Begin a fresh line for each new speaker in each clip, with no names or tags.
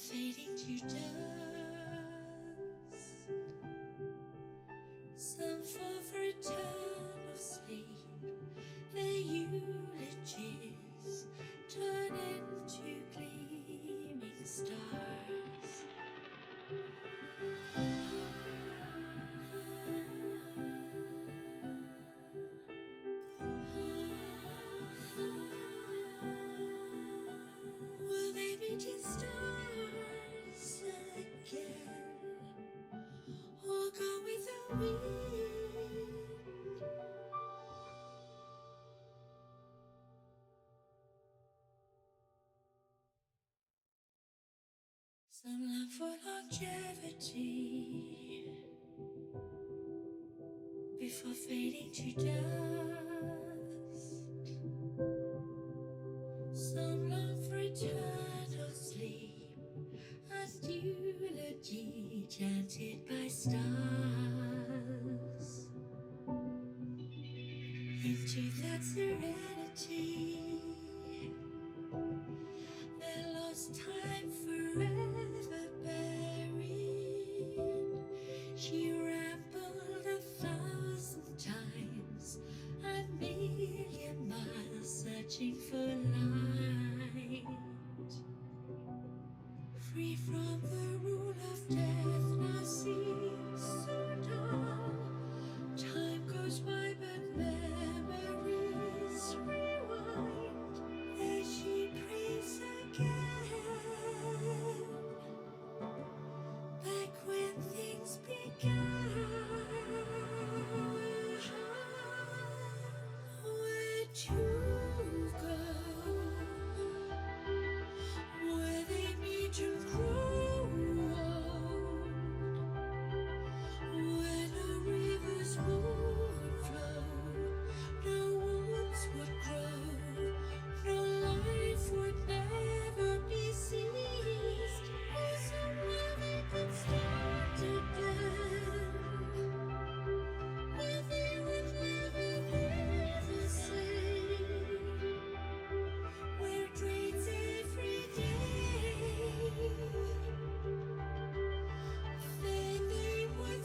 fading to dust. Some fall for eternal sleep. Their eulogies turn into gleaming stars. Will they be just stars again, or go with the wind? Some long for longevity before fading to dust. Some long for eternal sleep, as eulogy chanted by stars. Into that serenity, their lost time forever buried. She rambled 1,000 times, a million miles searching for light. Free from the rule of death, now seems so dull. Time goes by, but memories rewind. There she prays again, back when things began. Where'd you go? Where they meet and grow old, where no rivers would flow, no woods would grow, no life would never be ceased. Or somewhere they could start again, where they would never be the same, where dreams every day, then they would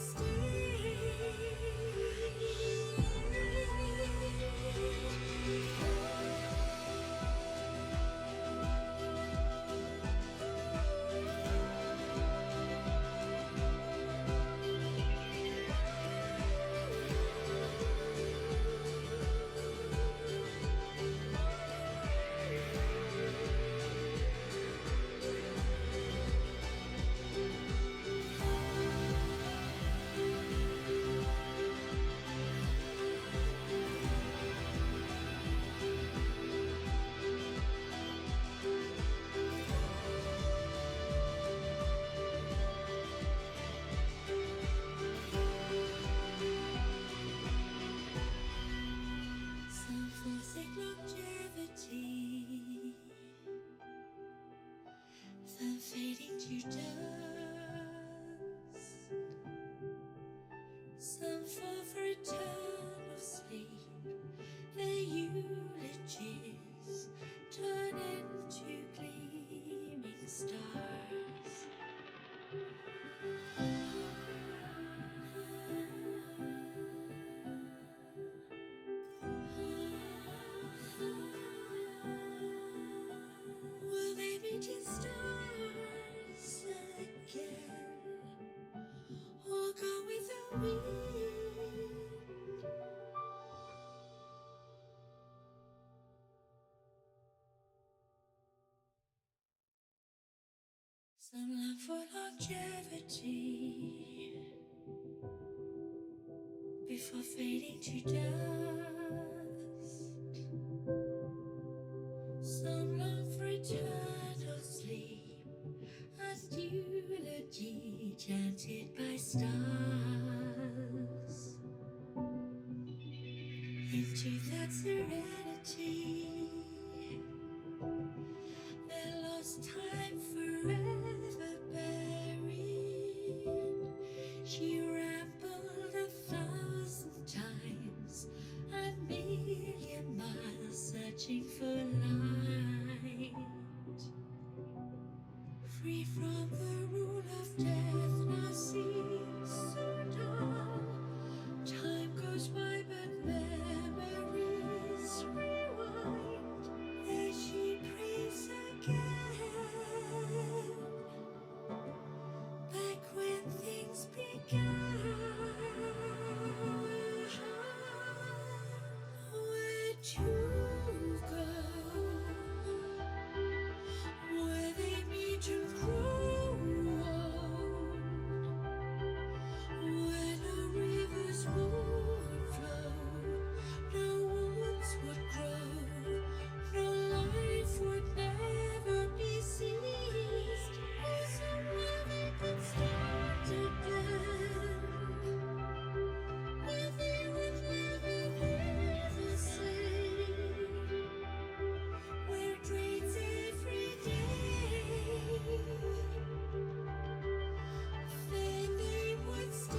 some forsake longevity, then fading to dust. Some fall for eternal sleep. Their eulogies turn into gleaming stars. Will they be just stars again, or go with the wind? Some long for longevity before fading to dust. Some long for eternal sleep, as eulogy chanted by stars. Into that serenity, their lost time forever buried. She rambled 1,000 times, a million miles searching for light. free from the rule of death, now seems so dull. Time goes by, but memories rewind as she prays again. Back when things began, where'd you go? Where they meet and grow old, where no rivers would flow, no wounds would grow, no life would never be ceased. Somewhere they could start again, where they would never be the same, where dreams every day, then they would stay.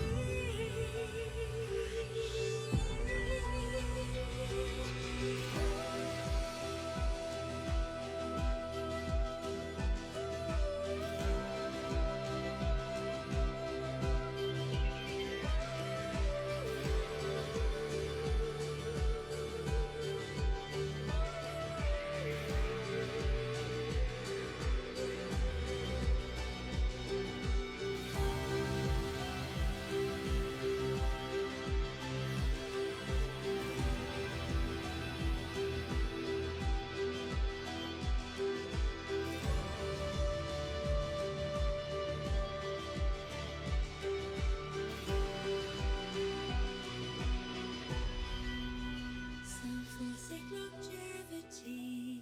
Some forsake longevity,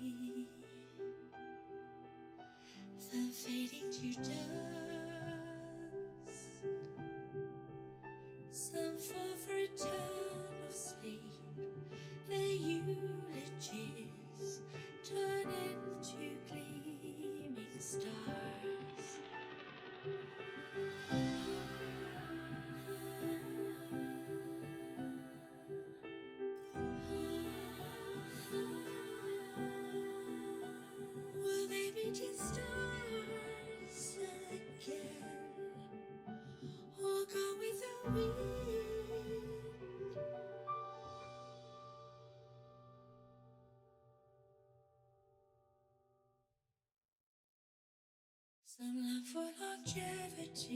some fading to dust, some fall for eternal sleep, their eulogies turn into gleaming stars. Will they meet in stars again, or go with the wind? Some long for longevity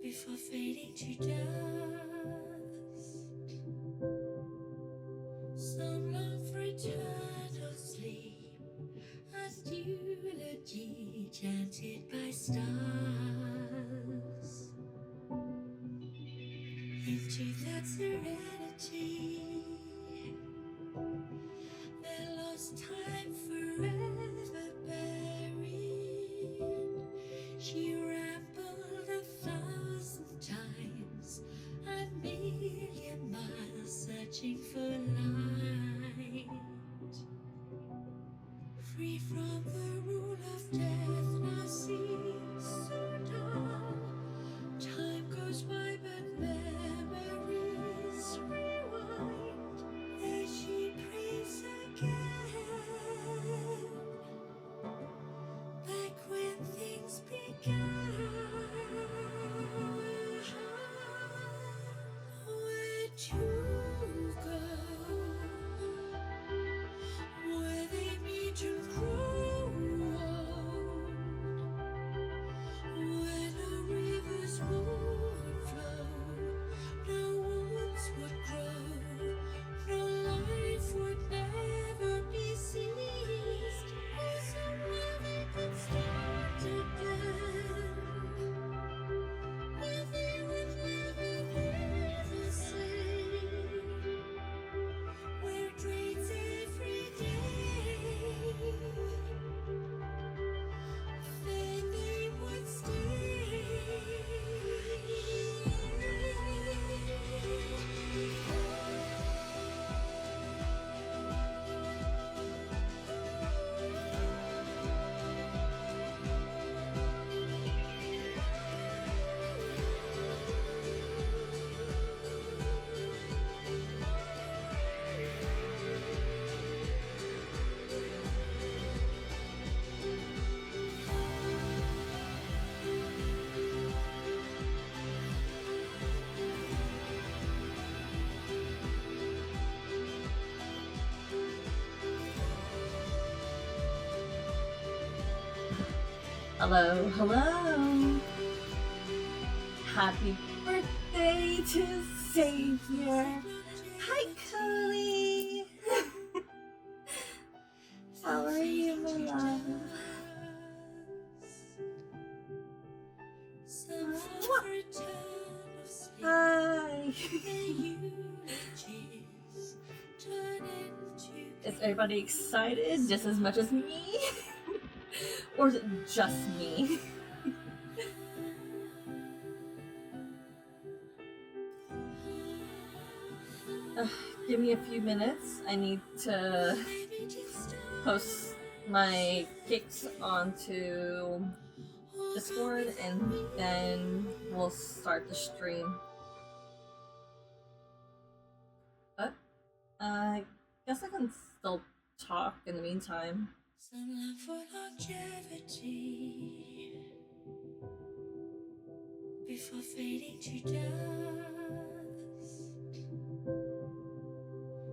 before fading to dust. Some long for eternal sleep, as eulogy chanted by stars. Into that serenity, their lost time forever buried. She rambled 1,000 times, a million miles searching for light. Free from the rule of death, now seems so dull. Time goes by, but memories rewind as she prays again. Back when things began, where'd you go? Where they meet and grow old,
Hello, hello. Happy birthday to Savior. Hi, Cooley. How are you, my love? Hi. Is everybody excited just as much as me? Or is it just me? Give me a few minutes. I need to post my kicks onto Discord and then we'll start the stream. But I guess I can still talk in the meantime.
Some love for longevity before fading to dust.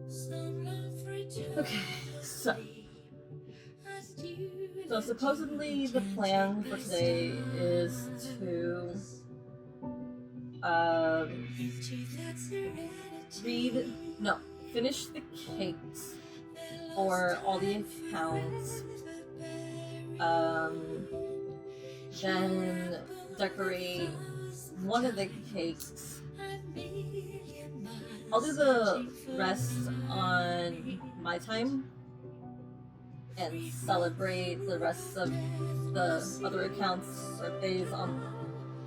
Some love for
Okay, so supposedly the plan for today is to finish the cakes for all the accounts, then decorate one of the cakes. I'll do the rest on my time and celebrate the rest of the other accounts' birthdays on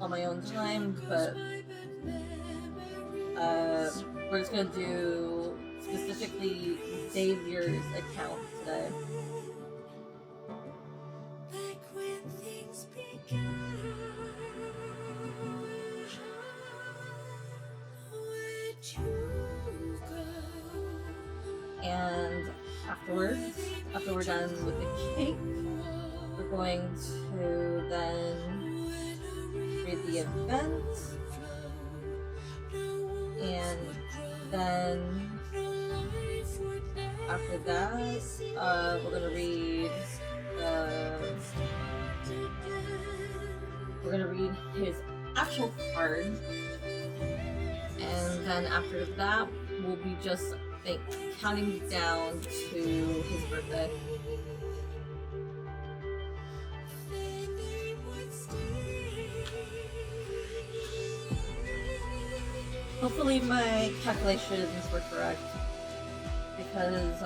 my own time, but we're just gonna do specifically Xavier's account today. And afterwards, after we're done with the cake, we're going to then read the event, and then after that, we're gonna read his actual card, and then after that, we'll be just counting down to his birthday. Hopefully my calculations were correct, because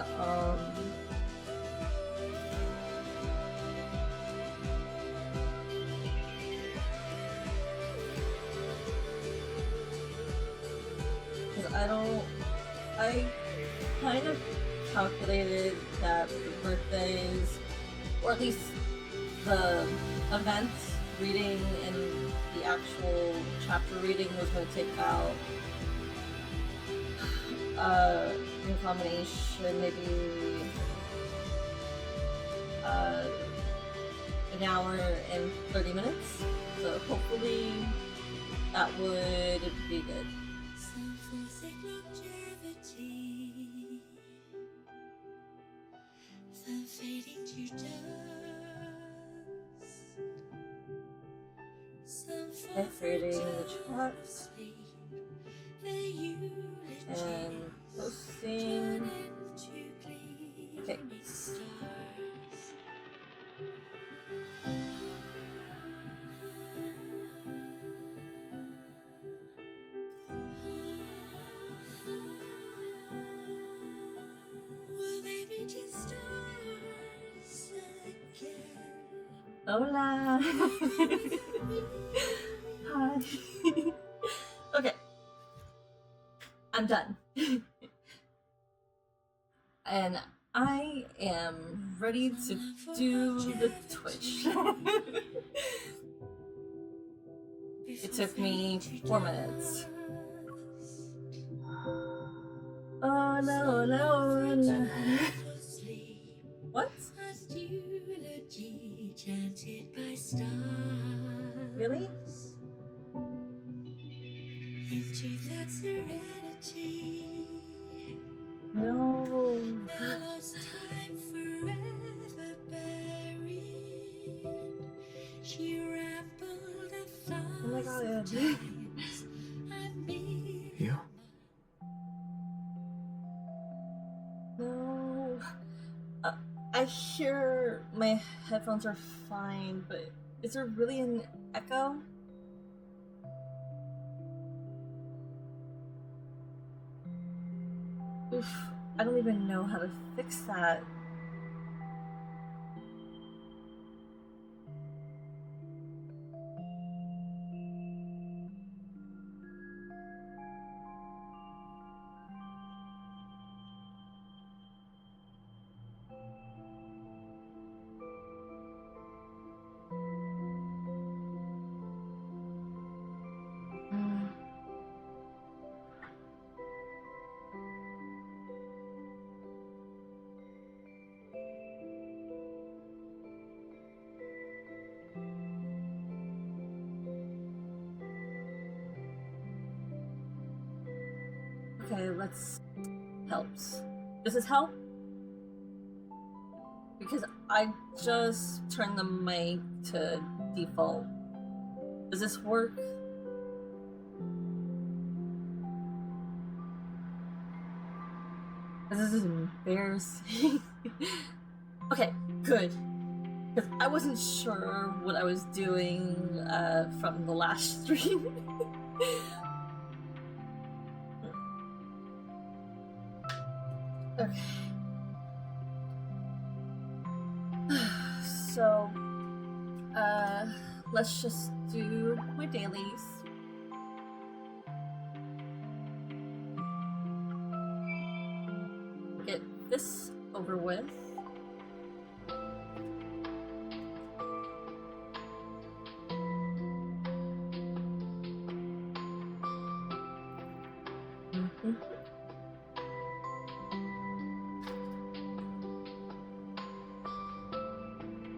I kind of calculated that the birthdays, or at least the event reading and the actual chapter reading, was going to take about in combination maybe an hour and 30 minutes. So hopefully that would be good. Okay, creating the chat and posting. Okay. Hola. Hi. Okay. I'm done. And I am ready to do the Twitch. It took me 4 minutes. Oh no, no, no. What? Really? No.
times I've been.
You?
No. I hear my headphones are fine, but is there really an echo? Oof, I don't even know how to fix that. Okay, let's helps. Does this help? Because I just turned the mic to default. Does this work? This is embarrassing. Okay, good. Because I wasn't sure what I was doing from the last stream. Okay. So, let's just do my dailies. Get this over with.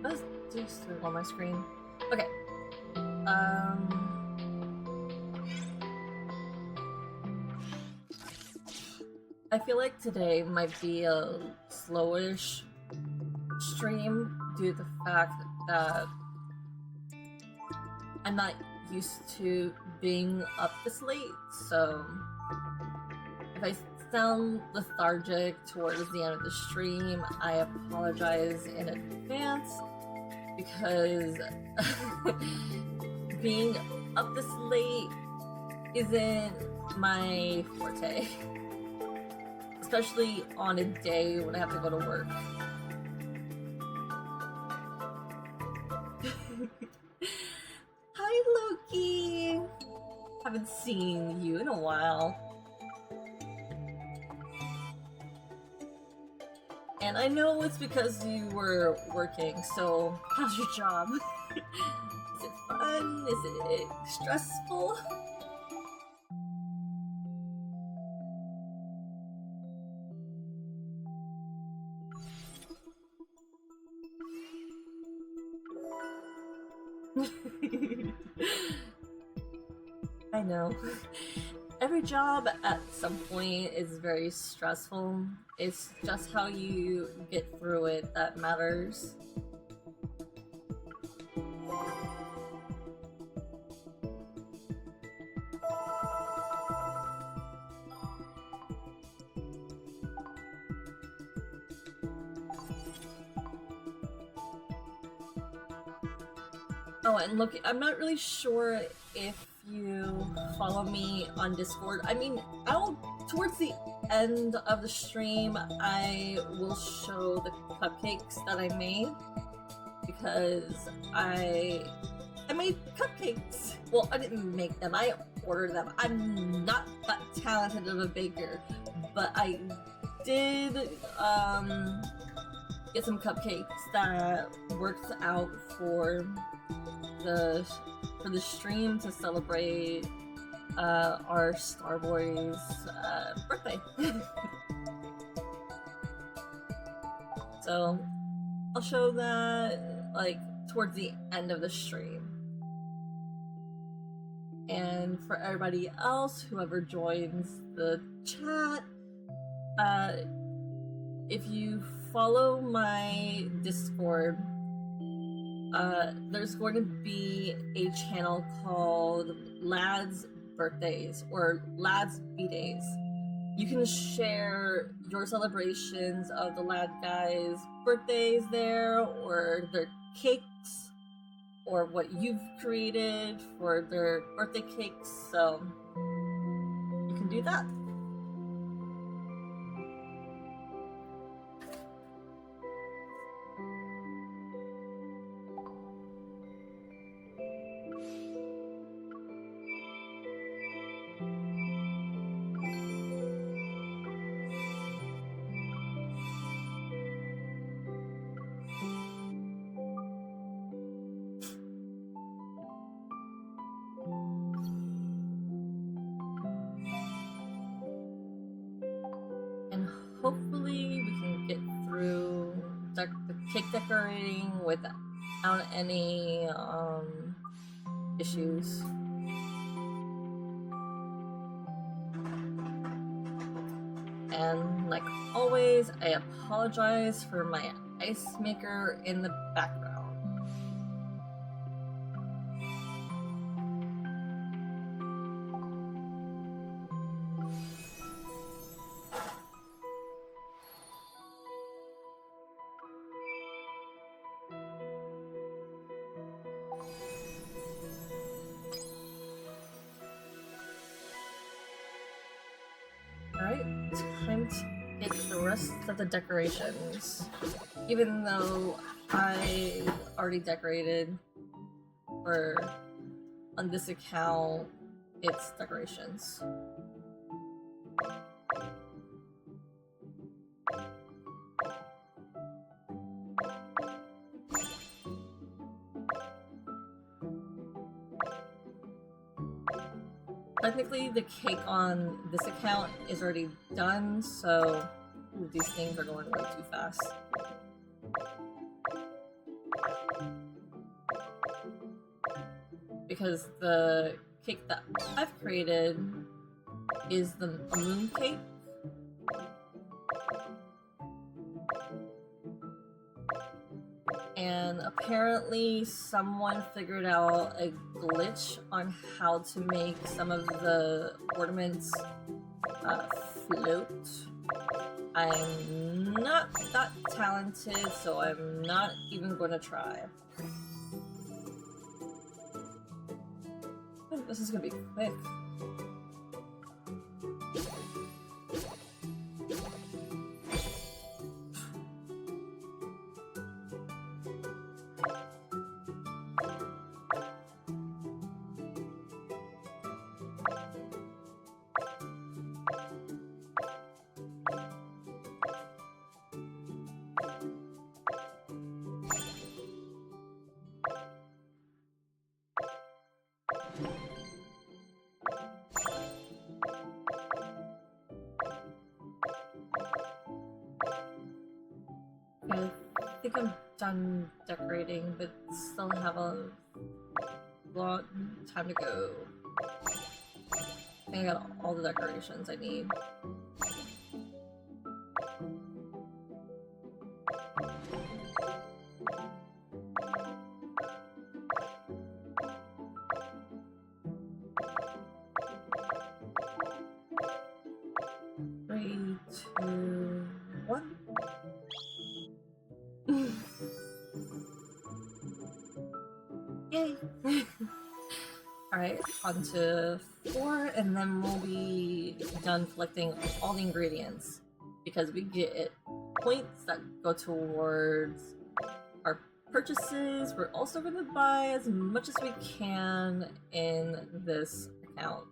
Let's do start on my screen. Okay. I feel like today might be a slowish stream due to the fact that I'm not used to being up this late, so if I sound lethargic towards the end of the stream, I apologize in advance because being up this late isn't my forte. Especially on a day when I have to go to work. Hi, Loki! Haven't seen you in a while. And I know it's because you were working, so how's your job? Is it fun? Is it stressful? I know. Every job at some point is very stressful. It's just how you get through it that matters. Oh, and look, I'm not really sure if you follow me on Discord. I mean, towards the end of the stream, I will show the cupcakes that I made because I made cupcakes. Well, I didn't make them, I ordered them. I'm not that talented of a baker, but I did get some cupcakes that worked out for the stream to celebrate our Starboy's birthday. So I'll show that like towards the end of the stream. And for everybody else, whoever joins the chat, if you follow my Discord, there's going to be a channel called Lads Birthdays or Lads B-Days. You can share your celebrations of the lad guys' birthdays there, or their cakes, or what you've created for their birthday cakes, so you can do that. And hopefully we can get through the cake decorating without any issues. And like always, I apologize for my ice maker in the background. Alright, time to get the rest of the decorations. Even though I already decorated for on this account, it's decorations. Technically, the cake on this account is already done, so ooh, these things are going way too fast. Because the cake that I've created is a moon cake. And apparently someone figured out a glitch on how to make some of the ornaments float. I'm not that talented, so I'm not even going to try. Oh, this is going to be quick. I think I'm done decorating, but still have a long time to go. I think I got all the decorations I need. Three, two, one. Yay! Alright, on to 4, and then we'll be done collecting all the ingredients. Because we get points that go towards our purchases. We're also going to buy as much as we can in this account.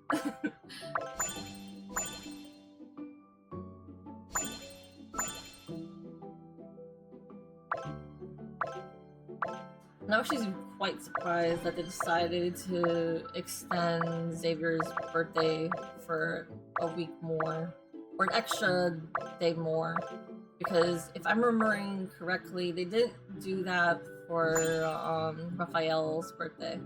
I'm actually quite surprised that they decided to extend Xavier's birthday for a week more, or an extra day more, because if I'm remembering correctly, they didn't do that for Raphael's birthday.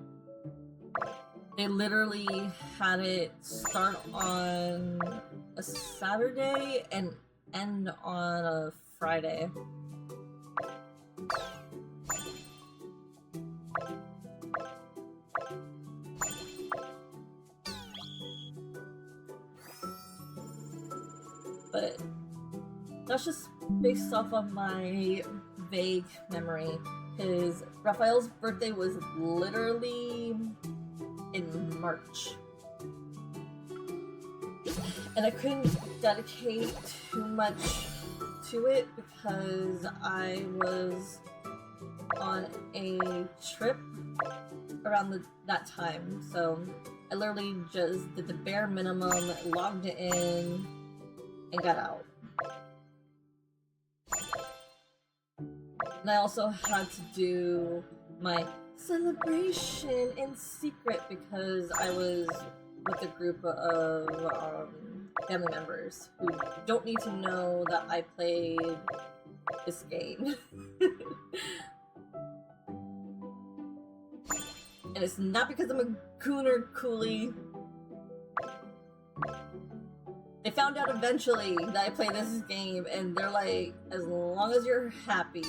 They literally had it start on a Saturday and end on a Friday. that's just based off of my vague memory, because Raphael's birthday was literally in March. And I couldn't dedicate too much to it because I was on a trip around that time. So I literally just did the bare minimum, logged in, and got out. And I also had to do my celebration in secret because I was with a group of family members who don't need to know that I played this game. And it's not because I'm a gooner coolie. They found out eventually that I play this game, and they're like, as long as you're happy.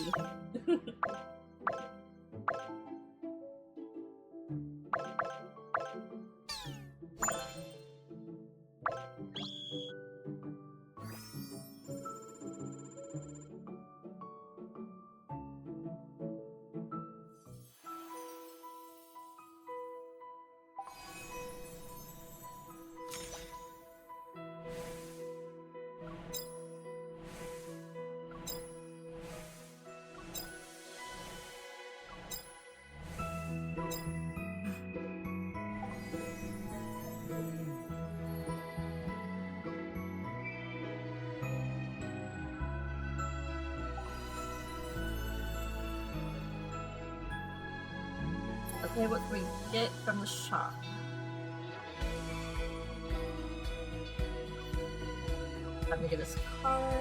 Okay, what can we get from the shop? Let me get this card.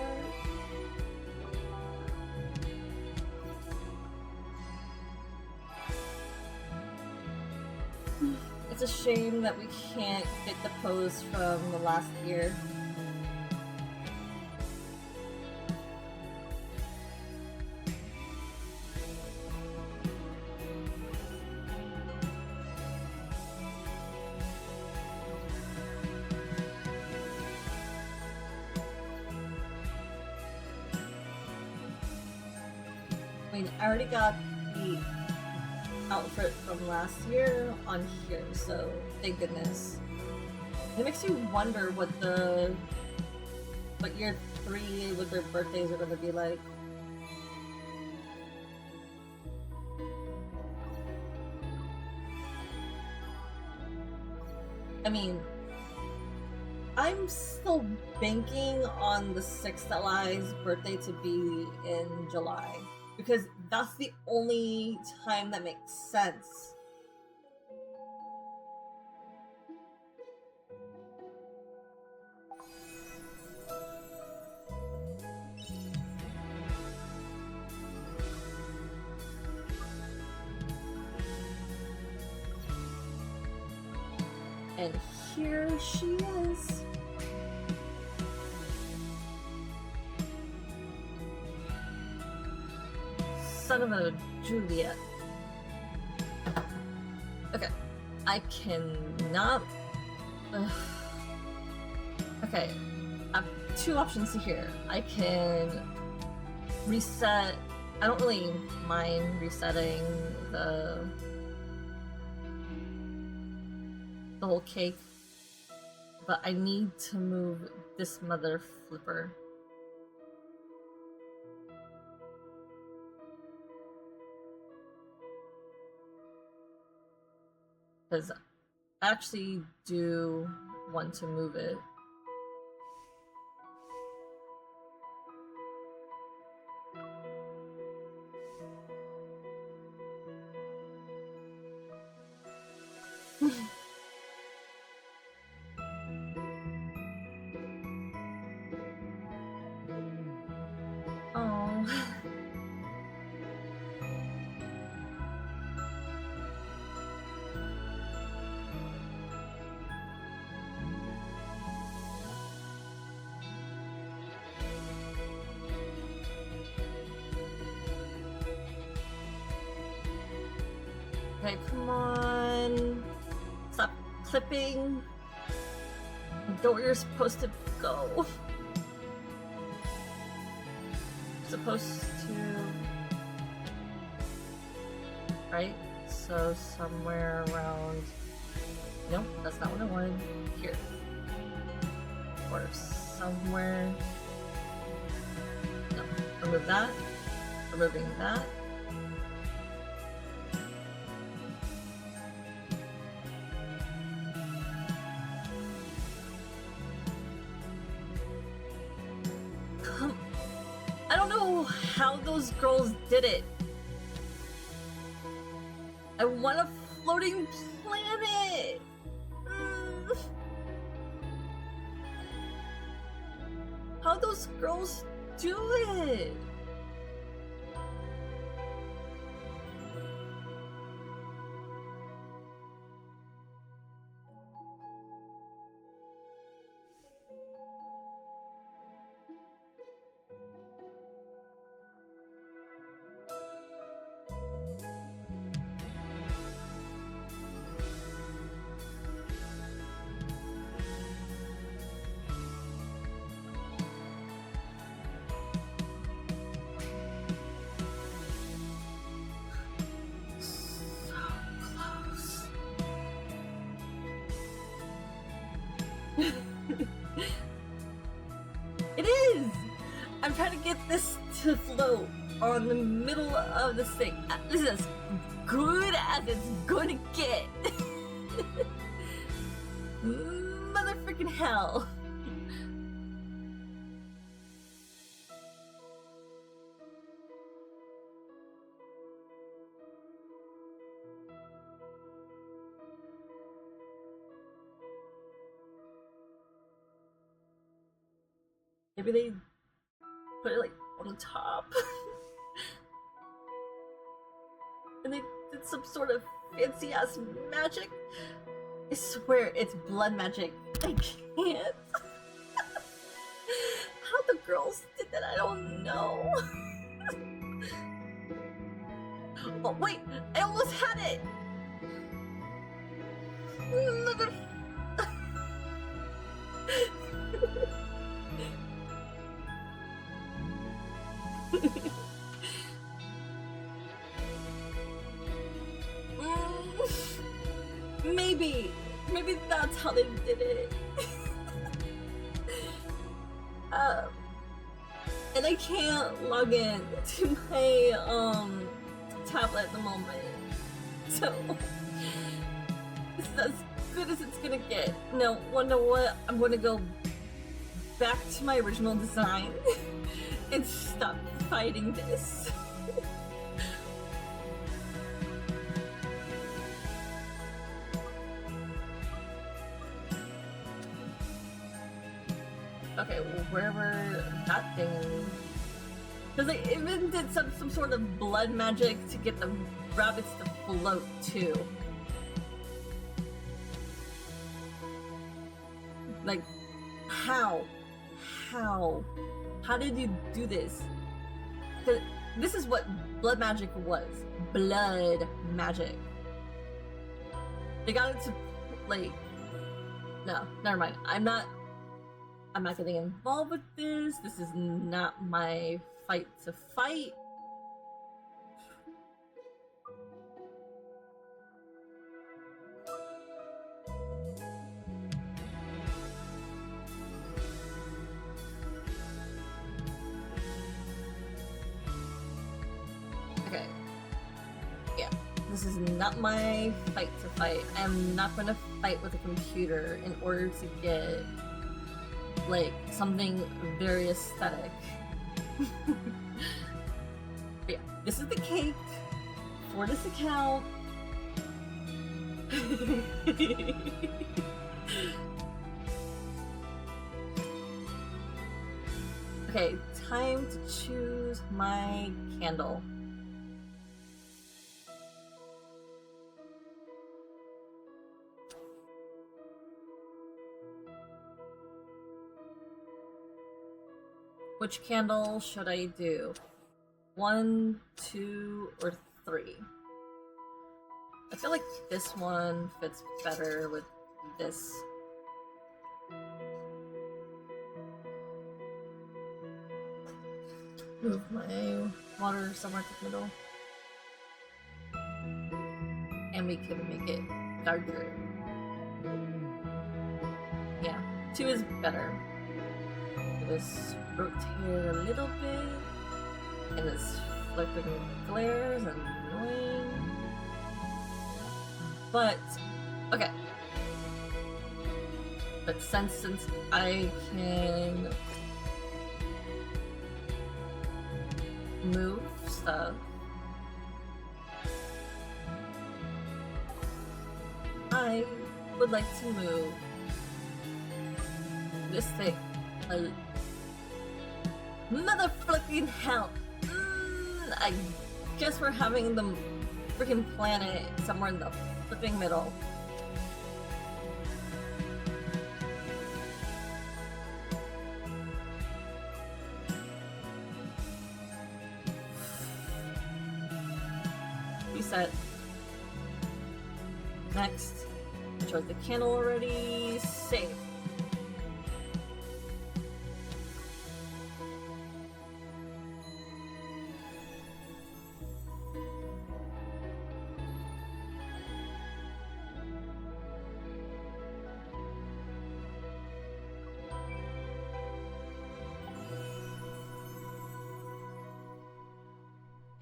It's a shame that we can't get the pose from the last year. I mean, I already got the outfit from last year on here, so thank goodness. It makes you wonder what year 3 with their birthdays are gonna be like. I mean, I'm still banking on the 6th Li's birthday to be in July, because that's the only time that makes sense. And here she is. Son of a Juliet. Okay, I cannot. Okay, I have 2 options here. I can reset. I don't really mind resetting the whole cake, but I need to move this mother flipper. Because I actually do want to move it. Oh. Okay, come on. Stop clipping. Go where you're supposed to go. supposed to... Right? So somewhere around... Nope, that's not what I wanted. Here. Or somewhere... No. Remove that. Removing that. I don't know how those girls did it. I want a floating planet. How those girls do it? It is! I'm trying to get this to float on the middle of this thing. This is as good as it's gonna get. Mother freaking hell. Maybe they put it like on the top. And they did some sort of fancy ass magic. I swear it's blood magic. I can't. How the girls did that, I don't know. Oh wait, I almost had it. Maybe that's how they did it. And I can't log in to my tablet at the moment, so this is as good as it's gonna get. No, wanna know what? I'm gonna go back to my original design and stop fighting this. Okay, well, wherever that thing... Because they even did some sort of blood magic to get the rabbits to float, too. Like, how? How? How did you do this? This is what blood magic was. Blood magic. They got it to, like... No, never mind. I'm not getting involved with this. This is not my fight to fight. Okay. Yeah. This is not my fight to fight. I'm not gonna fight with a computer in order to get like something very aesthetic. But yeah, this is the cake for this account. Okay, time to choose my candle. Which candle should I do? 1, 2, or 3? I feel like this one fits better with this. move my water somewhere to the middle. And we can make it darker. Yeah, 2 is better. Let's rotate it a little bit. And it's flipping glares and annoying. But, okay. But since I can move stuff, I would like to move this thing. Motherfucking hell! I guess we're having the freaking planet somewhere in the flipping middle. Reset. Next. Chose the candle already. Save.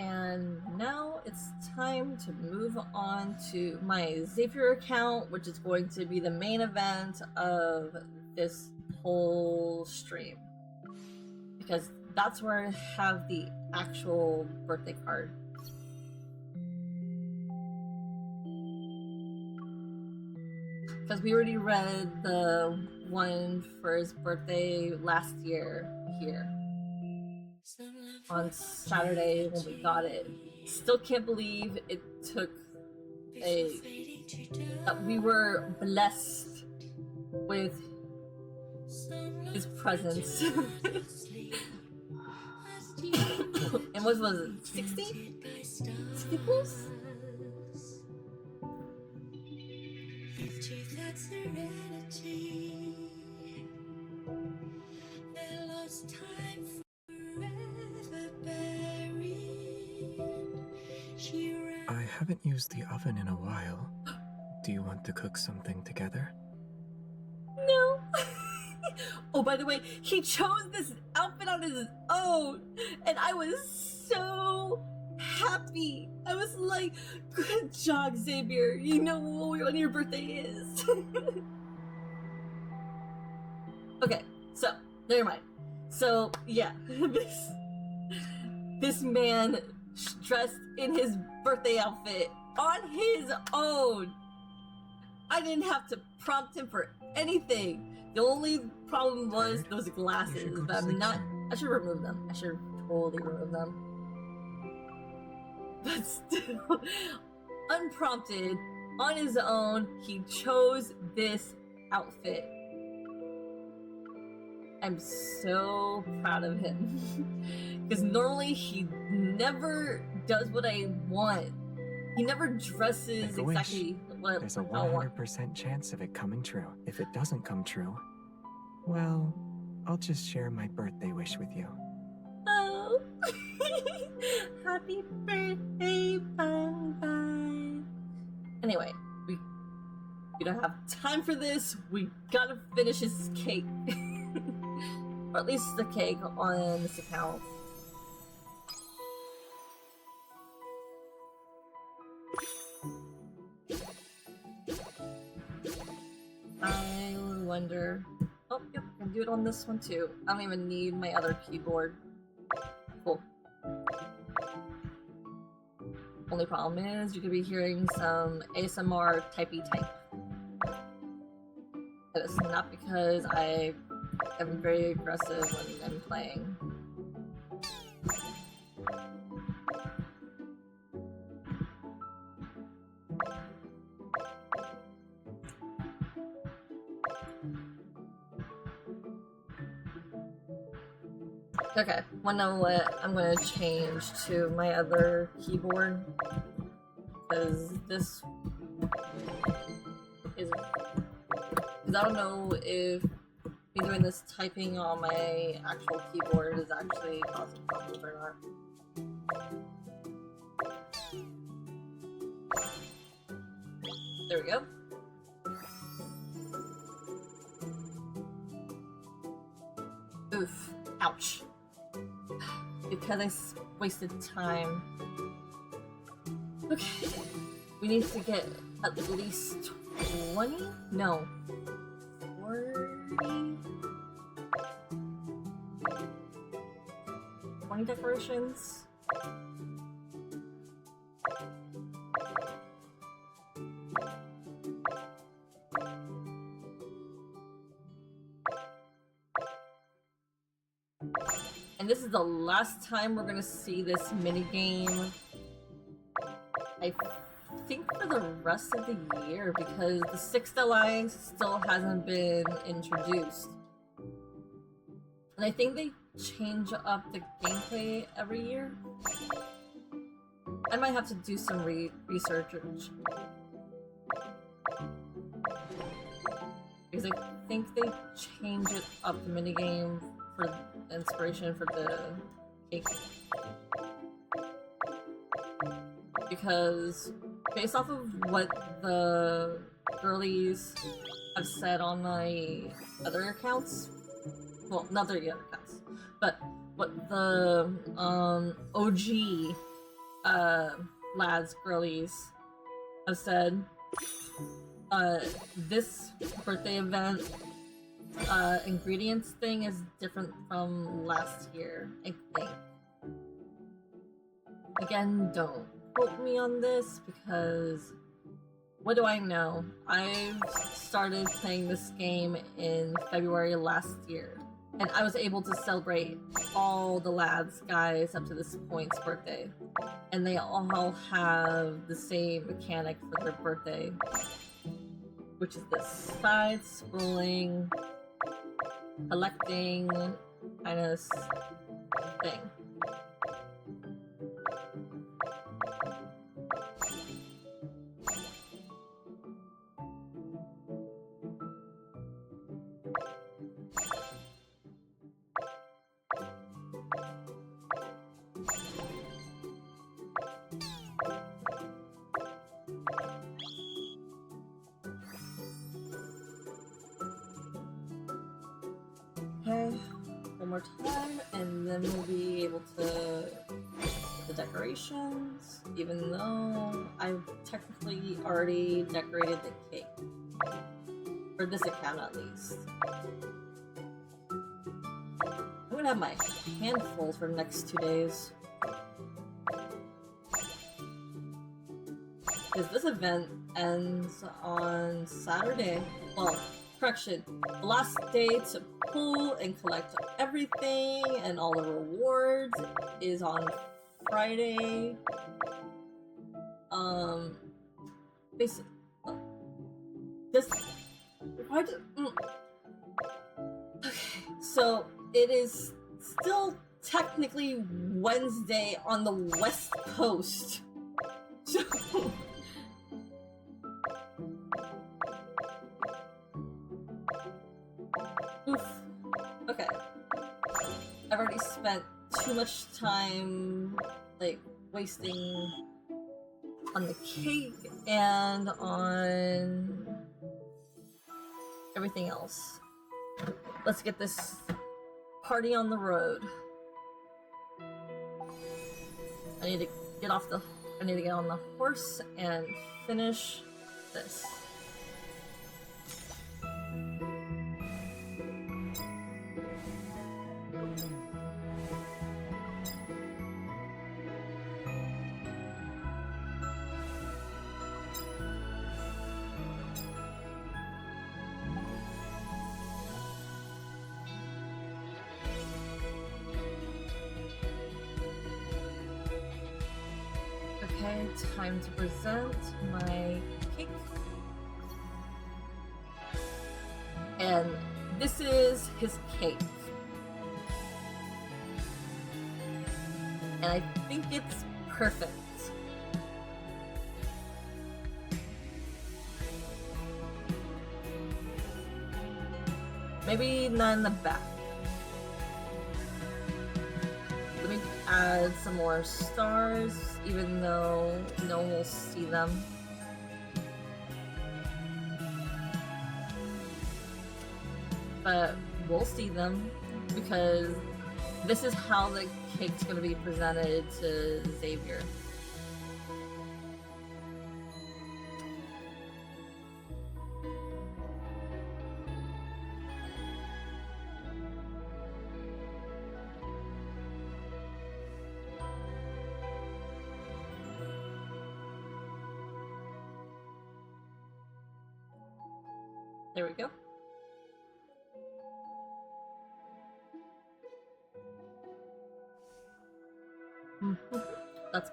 And now it's time to move on to my Xavier account, which is going to be the main event of this whole stream. Because that's where I have the actual birthday card. Because we already read the one for his birthday last year here. On Saturday when we got it. Still can't believe it took that we were blessed with his presence. And what was it? 60? 60 plus?
I haven't used the oven in a while. Do you want to cook something together?
No. Oh, by the way, he chose this outfit on his own, and I was so happy. I was like, good job, Xavier. You know when your birthday is. Okay, so, never mind. So, yeah, this man dressed in his birthday outfit on his own. I didn't have to prompt him for anything. The only problem was those glasses, but I'm not. I should remove them. I should totally remove them. But still, unprompted, on his own, he chose this outfit. I'm so proud of him. Because normally he never does what I want. He never dresses exactly what
There's a
I want.
100% chance of it coming true. If it doesn't come true, well, I'll just share my birthday wish with you.
Oh, happy birthday, bye. Anyway, we don't have time for this. We gotta finish his cake. Or at least the cake on this account. I wonder. Oh, yep, I can do it on this one too. I don't even need my other keyboard. Cool. Only problem is you could be hearing some ASMR typey type. And it's not because I am very aggressive when I'm playing. Okay, well know what? I'm gonna change to my other keyboard. Because this is... Because I don't know if me doing this typing on my actual keyboard is actually causing problems or not. There we go. Oof. Ouch. Because I wasted time. Okay. We need to get at least 20? No. 40? 20 decorations? And this is the last time we're gonna see this minigame, I think, for the rest of the year, because the Sixth Alliance still hasn't been introduced. And I think they change up the gameplay every year. I might have to do some research. Because I think they change it up, the minigame, for inspiration for the cake. Because based off of what the girlies have said on my other accounts, well, not their other accounts, but what the OG lads, girlies have said, this birthday event ingredients thing is different from last year, I think. Again, don't quote me on this, because what do I know? I've started playing this game in February last year, and I was able to celebrate all the lads guys up to this point's birthday, and they all have the same mechanic for their birthday, which is this side-scrolling, collecting kind of thing. Okay, one more time, and then we'll be able to get the decorations, even though I've technically already decorated the cake. For this account, at least. I'm gonna have my hand full for the next 2 days. Because this event ends on Saturday. Well, correction, the last day to pull and collect everything and all the rewards is on Friday. Basically, this. Why do, okay, so it is still technically Wednesday on the West Coast. So. Oof. Okay. I've already spent too much time, like, wasting on the cake and on everything else. Let's get this party on the road. I need to get on the horse and finish this. Okay, time to present my cake. And this is his cake. And I think it's perfect. Maybe not in the back. Let me add some more stars, even though no one will see them. But we'll see them because this is how the cake's gonna be presented to Xavier. There we go. That's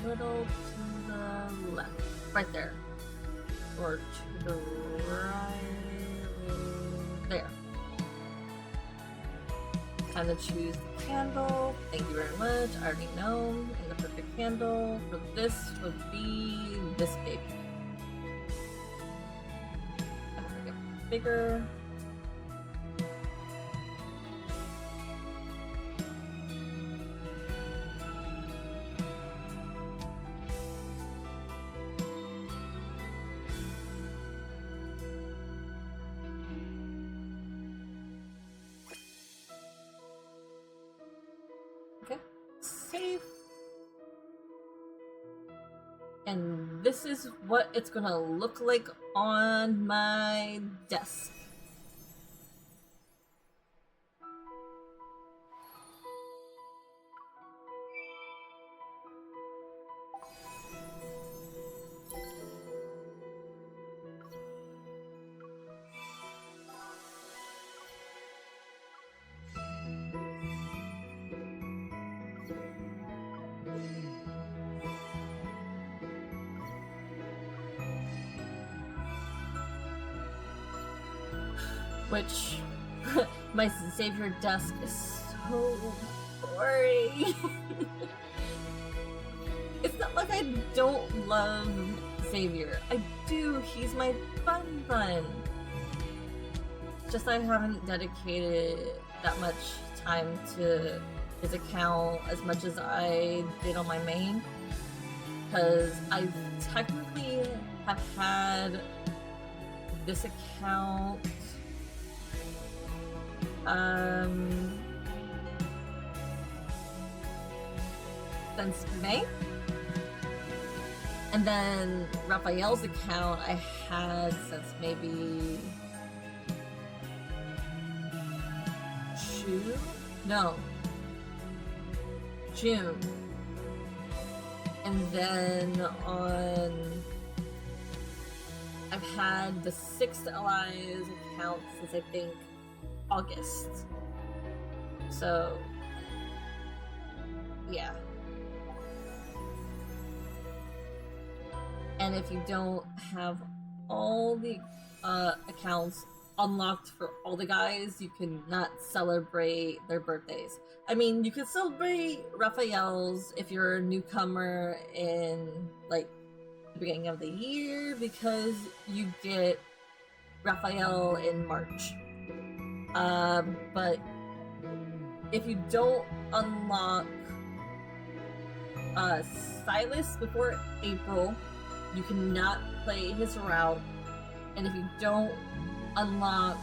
a little to the left. Right there. Or to the right. There. Time to choose the candle. Thank you very much. I already know. And the perfect candle for this would be this baby. I'm gonna get bigger. Okay, save. And this is what it's gonna look like on my desk. Which my Xavier desk is so boring. It's not like I don't love Xavier. I do. He's my fun. Just I haven't dedicated that much time to his account as much as I did on my main. Because I technically have had this account since May, and then Raphael's account I had since maybe June, and then I've had the 6th Allies account since I think August. So, yeah. And if you don't have all the accounts unlocked for all the guys, you cannot celebrate their birthdays. I mean, you could celebrate Raphael's if you're a newcomer in, like, the beginning of the year, because you get Raphael in March. But if you don't unlock Silas before April, you cannot play his route. And if you don't unlock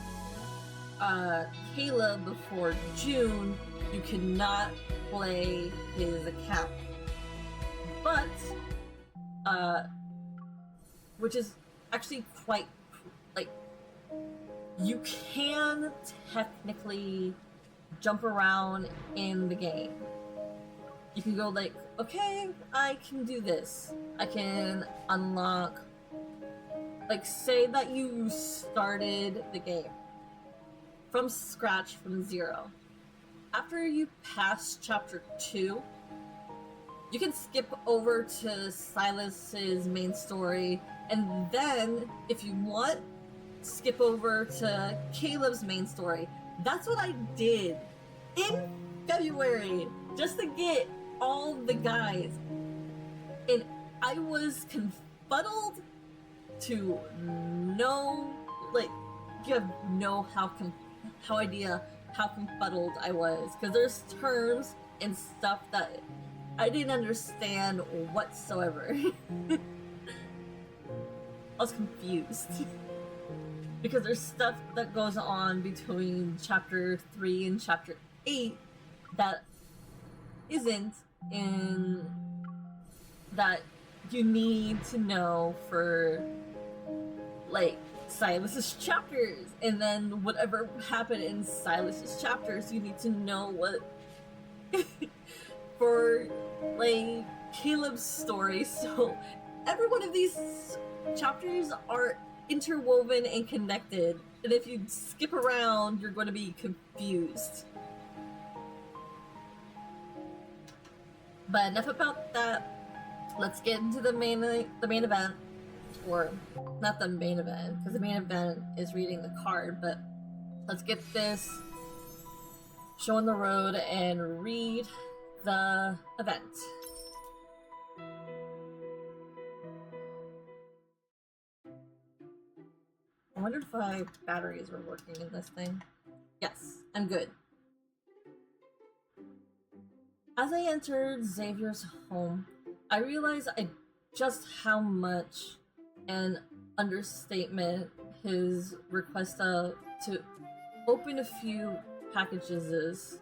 Caleb before June, you cannot play his account. But, which is actually quite, like, you can technically jump around in the game. You can go like, okay, I can do this. I can unlock, like, say that you started the game from scratch, from 0. After you pass chapter 2, you can skip over to Silas's main story, and then, if you want, skip over to Caleb's main story. That's what I did in February, just to get all the guys. And I was confuddled to no, like, you have no idea how confuddled I was, because there's terms and stuff that I didn't understand whatsoever. I was confused. Because there's stuff that goes on between chapter 3 and chapter 8 that isn't in that you need to know for like Silas's chapters, and then whatever happened in Silas's chapters you need to know what for like Caleb's story. So every one of these chapters are interwoven and connected, and if you skip around you're going to be confused. But enough about that. Let's get into the main event, or not the main event, because the main event is reading the card, but let's get this show on the road and read the event. I wonder if my batteries were working in this thing. Yes, I'm good. As I entered Xavier's home, I realized just how much an understatement his request to open a few packages is.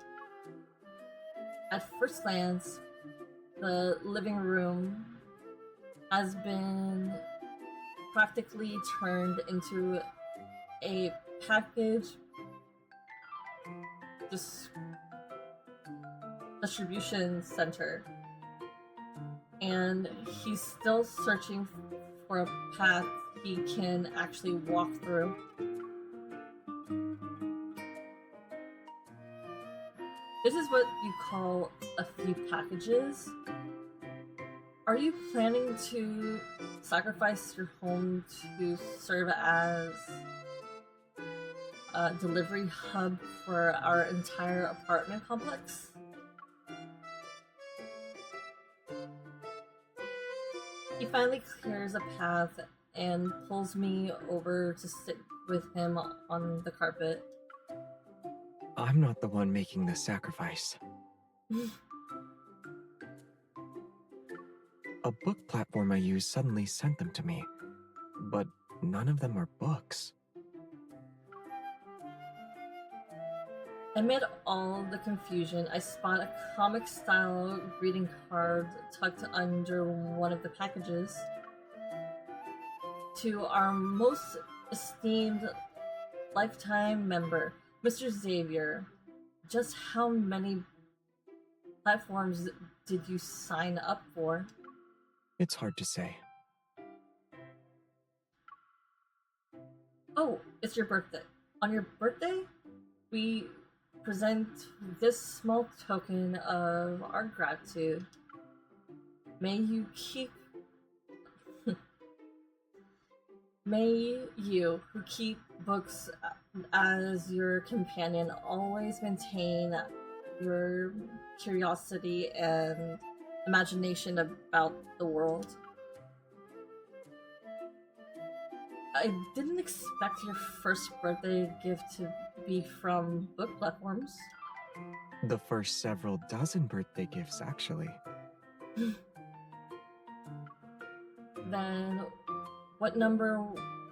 At first glance, the living room has been practically turned into a package distribution center, and he's still searching for a path he can actually walk through. This is what you call a few packages. Are you planning to sacrifice your home to serve as a delivery hub for our entire apartment complex? He finally clears a path and pulls me over to sit with him on the carpet.
I'm not the one making the sacrifice. A book platform I use suddenly sent them to me, but none of them are books.
Amid all the confusion, I spot a comic-style greeting card tucked under one of the packages. To our most esteemed lifetime member, Mr. Xavier, just how many platforms did you sign up for?
It's hard to say.
Oh, it's your birthday. On your birthday, we present this small token of our gratitude. May you, who keep books as your companion, always maintain your curiosity and imagination about the world. I didn't expect your first birthday gift to be from book platforms.
The first several dozen birthday gifts, actually.
Then, what number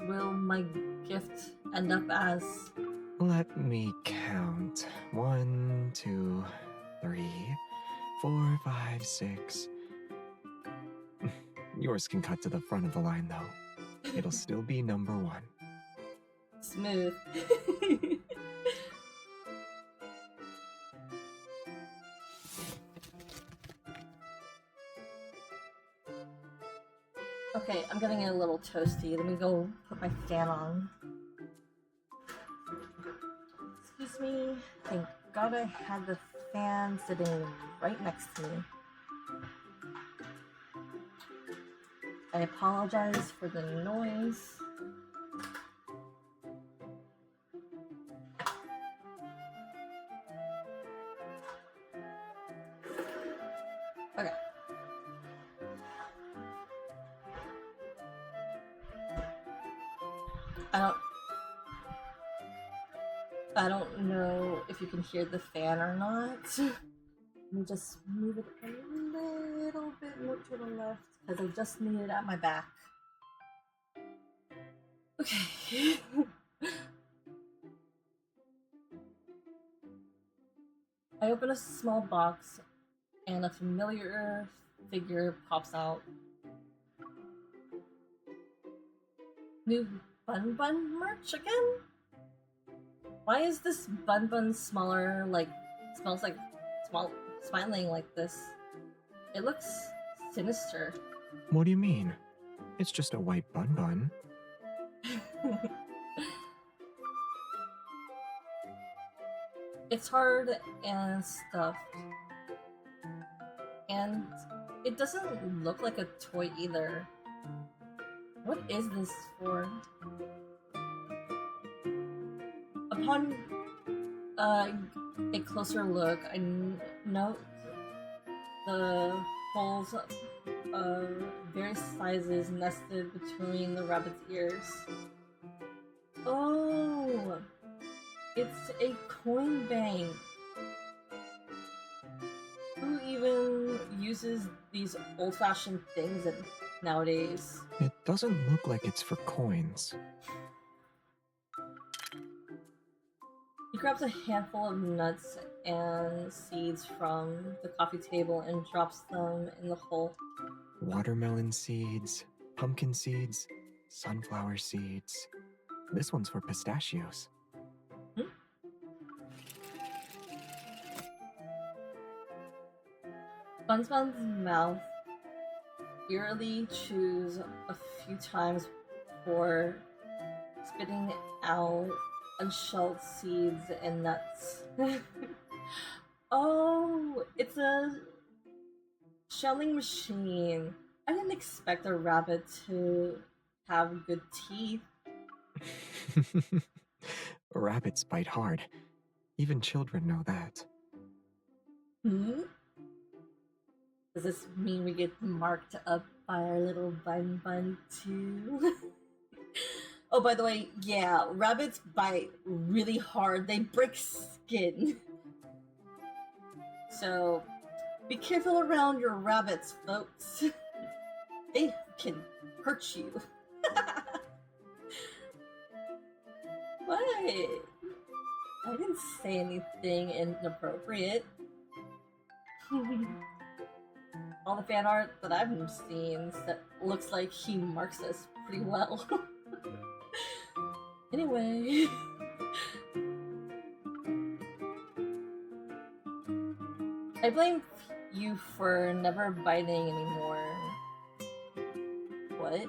will my gift end up as?
Let me count. 1, 2, 3, 4, 5, 6. Yours can cut to the front of the line, though. It'll still be number 1.
Smooth. Okay, I'm getting a little toasty. Let me go put my fan on. Excuse me. Thank God I had the fan sitting right next to me. I apologize for the noise. Okay. I don't know if you can hear the fan or not. Let me just move it a little bit more to the left because I just need it at my back. Okay. I open a small box and a familiar figure pops out. New Bun Bun merch again? Why is this Bun Bun smaller, like, smells like, smiling like this? It looks sinister.
What do you mean? It's just a white bun bun.
It's hard and stuffed. And it doesn't look like a toy either. What is this for? Upon a closer look, I note the holes of various sizes nested between the rabbit's ears. Oh! It's a coin bank! Who even uses these old-fashioned things nowadays?
It doesn't look like it's for coins.
He grabs a handful of nuts and seeds from the coffee table and drops them in the hole.
Watermelon seeds, pumpkin seeds, sunflower seeds. This one's for pistachios.
Bun's mouth eerily chews a few times before spitting out unshelled seeds and nuts. Oh, it's a shelling machine. I didn't expect a rabbit to have good teeth.
Rabbits bite hard. Even children know that.
Hmm? Does this mean we get marked up by our little Bun Bun too? Oh, by the way, yeah, rabbits bite really hard. They break skin. So, be careful around your rabbits, folks. They can hurt you. What? I didn't say anything inappropriate. All the fan art that I've seen that looks like he marks us pretty well. Anyway. I blame you for never biting anymore. What?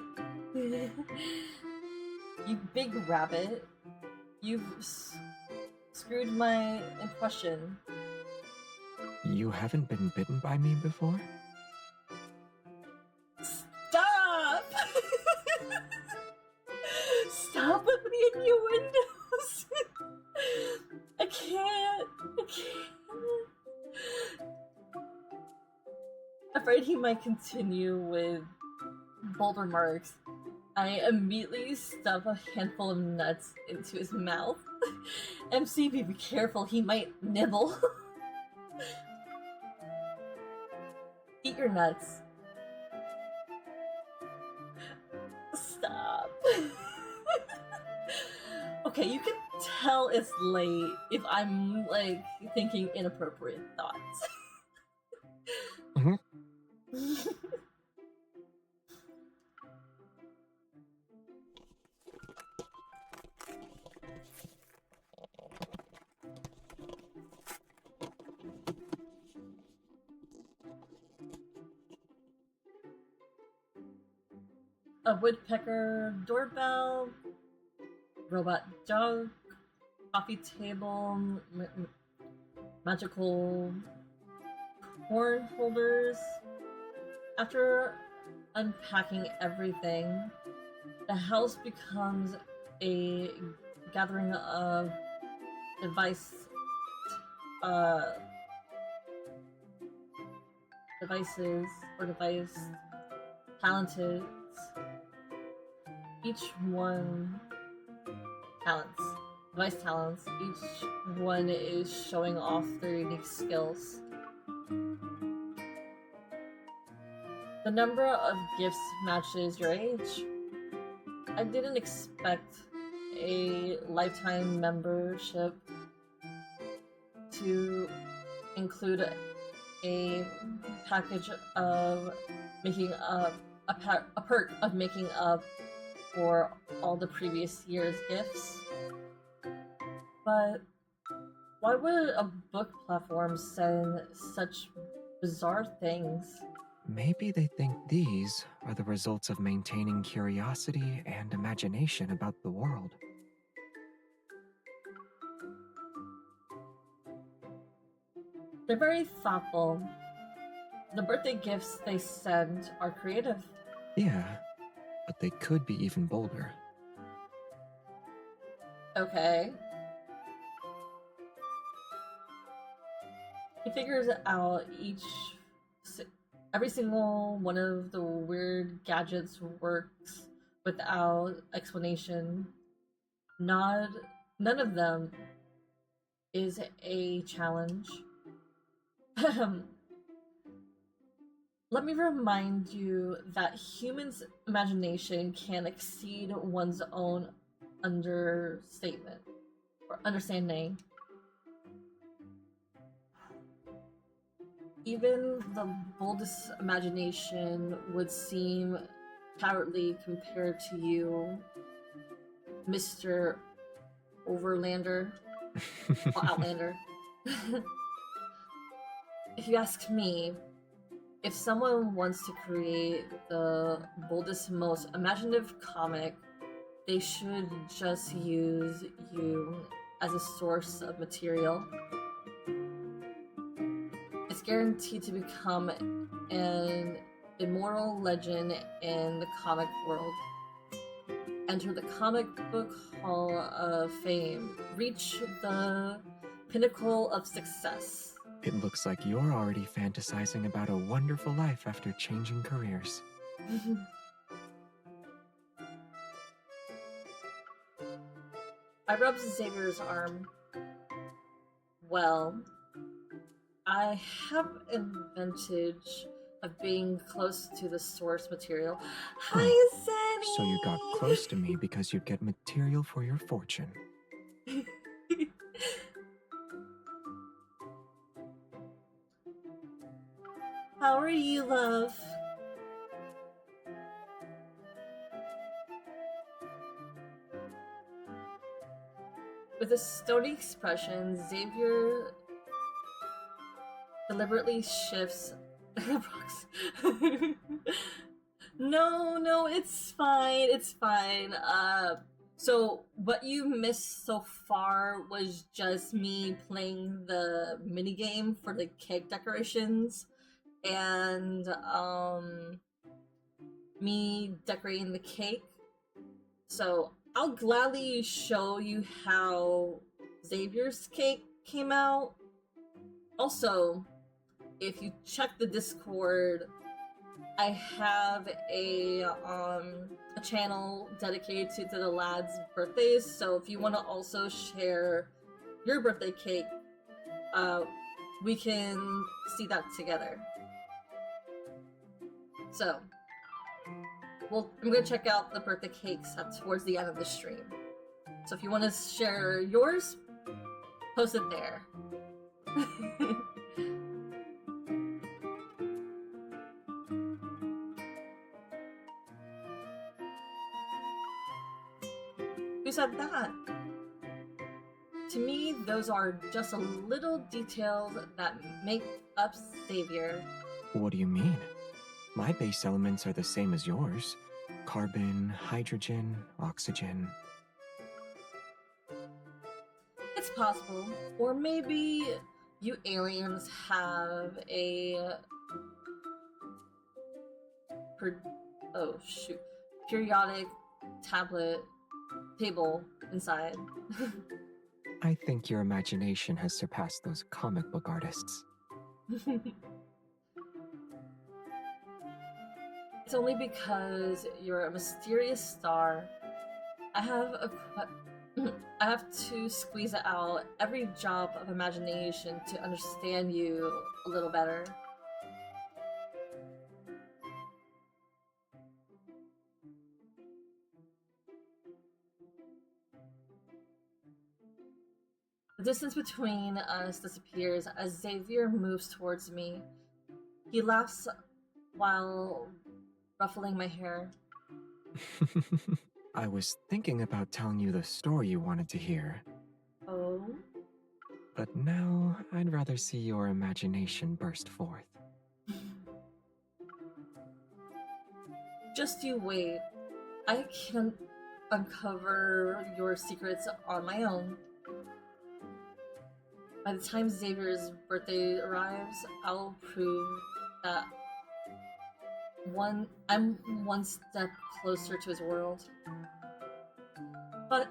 You big rabbit. You've screwed my impression.
You haven't been bitten by me before?
Stop! Stop opening innuendos! I can't. Afraid he might continue with bolder marks, I immediately stuff a handful of nuts into his mouth. MC, be careful, he might nibble. Eat your nuts. Stop. Okay, you can tell it's late if I'm, like, thinking inappropriate thoughts.
Mm-hmm.
A woodpecker doorbell, robot dog, coffee table, magical horn holders. After unpacking everything, the house becomes a gathering of devices, talented. Each one talents, device talents. Each one is showing off their unique skills. The number of gifts matches your age. I didn't expect a lifetime membership to include a package of making up a perk of making up for all the previous year's gifts. But why would a book platform send such bizarre things?
Maybe they think these are the results of maintaining curiosity and imagination about the world.
They're very thoughtful. The birthday gifts they send are creative.
Yeah, but they could be even bolder.
Okay. He figures out every single one of the weird gadgets works without explanation. None of them is a challenge. Let me remind you that humans' imagination can exceed one's own understatement or understanding. Even the boldest imagination would seem cowardly compared to you, Mr. Overlander or Outlander. If you ask me, if someone wants to create the boldest, most imaginative comic, they should just use you as a source of material. It's guaranteed to become an immortal legend in the comic world. Enter the comic book hall of fame. Reach the pinnacle of success.
It looks like you're already fantasizing about a wonderful life after changing careers.
I rubbed Xavier's arm. Well, I have an advantage of being close to the source material. Hi, Sammy!
So you got close to me because you'd get material for your fortune.
How are you, love? With a stony expression, Xavier deliberately shifts. No, it's fine. It's fine. So what you missed so far was just me playing the minigame for the cake decorations and me decorating the cake. So I'll gladly show you how Xavier's cake came out. Also, if you check the Discord, I have a channel dedicated to the lads' birthdays. So if you want to also share your birthday cake, we can see that together. So, well, I'm gonna check out the birthday cakes towards the end of the stream. So if you want to share yours, post it there. Who said that? To me, those are just a little details that make up Xavier.
What do you mean? My base elements are the same as yours. Carbon, hydrogen, oxygen.
It's possible. Or maybe you aliens have a... periodic table inside.
I think your imagination has surpassed those comic book artists.
It's only because you're a mysterious star. I have I have to squeeze out every drop of imagination to understand you a little better. The distance between us disappears as Xavier moves towards me. He laughs while ruffling my hair.
I was thinking about telling you the story you wanted to hear,
Oh?
but now I'd rather see your imagination burst forth.
Just you wait. I can uncover your secrets on my own. By the time Xavier's birthday arrives, I'll prove that I'm one step closer to his world. But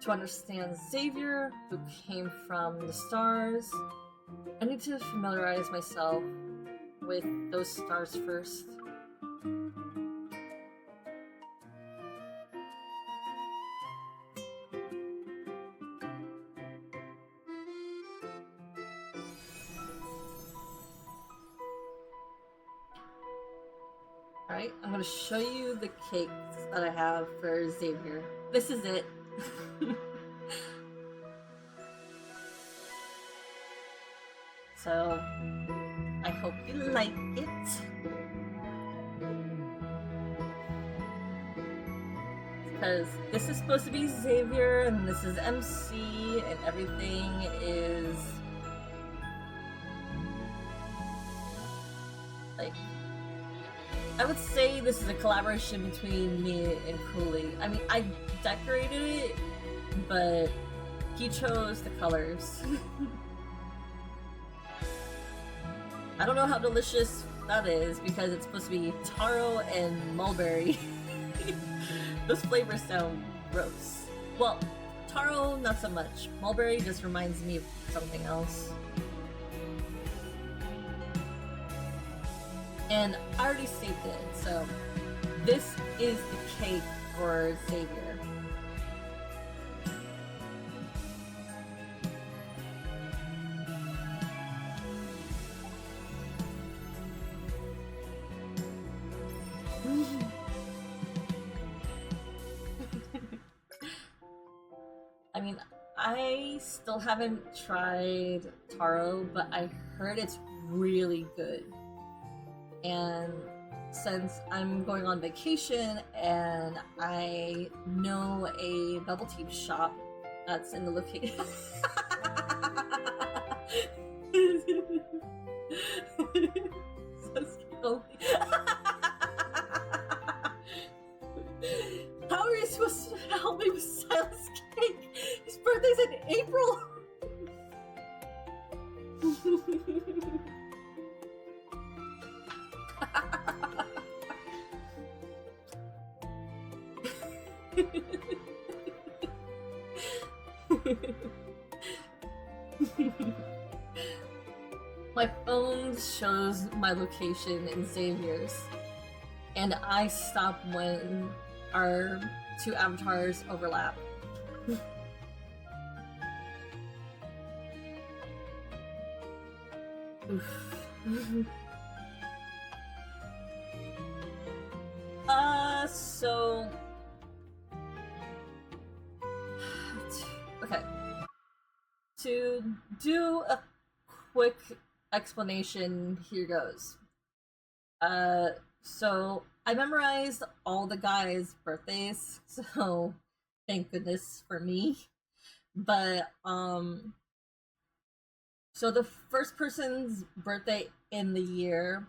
to understand Xavier, who came from the stars, I need to familiarize myself with those stars first. Alright, I'm gonna show you the cakes that I have for Xavier. This is it. So, I hope you like it. Because this is supposed to be Xavier, and this is MC, and everything is like, I would say this is a collaboration between me and Cooley. I mean, I decorated it, but he chose the colors. I don't know how delicious that is because it's supposed to be taro and mulberry. Those flavors sound gross. Well, taro, not so much. Mulberry just reminds me of something else. And I already saved it, so this is the cake for Xavier. I mean, I still haven't tried taro, but I heard it's really good. And since I'm going on vacation and I know a bubble tea shop that's in the location. So scary. How are you supposed to help me with Silas' cake? His birthday's in April! My phone shows my location in Xavier's, and I stop when our two avatars overlap. So okay. To do a quick explanation, here goes. So I memorized all the guys' birthdays, so thank goodness for me. But so the first person's birthday in the year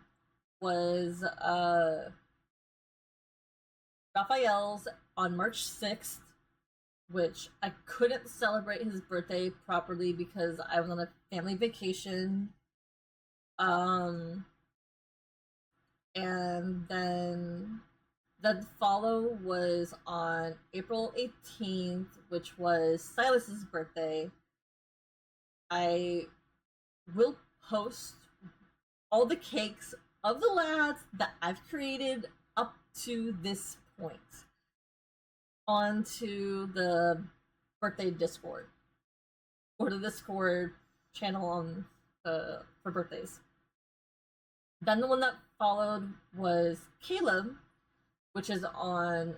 was Raphael's on March 6th, which I couldn't celebrate his birthday properly because I was on a family vacation. And then the follow was on April 18th, which was Silas's birthday. I will post all the cakes of the lads that I've created up to this point onto the birthday Discord or the Discord channel on for birthdays. Then the one that followed was Caleb, which is on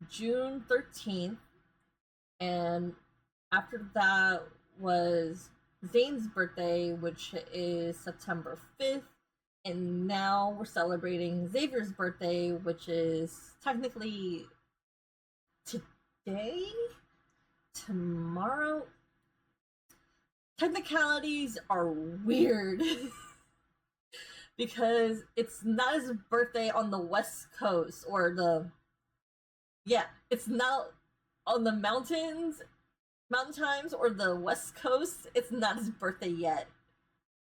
June 13th, and after that was Zane's birthday, which is September 5th, and now we're celebrating Xavier's birthday, which is technically today? Tomorrow? Technicalities are weird. Because it's not his birthday on the West Coast, or it's not on the mountain times or the West Coast. It's not his birthday yet.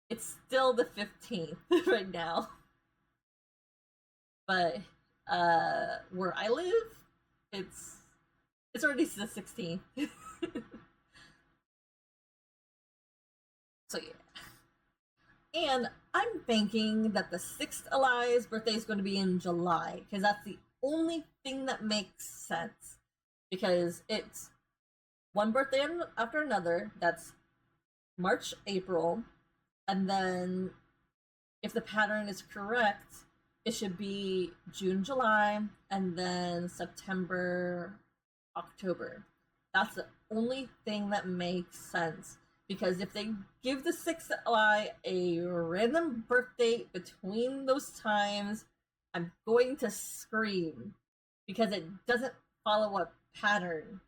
It's still the 15th right now. But where I live, it's already the 16th. So yeah. And I'm thinking that the 6th Eli's birthday is going to be in July, because that's the only thing that makes sense. Because it's one birthday after another. That's March, April, and then if the pattern is correct, it should be June, July, and then September, October. That's the only thing that makes sense. Because if they give the 6th Eli a random birth date between those times, I'm going to scream. Because it doesn't follow a pattern.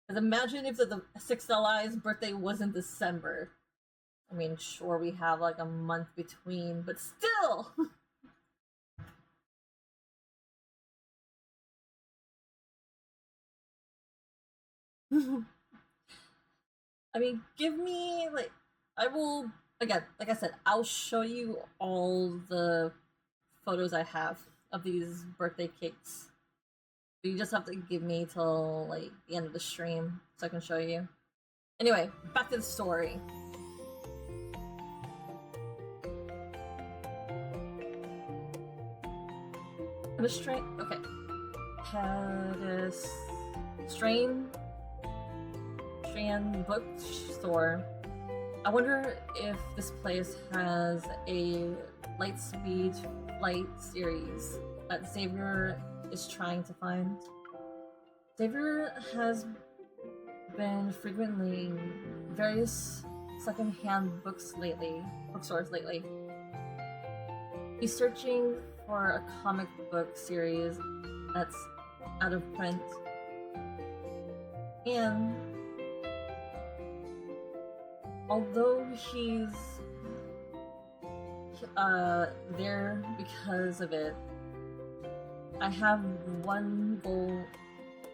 Because imagine if the 6th Eli's birthday was in December. I mean, sure, we have like a month between, but still! I mean, give me, like, I will, again, like I said, I'll show you all the photos I have of these birthday cakes. But you just have to give me till, like, the end of the stream so I can show you. Anyway, back to the story. The strain, okay. Had a Strand bookstore. I wonder if this place has a Lightspeed flight series that Xavier is trying to find. Xavier has been frequently various secondhand bookstores lately. He's searching for a comic book series that's out of print. And although he's there because of it, I have one goal,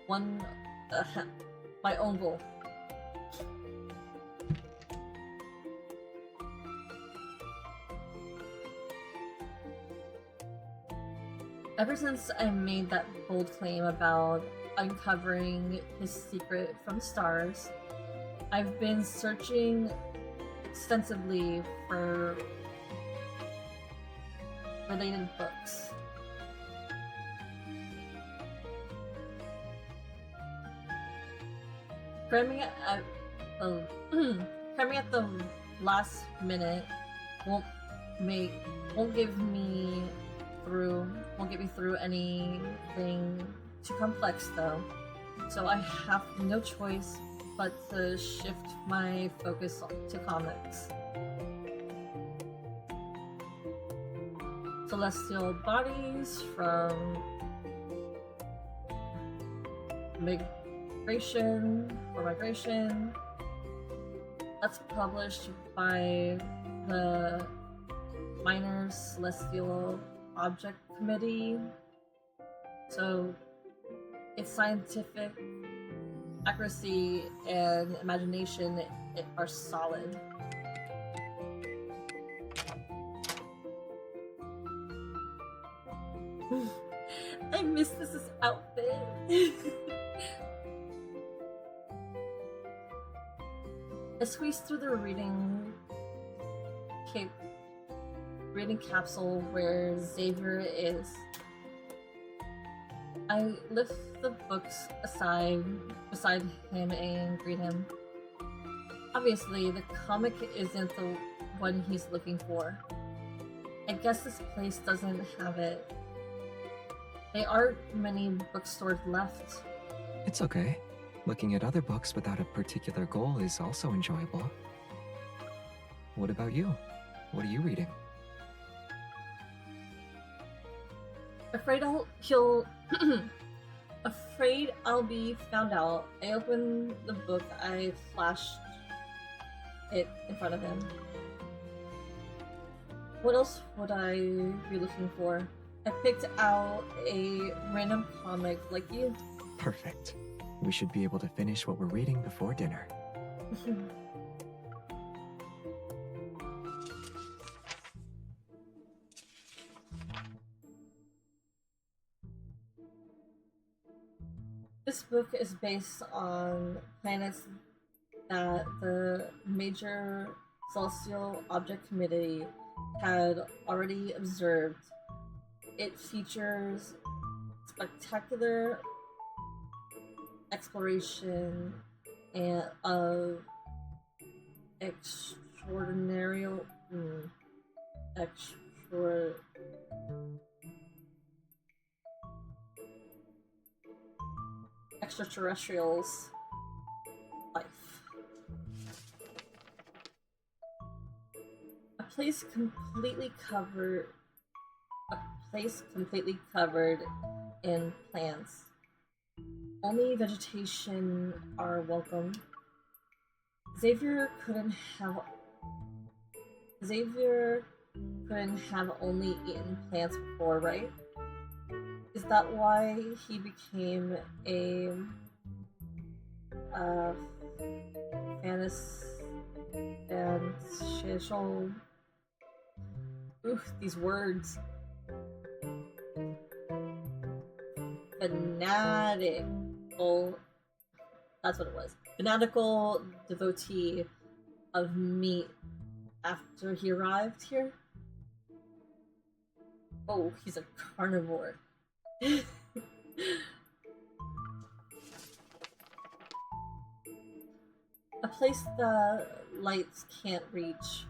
my own goal. Ever since I made that bold claim about uncovering his secret from stars, I've been searching extensively for related books. Cramming at the last minute won't get me through anything too complex though. So I have no choice but to shift my focus to comics. Celestial Bodies from Migration. That's published by the Minor Celestial Object Committee. So its scientific accuracy and imagination are solid. I miss this outfit. I squeezed through the reading capsule where Xavier is. I lift the books aside beside him and greet him. Obviously, the comic isn't the one he's looking for. I guess this place doesn't have it. There aren't many bookstores left.
It's okay. Looking at other books without a particular goal is also enjoyable. What about you? What are you reading?
Afraid I'll be found out. I open the book. I flashed it in front of him. What else would I be looking for? I picked out a random comic like you.
Perfect. We should be able to finish what we're reading before dinner.
This book is based on planets that the Major Celestial Object Committee had already observed. It features spectacular exploration and of extraordinary extraterrestrials life. A place completely covered in plants. Only vegetation are welcome. Xavier couldn't have only eaten plants before, right? Is that why he became a fanatical? These words. Fanatical. That's what it was. Fanatical devotee of meat after he arrived here? Oh, he's a carnivore. A place the lights can't reach.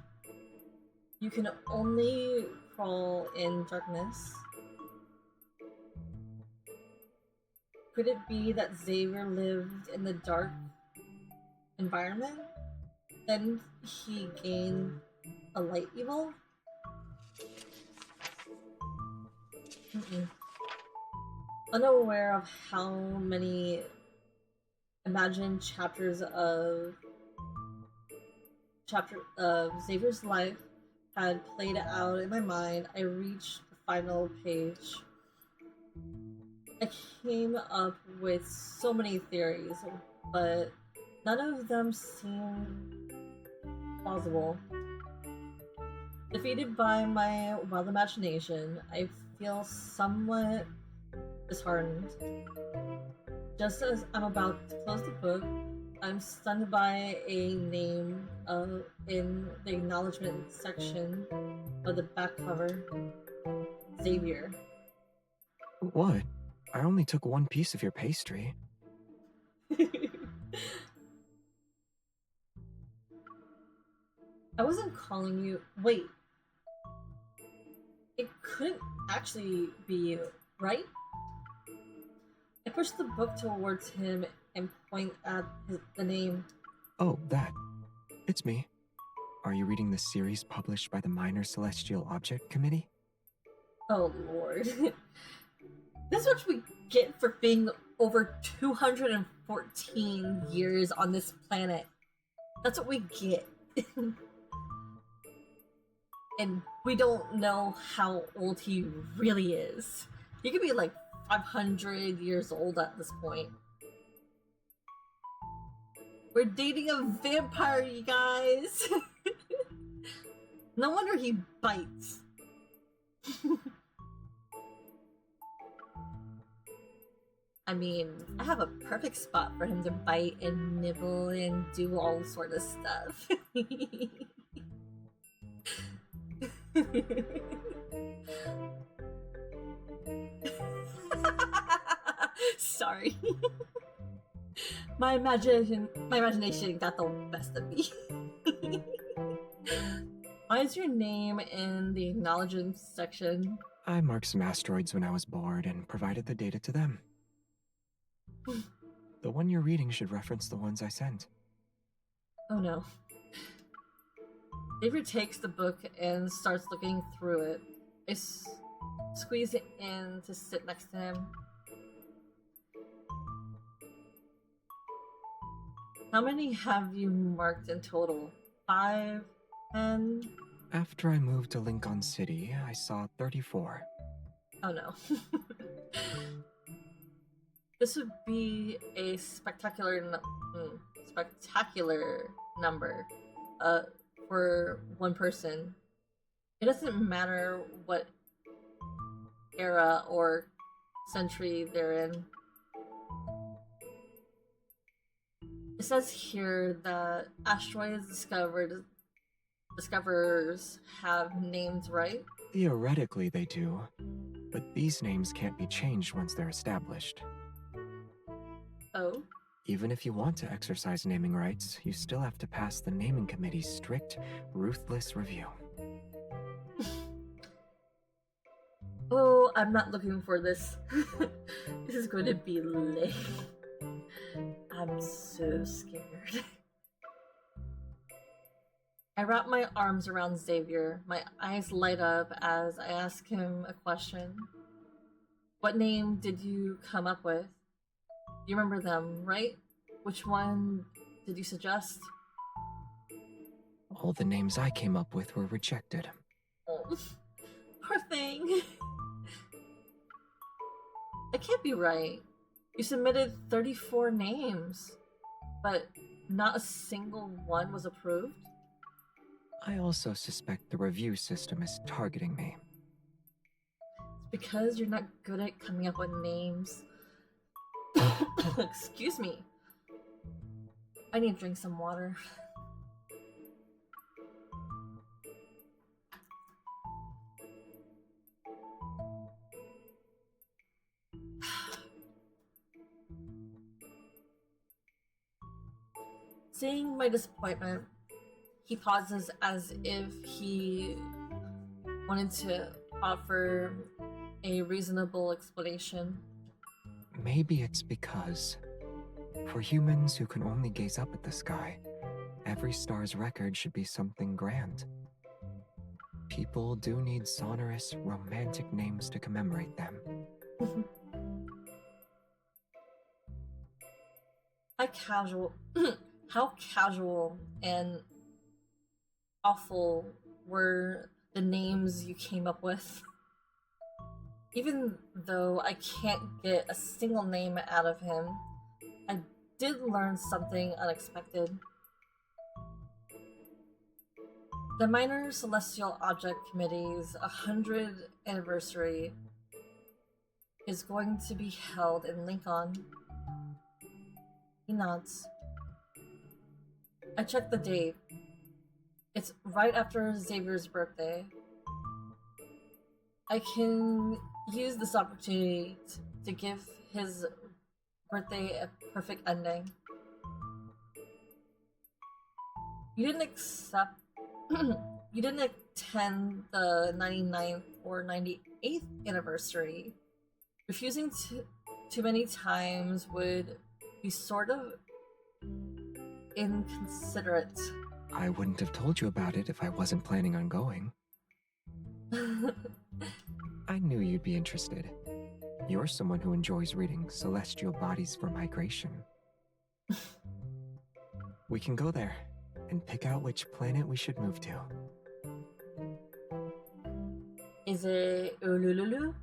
You can only crawl in darkness. Could it be that Xavier lived in the dark environment? Then he gained a light evil? Unaware of how many imagined chapters of Xavier's life had played out in my mind, I reached the final page. I came up with so many theories, but none of them seemed plausible. Defeated by my wild imagination, I feel somewhat disheartened. Just as I'm about to close the book, I'm stunned by a name in the acknowledgement section of the back cover. Xavier.
What? I only took one piece of your pastry.
I wasn't calling you. Wait. It couldn't actually be you, right? I push the book towards him and point at the name.
Oh, that. It's me. Are you reading the series published by the Minor Celestial Object Committee?
Oh, Lord. This is what we get for being over 214 years on this planet. That's what we get. And we don't know how old he really is. He could be like 500 years old at this point. We're dating a vampire, you guys! No wonder he bites. I mean, I have a perfect spot for him to bite and nibble and do all sort of stuff. Sorry. My imagination got the best of me. Why is your name in the acknowledgements section?
I marked some asteroids when I was bored and provided the data to them. The one you're reading should reference the ones I sent.
Oh no. Xavier takes the book and starts looking through it. I squeeze in to sit next to him. How many have you marked in total? 5? 10?
After I moved to Lincoln City, I saw 34.
Oh no. This would be a spectacular number for one person. It doesn't matter what era or century they're in. It says here that asteroids discoverers have names, right?
Theoretically, they do, but these names can't be changed once they're established.
Oh?
Even if you want to exercise naming rights, you still have to pass the naming committee's strict, ruthless review.
Oh, I'm not looking for this. This is going to be lame. I'm so scared. I wrap my arms around Xavier. My eyes light up as I ask him a question. What name did you come up with? You remember them, right? Which one did you suggest?
All the names I came up with were rejected.
Oh, poor thing. It can't be right. You submitted 34 names, but not a single one was approved?
I also suspect the review system is targeting me.
It's because you're not good at coming up with names. Excuse me. I need to drink some water. Seeing my disappointment, he pauses as if he wanted to offer a reasonable explanation.
Maybe it's because, for humans who can only gaze up at the sky, every star's record should be something grand. People do need sonorous, romantic names to commemorate them.
How casual and awful were the names you came up with? Even though I can't get a single name out of him, I did learn something unexpected. The Minor Celestial Object Committee's 100th anniversary is going to be held in Lincoln. He nods. I checked the date. It's right after Xavier's birthday. I can use this opportunity to give his birthday a perfect ending. You didn't attend the 99th or 98th anniversary. Refusing too many times would be sort of inconsiderate.
I wouldn't have told you about it if I wasn't planning on going. I knew you'd be interested. You're someone who enjoys reading celestial bodies for migration. We can go there and pick out which planet we should move to.
Is it Ulululu?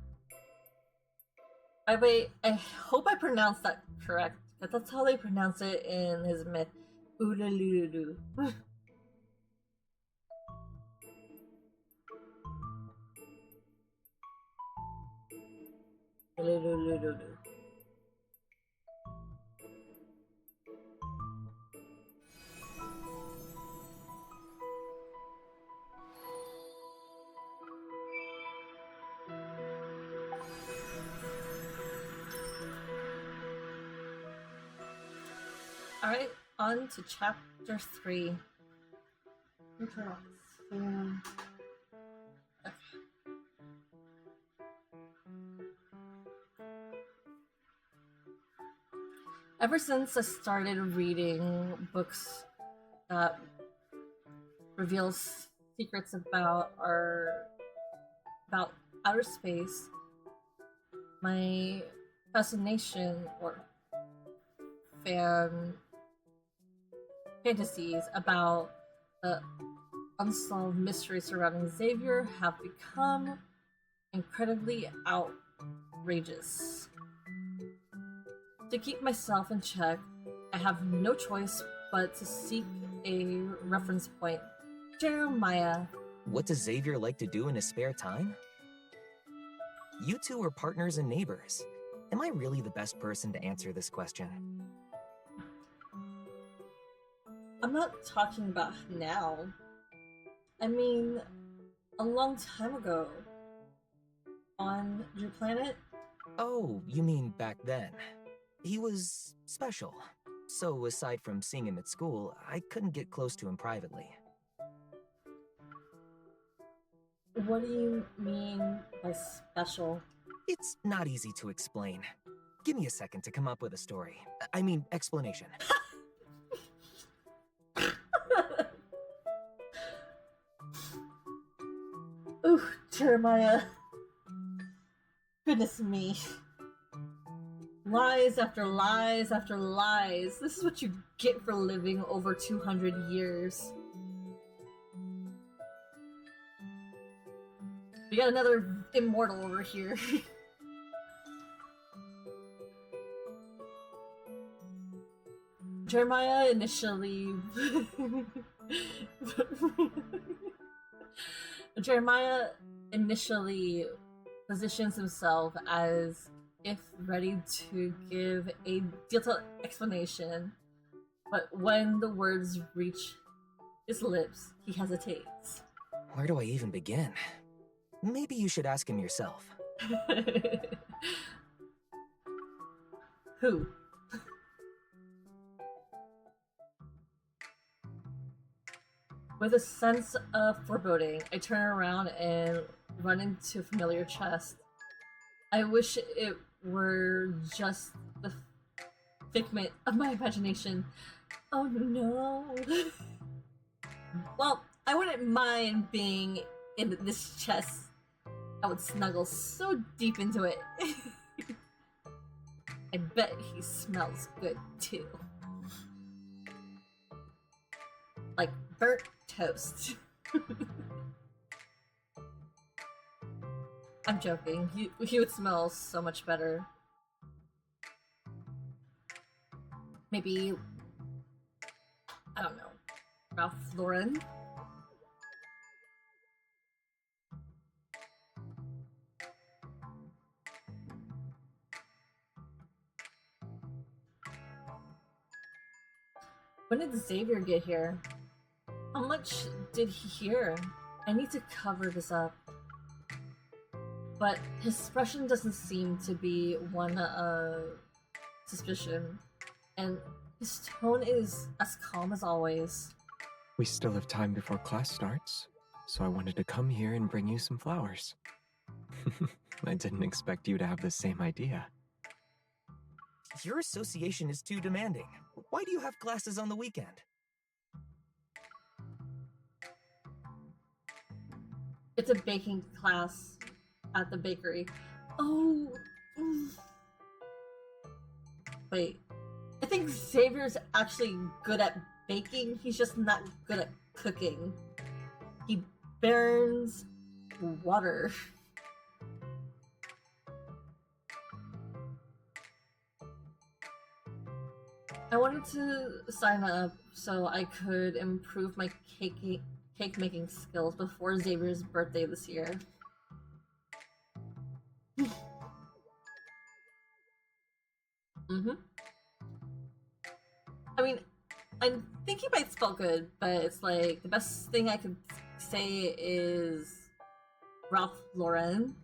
Wait, I hope I pronounced that correct, because that's how they pronounce it in his myth. Ulululu. Ulululu. Alright, on to chapter 3. Ever since I started reading books that reveal secrets about outer space, my fascination or fantasies about the unsolved mysteries surrounding Xavier have become incredibly outrageous. To keep myself in check, I have no choice but to seek a reference point. Jeremiah.
What does Xavier like to do in his spare time? You two are partners and neighbors. Am I really the best person to answer this question?
I'm not talking about now. I mean, a long time ago. On your planet?
Oh, you mean back then. He was special. So aside from seeing him at school, I couldn't get close to him privately.
What do you mean by special?
It's not easy to explain. Give me a second to come up with a story. I mean, explanation.
Ooh, Jeremiah. Goodness me. Lies after lies after lies. This is what you get for living over 200 years. We got another immortal over here. Jeremiah initially... Jeremiah initially positions himself as if ready to give a detailed explanation, but when the words reach his lips, he hesitates.
Where do I even begin? Maybe you should ask him yourself.
Who? With a sense of foreboding, I turn around and run into a familiar chest. I wish it were just the figment of my imagination. Oh no. Well, I wouldn't mind being in this chest. I would snuggle so deep into it. I bet he smells good too. Like burnt toast. I'm joking. He would smell so much better. Maybe, I don't know, Ralph Lauren? When did Xavier get here? How much did he hear? I need to cover this up. But his expression doesn't seem to be one of suspicion, and his tone is as calm as always.
We still have time before class starts, so I wanted to come here and bring you some flowers. I didn't expect you to have the same idea.
Your association is too demanding. Why do you have classes on the weekend?
It's a baking class at the bakery. Oh. Wait. I think Xavier's actually good at baking. He's just not good at cooking. He burns water. I wanted to sign up so I could improve my cake making skills before Xavier's birthday this year. I mean, I think he might spell good, but it's like the best thing I could say is Ralph Lauren.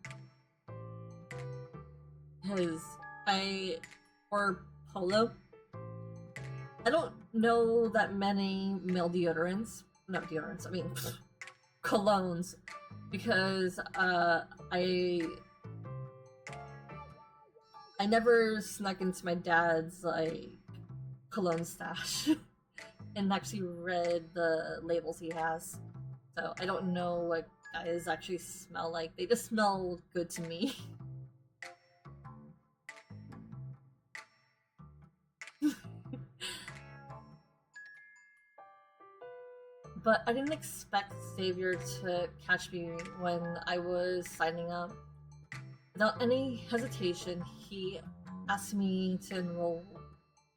Or Polo. I don't know that many male deodorants. Not deodorants. I mean, colognes, because I never snuck into my dad's like cologne stash and actually read the labels he has. So I don't know what guys actually smell like. They just smell good to me. But I didn't expect Xavier to catch me when I was signing up. Without any hesitation, he asked me to enroll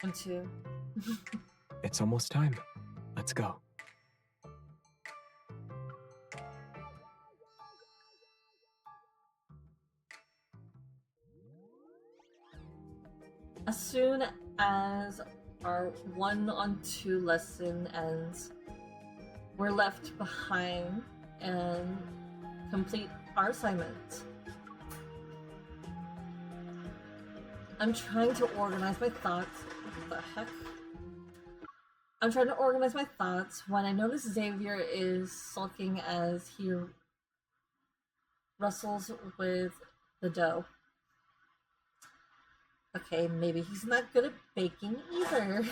into.
It's almost time. Let's go.
As soon as our 1-on-2 lesson ends, we're left behind and complete our assignment. I'm trying to organize my thoughts. What the heck? I'm trying to organize my thoughts when I notice Xavier is sulking as he wrestles with the dough. Okay, maybe he's not good at baking either.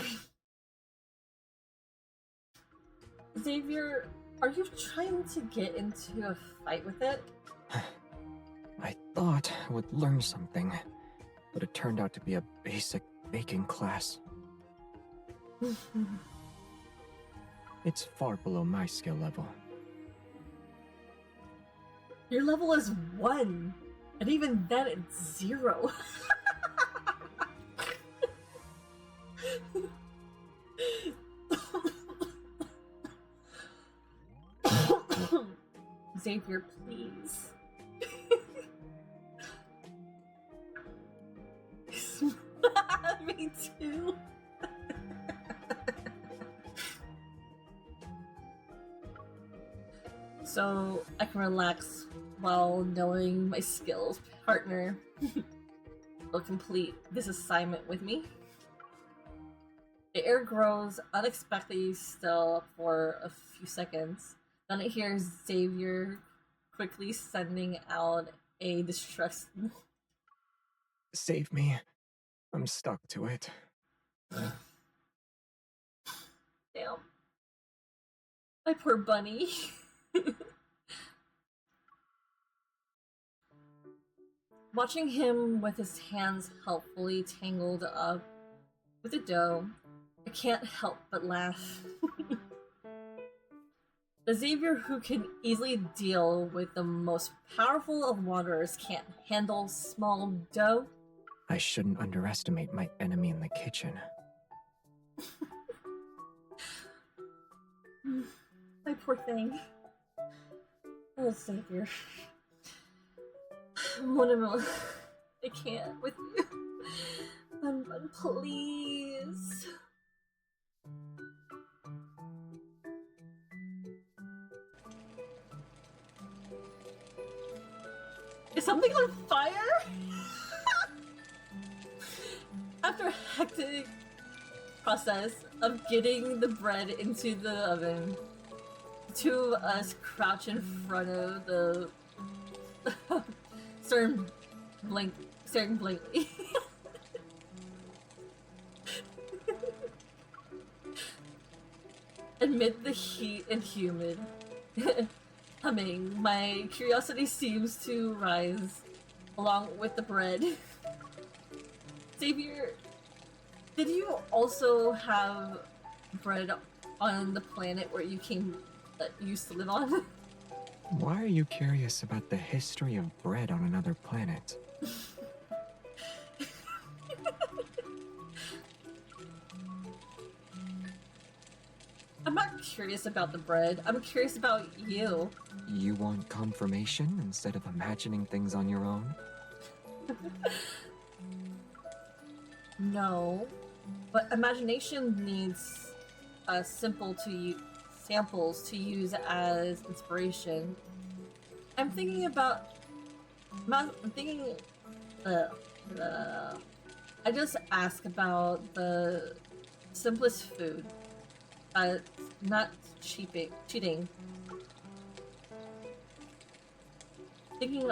Xavier, are you trying to get into a fight with it?
I thought I would learn something, but it turned out to be a basic baking class. It's far below my skill level.
Your level is 1, and even then it's 0. Xavier, please. Me too. So I can relax while knowing my skills partner will complete this assignment with me. The air grows unexpectedly still for a few seconds. Then it hears Xavier quickly sending out a distress.
Save me. I'm stuck to it.
Damn. My poor bunny. Watching him with his hands helpfully tangled up with the dough, I can't help but laugh. The Xavier who can easily deal with the most powerful of wanderers can't handle small dough.
I shouldn't underestimate my enemy in the kitchen.
My poor thing. Oh, Xavier. Monomo, I can't with you. Please. Is something on fire? After a hectic process of getting the bread into the oven, the two of us crouch in front of the staring blankly. Amid the heat and humid humming, my curiosity seems to rise along with the bread. Xavier, did you also have bread on the planet where you used to live on?
Why are you curious about the history of bread on another planet?
I'm not curious about the bread. I'm curious about you.
You want confirmation instead of imagining things on your own?
No, but imagination needs samples to use as inspiration. I'm thinking about. I'm thinking. I just asked about the simplest food. Not cheating. Thinking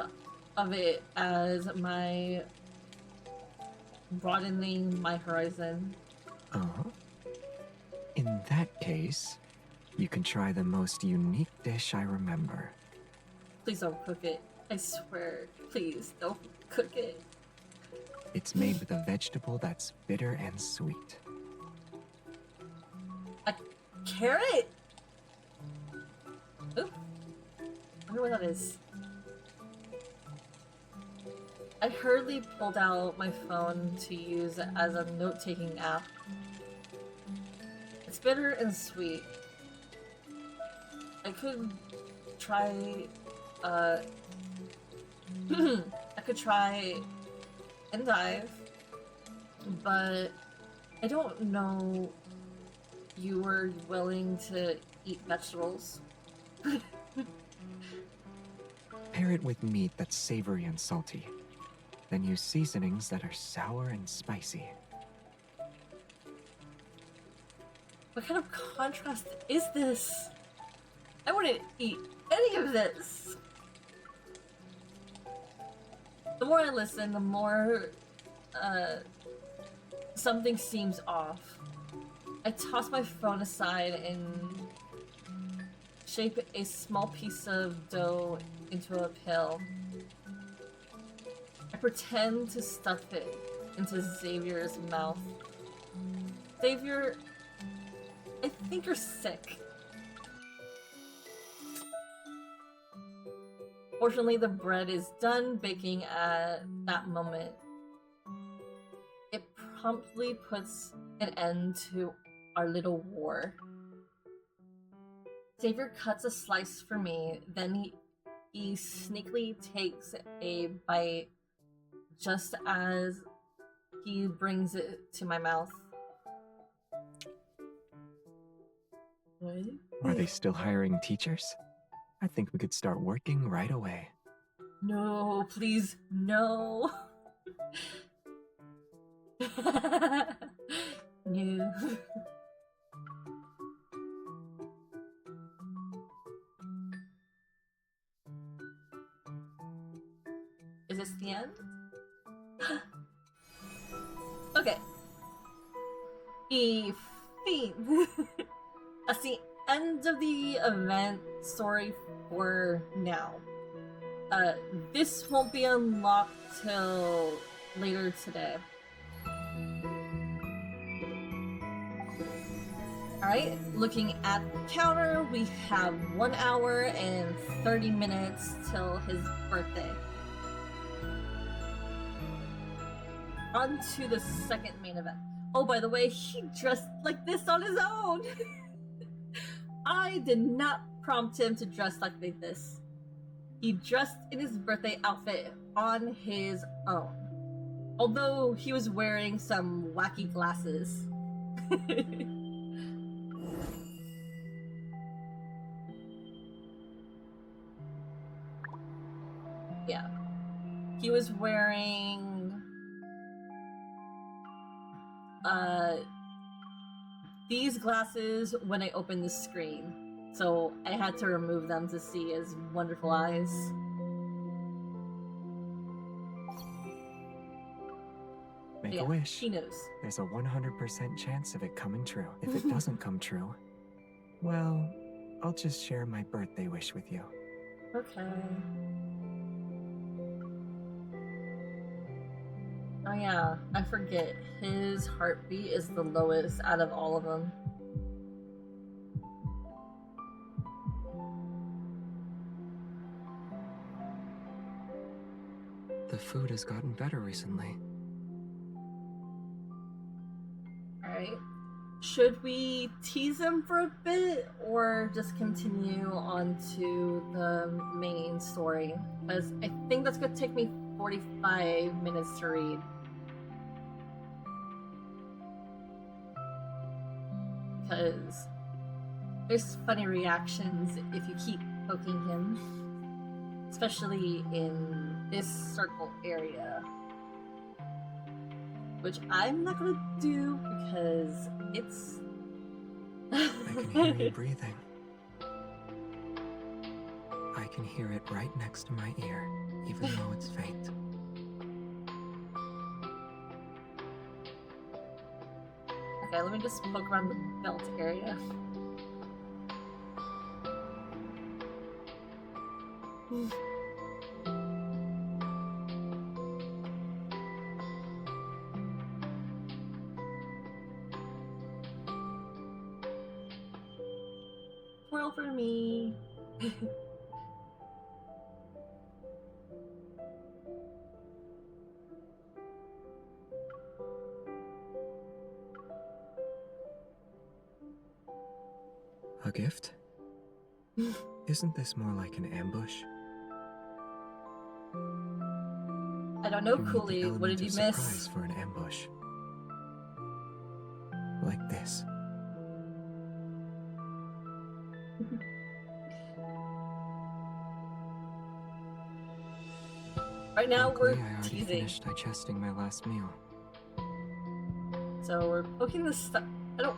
of it as my broadening my horizon.
In that case, you can try the most unique dish I remember.
Please don't cook it. I swear. Please don't cook it.
It's made with a vegetable that's bitter and sweet.
A carrot? Oop. I wonder what that is. I hurriedly pulled out my phone to use as a note-taking app. It's bitter and sweet. I could try, I could try endive, but I don't know you were willing to eat vegetables.
Pair it with meat that's savory and salty. Then use seasonings that are sour and spicy.
What kind of contrast is this? I wouldn't eat any of this. The more I listen, the more something seems off. I toss my phone aside and shape a small piece of dough into a pill. I pretend to stuff it into Xavier's mouth. Xavier, I think you're sick. Fortunately, the bread is done baking at that moment. It promptly puts an end to our little war. Xavier cuts a slice for me, then he sneakily takes a bite just as he brings it to my mouth. What?
Are they still hiring teachers? I think we could start working right away.
No, please, no. No. Is this the end? Okay. Fiend. That's the end of the event story for now. This won't be unlocked till later today. Alright, looking at the counter, we have 1 hour and 30 minutes till his birthday. On to the second main event. Oh, by the way, he dressed like this on his own! I did not prompt him to dress like this. He dressed in his birthday outfit on his own. Although he was wearing some wacky glasses. Yeah. He was wearing these glasses when I opened the screen, so I had to remove them to see his wonderful eyes.
Make
Yeah,
a wish.
he knows.
There's a 100% chance of it coming true. If it doesn't come true, well, I'll just share my birthday wish with you.
Okay. Oh yeah, I forget. His heartbeat is the lowest out of all of them.
The food has gotten better recently.
Alright. Should we tease him for a bit or just continue on to the main story? Because I think that's going to take me 45 minutes to read. Because there's funny reactions if you keep poking him. Especially in this circle area. which I'm not gonna do because it's.
I can hear you breathing. I can hear it right next to my ear, even though it's faint.
Okay, let me just poke around the belt area. Twirl for me.
A gift? Isn't this more like an ambush?
I don't know,
You need the
Cooley. What
element
did you
of
miss?
surprise for an ambush. Like this.
Right now
Luckily,
we're
I already
teasing,
finished digesting my last meal.
so we're poking the stuff. I don't.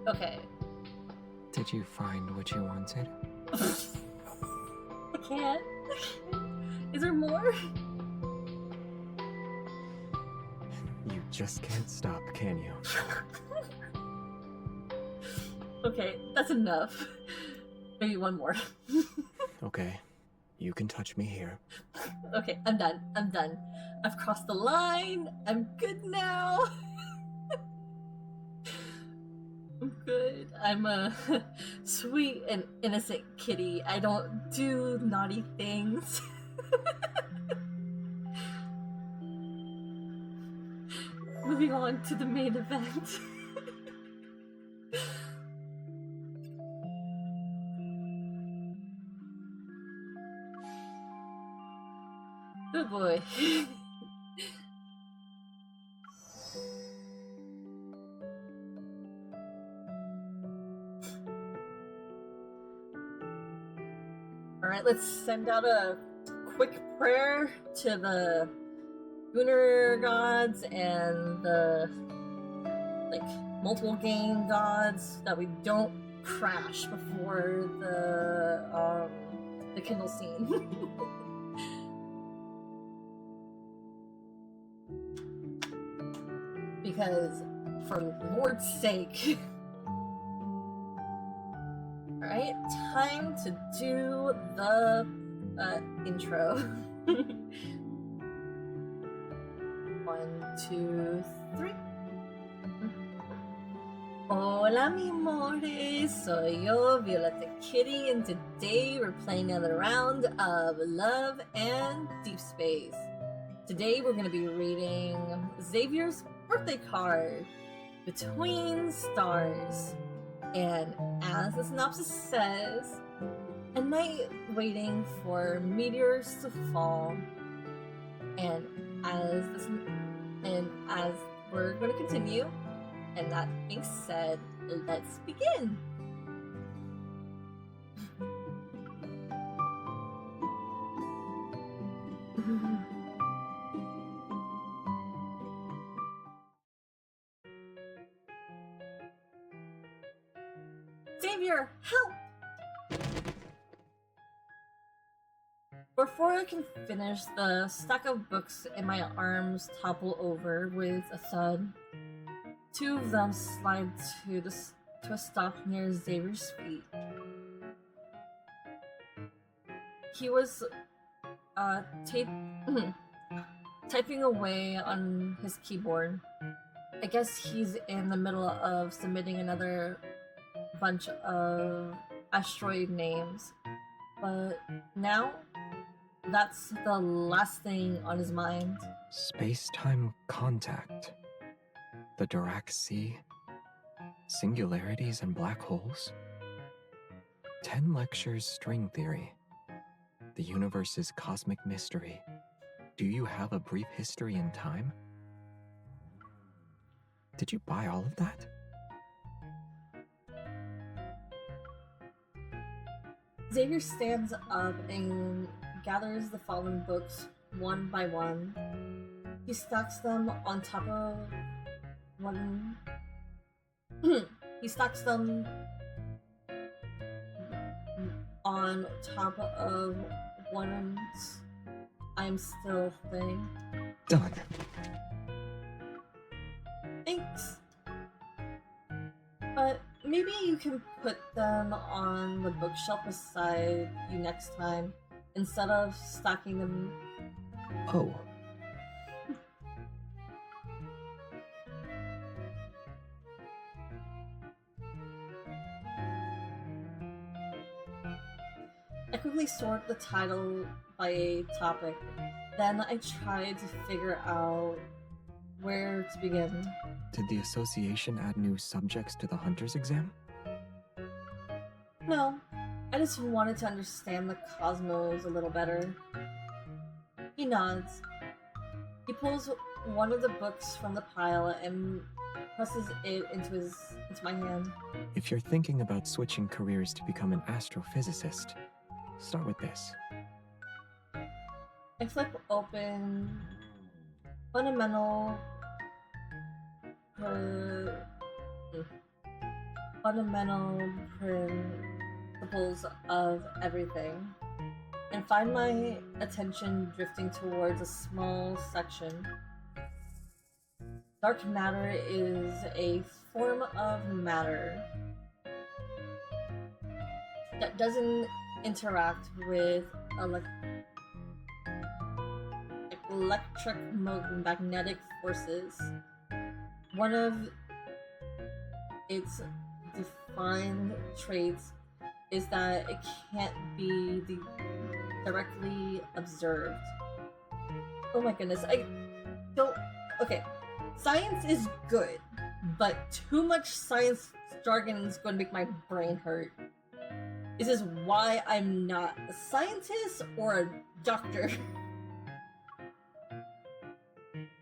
Okay.
Did you find what you wanted?
I can't. Is there more?
You just can't stop, can you?
Okay, that's enough. Maybe one more.
Okay, you can touch me here.
Okay, I'm done. I'm done. I've crossed the line. I'm good now. I'm good. I'm a sweet and innocent kitty. I don't do naughty things. Moving on to the main event. Good boy. Alright, let's send out a quick prayer to the lunar gods and the multiple game gods that we don't crash before the Kindle scene. Because for Lord's sake. Alright, time to do the intro. 1, 2, 3. Hola mi amores, soy yo, Violeta Kitty, and today we're playing another round of Love and Deep Space. Today we're going to be reading Xavier's birthday card, Between Stars. And as the synopsis says, a night waiting for meteors to fall. And as we're going to continue, and that being said, let's begin. Xavier, help! Before I can finish, the stack of books in my arms topple over with a thud. 2 of them slide to a stop near Xavier's feet. He was typing away on his keyboard. I guess he's in the middle of submitting another bunch of asteroid names. But now, that's the last thing on his mind.
Space-time contact. The Dirac Sea. Singularities and black holes. 10 lectures string theory. The universe's cosmic mystery. Do you have a brief history in time? Did you buy all of that?
Xavier stands up and gathers the fallen books one by one. He stacks them on top of one. He stacks them on top of one's I'm still thing.
Done.
Thanks. But maybe you can put them on the bookshelf beside you next time instead of stacking them.
Oh,
I quickly sort the title by topic. Then I tried to figure out where to begin.
did the association add new subjects to the hunter's exam?
No, I just wanted to understand the cosmos a little better. He nods. He pulls one of the books from the pile and presses it into my hand.
If you're thinking about switching careers to become an astrophysicist, start with this.
I flip open fundamental principles of everything and find my attention drifting towards a small section. Dark matter is a form of matter that doesn't interact with electromagnetic forces. One of its defined traits is that it can't be directly observed. Oh my goodness, I don't. Okay, science is good, but too much science jargon is going to make my brain hurt. This is why I'm not a scientist or a doctor.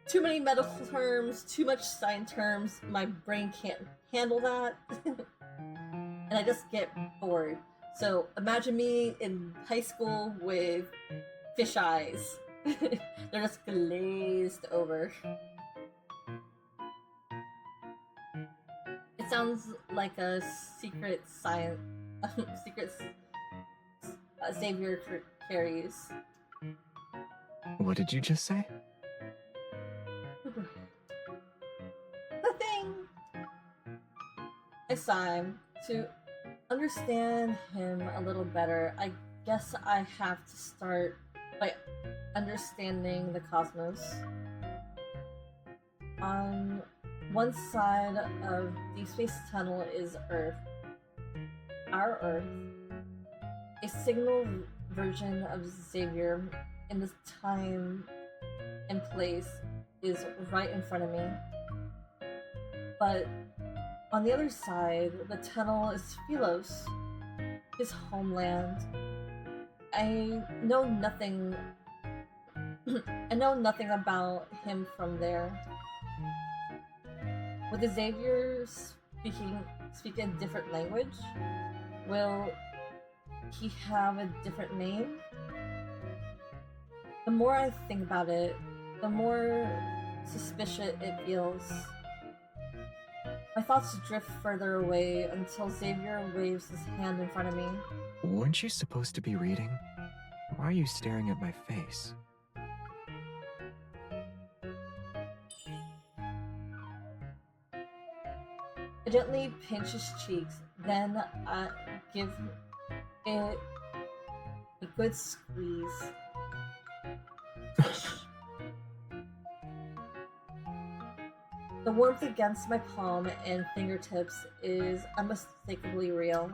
Too many medical terms, too much science terms, my brain can't handle that. And I just get bored. So imagine me in high school with fish eyes. They're just glazed over. It sounds like a secret science, secret Xavier carries.
What did you just say?
Nothing. I sigh. To understand him a little better, I guess I have to start by understanding the cosmos. On one side of Deep Space Tunnel is Earth. Our Earth. A signal version of Xavier in this time and place is right in front of me. But on the other side, the tunnel is Philos, his homeland. I know nothing about him from there. Would the Xavier speak a different language? Will he have a different name? The more I think about it, the more suspicious it feels. My thoughts drift further away until Xavier waves his hand in front of me.
Weren't you supposed to be reading? Why are you staring at my face?
I gently pinch his cheeks, then I give it a good squeeze. The warmth against my palm and fingertips is unmistakably real.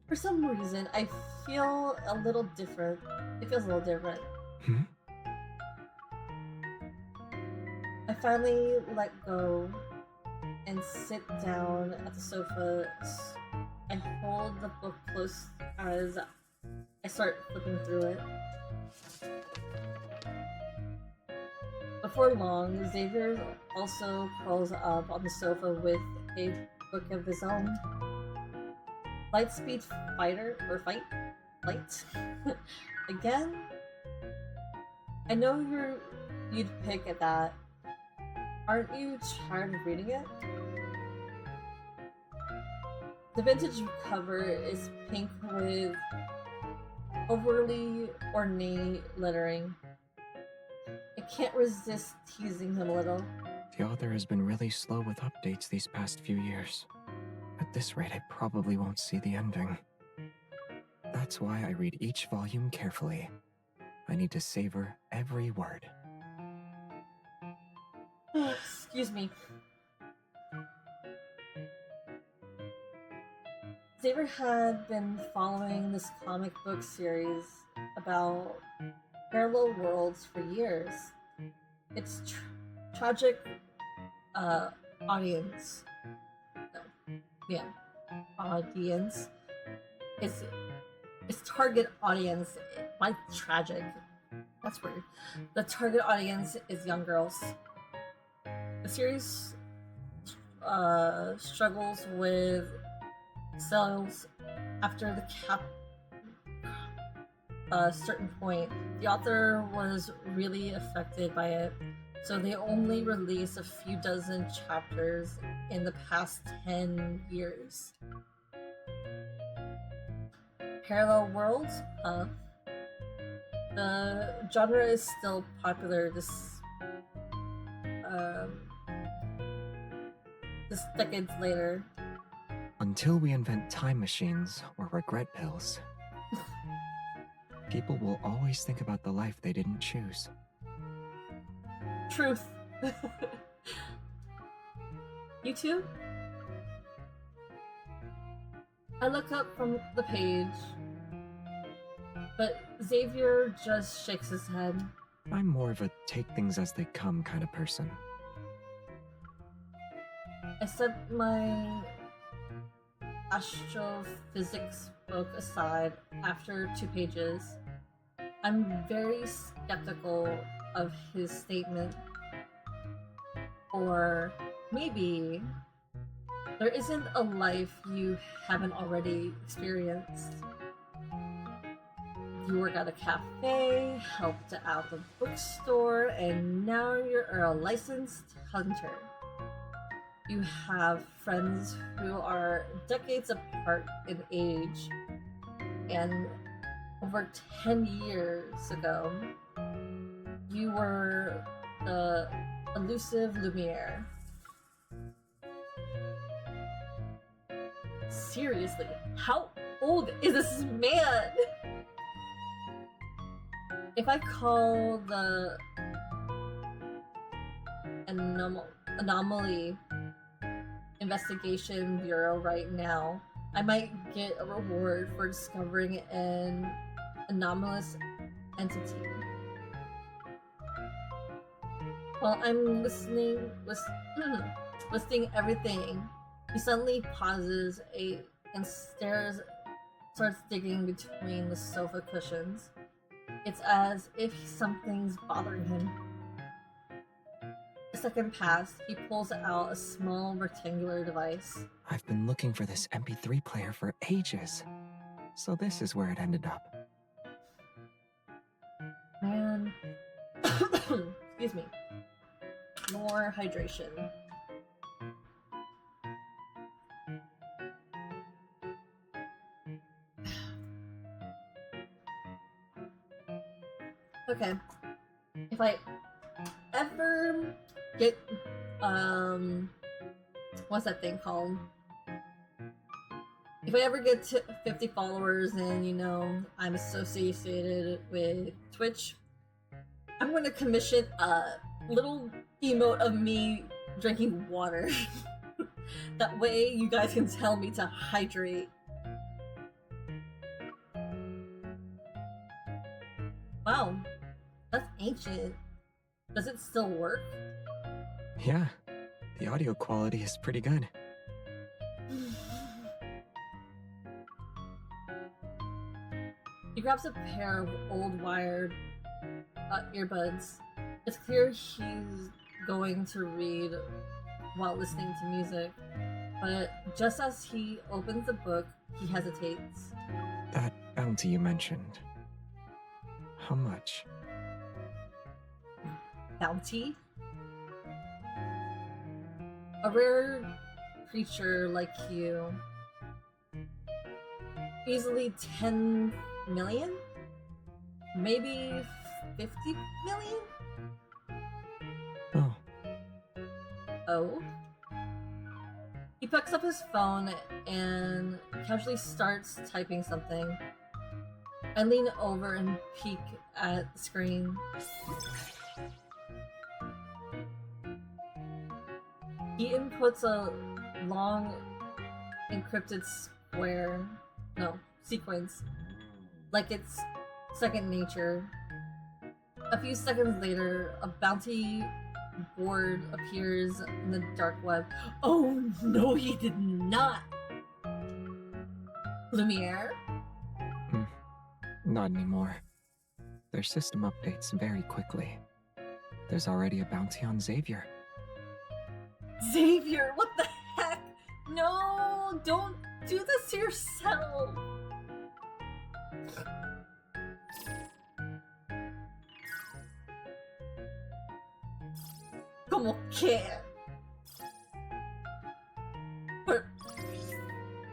For some reason, I feel a little different. It feels a little different. I finally let go and sit down at the sofa. I hold the book close as I start flipping through it. Before long, Xavier also curls up on the sofa with a book of his own. Lightspeed fight? light. Again? I know you'd pick at that. Aren't you tired of reading it? The vintage cover is pink with overly ornate lettering. I can't resist teasing him a little.
The author has been really slow with updates these past few years. At this rate, I probably won't see the ending. That's why I read each volume carefully. I need to savor every word.
Excuse me. Xavier had been following this comic book series about parallel worlds for years. Its tragic audience. Audience. Its target audience. Why tragic? That's weird. The target audience is young girls. The series struggles with sales after the certain point. The author was really affected by it, so they only released a few dozen chapters in the past 10 years. Parallel worlds? The genre is still popular this decades later.
Until we invent time machines or regret pills, people will always think about the life they didn't choose.
Truth. You too? I look up from the page, but Xavier just shakes his head.
I'm more of a take things as they come kind of person.
I set my astrophysics book aside after 2 pages. I'm very skeptical of his statement. Or maybe there isn't a life you haven't already experienced. You work at a cafe, helped out the bookstore, and now you're a licensed hunter. You have friends who are decades apart in age, and over 10 years ago, you were the elusive Lumiere. Seriously, how old is this man? If I call the Anomaly Investigation Bureau right now, I might get a reward for discovering an anomalous entity. While I'm listing everything, he suddenly pauses and starts digging between the sofa cushions. It's as if something's bothering him. A second passed, he pulls out a small rectangular device.
I've been looking for this MP3 player for ages. So this is where it ended up.
Man. Excuse me. More hydration. Okay. If I ever get what's that thing called? If I ever get to 50 followers and I'm associated with Twitch, I'm gonna commission a little emote of me drinking water. That way you guys can tell me to hydrate. Wow, that's ancient. Does it still work?
Yeah, the audio quality is pretty good.
He grabs a pair of old wired earbuds. It's clear he's going to read while listening to music, but just as he opens the book, he hesitates.
That bounty you mentioned. How much?
Bounty? A rare creature like you. Easily 10 million? Maybe 50 million?
Oh,
Oh? He picks up his phone and casually starts typing something. I lean over and peek at the screen. He inputs a long encrypted sequence, like it's second nature. A few seconds later, a bounty board appears in the dark web. Oh no, he did not! Lumiere?
not anymore. Their system updates very quickly. There's already a bounty on Xavier.
Xavier, what the heck? No, don't do this to yourself. Como que? But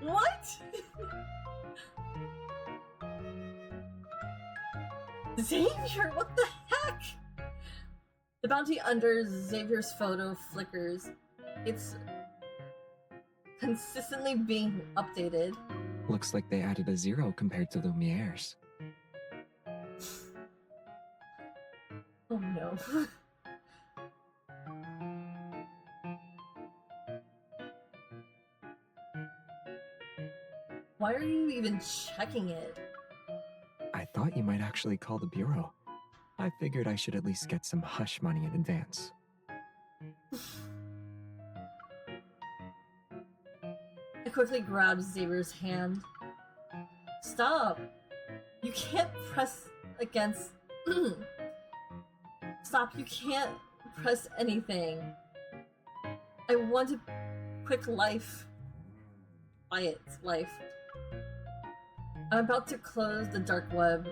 what? Xavier, what the heck? The bounty under Xavier's photo flickers. It's consistently being updated.
Looks like they added a 0 compared to Lumiere's.
Oh no. Why are you even checking it?
I thought you might actually call the bureau. I figured I should at least get some hush money in advance.
I quickly grab Xavier's hand. Stop! You can't press against. Stop, you can't press anything. I want a quick life. Quiet life. I'm about to close the dark web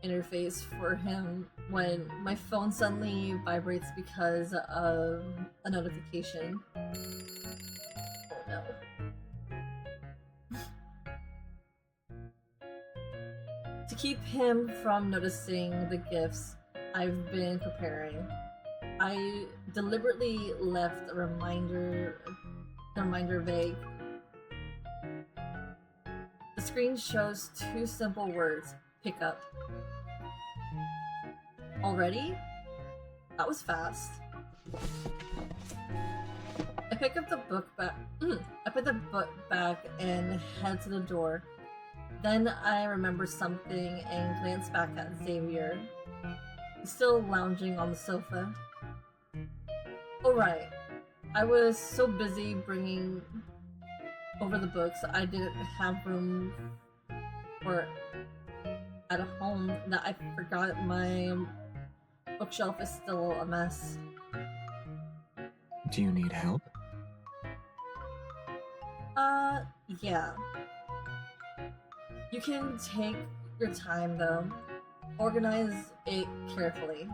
interface for him when my phone suddenly vibrates because of a notification. Oh no. To keep him from noticing the gifts I've been preparing, I deliberately left the reminder vague. The screen shows 2 simple words: pick up. Already? That was fast. I pick up the book back. I put the book back and head to the door. Then I remember something and glance back at Xavier. He's still lounging on the sofa. Oh right, I was so busy bringing over the books I didn't have room for at home that I forgot my bookshelf is still a mess.
Do you need help?
Yeah. You can take your time though. Organize it carefully.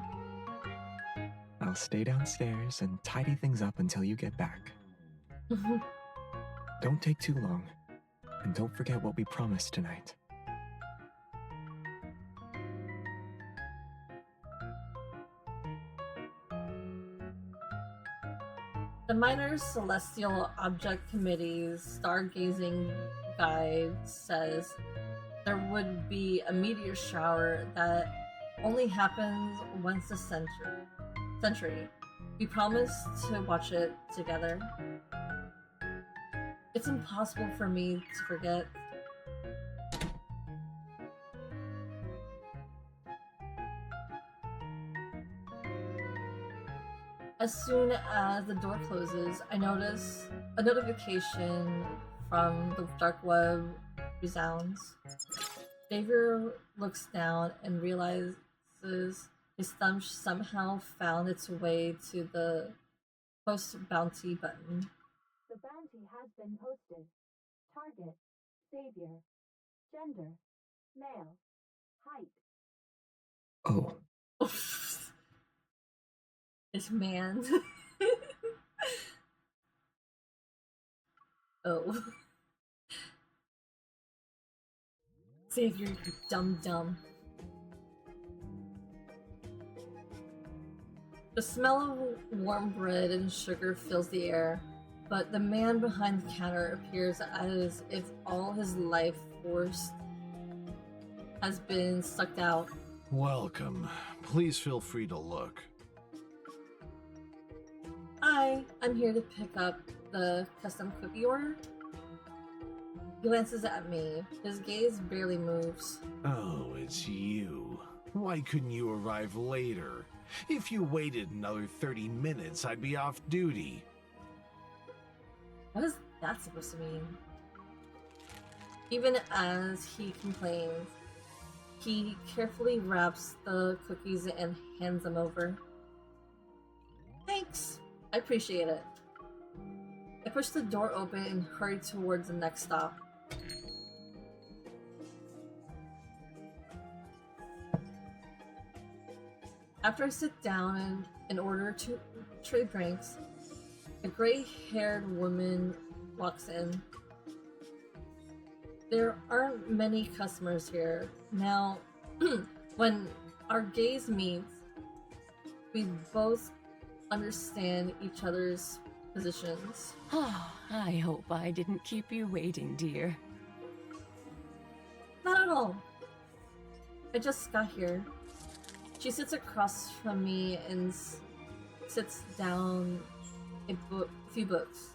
I'll stay downstairs and tidy things up until you get back. Don't take too long. And don't forget what we promised tonight.
The Minor Celestial Object Committee's stargazing guide says there would be a meteor shower that only happens once a century. We promised to watch it together. It's impossible for me to forget. As soon as the door closes, I notice a notification from the dark web resounds. Xavier looks down and realizes his thumb somehow found its way to the post bounty button.
The bounty has been posted. Target: Xavier. Gender: Male. Height.
Oh,
This man. Oh. Xavier, you dumb. The smell of warm bread and sugar fills the air, but the man behind the counter appears as if all his life force has been sucked out.
Welcome. Please feel free to look.
Hi, I'm here to pick up the custom cookie order. He glances at me. His gaze barely moves.
Oh, it's you. Why couldn't you arrive later? If you waited another 30 minutes, I'd be off duty.
What is that supposed to mean? Even as he complains, he carefully wraps the cookies and hands them over. Thanks, I appreciate it. I push the door open and hurry towards the next stop. After I sit down and in order to trade drinks, a gray-haired woman walks in. There aren't many customers here. Now, when our gaze meets, we both understand each other's positions.
Oh, I hope I didn't keep you waiting, dear.
Not at all. I just got here. She sits across from me and sits down a few books.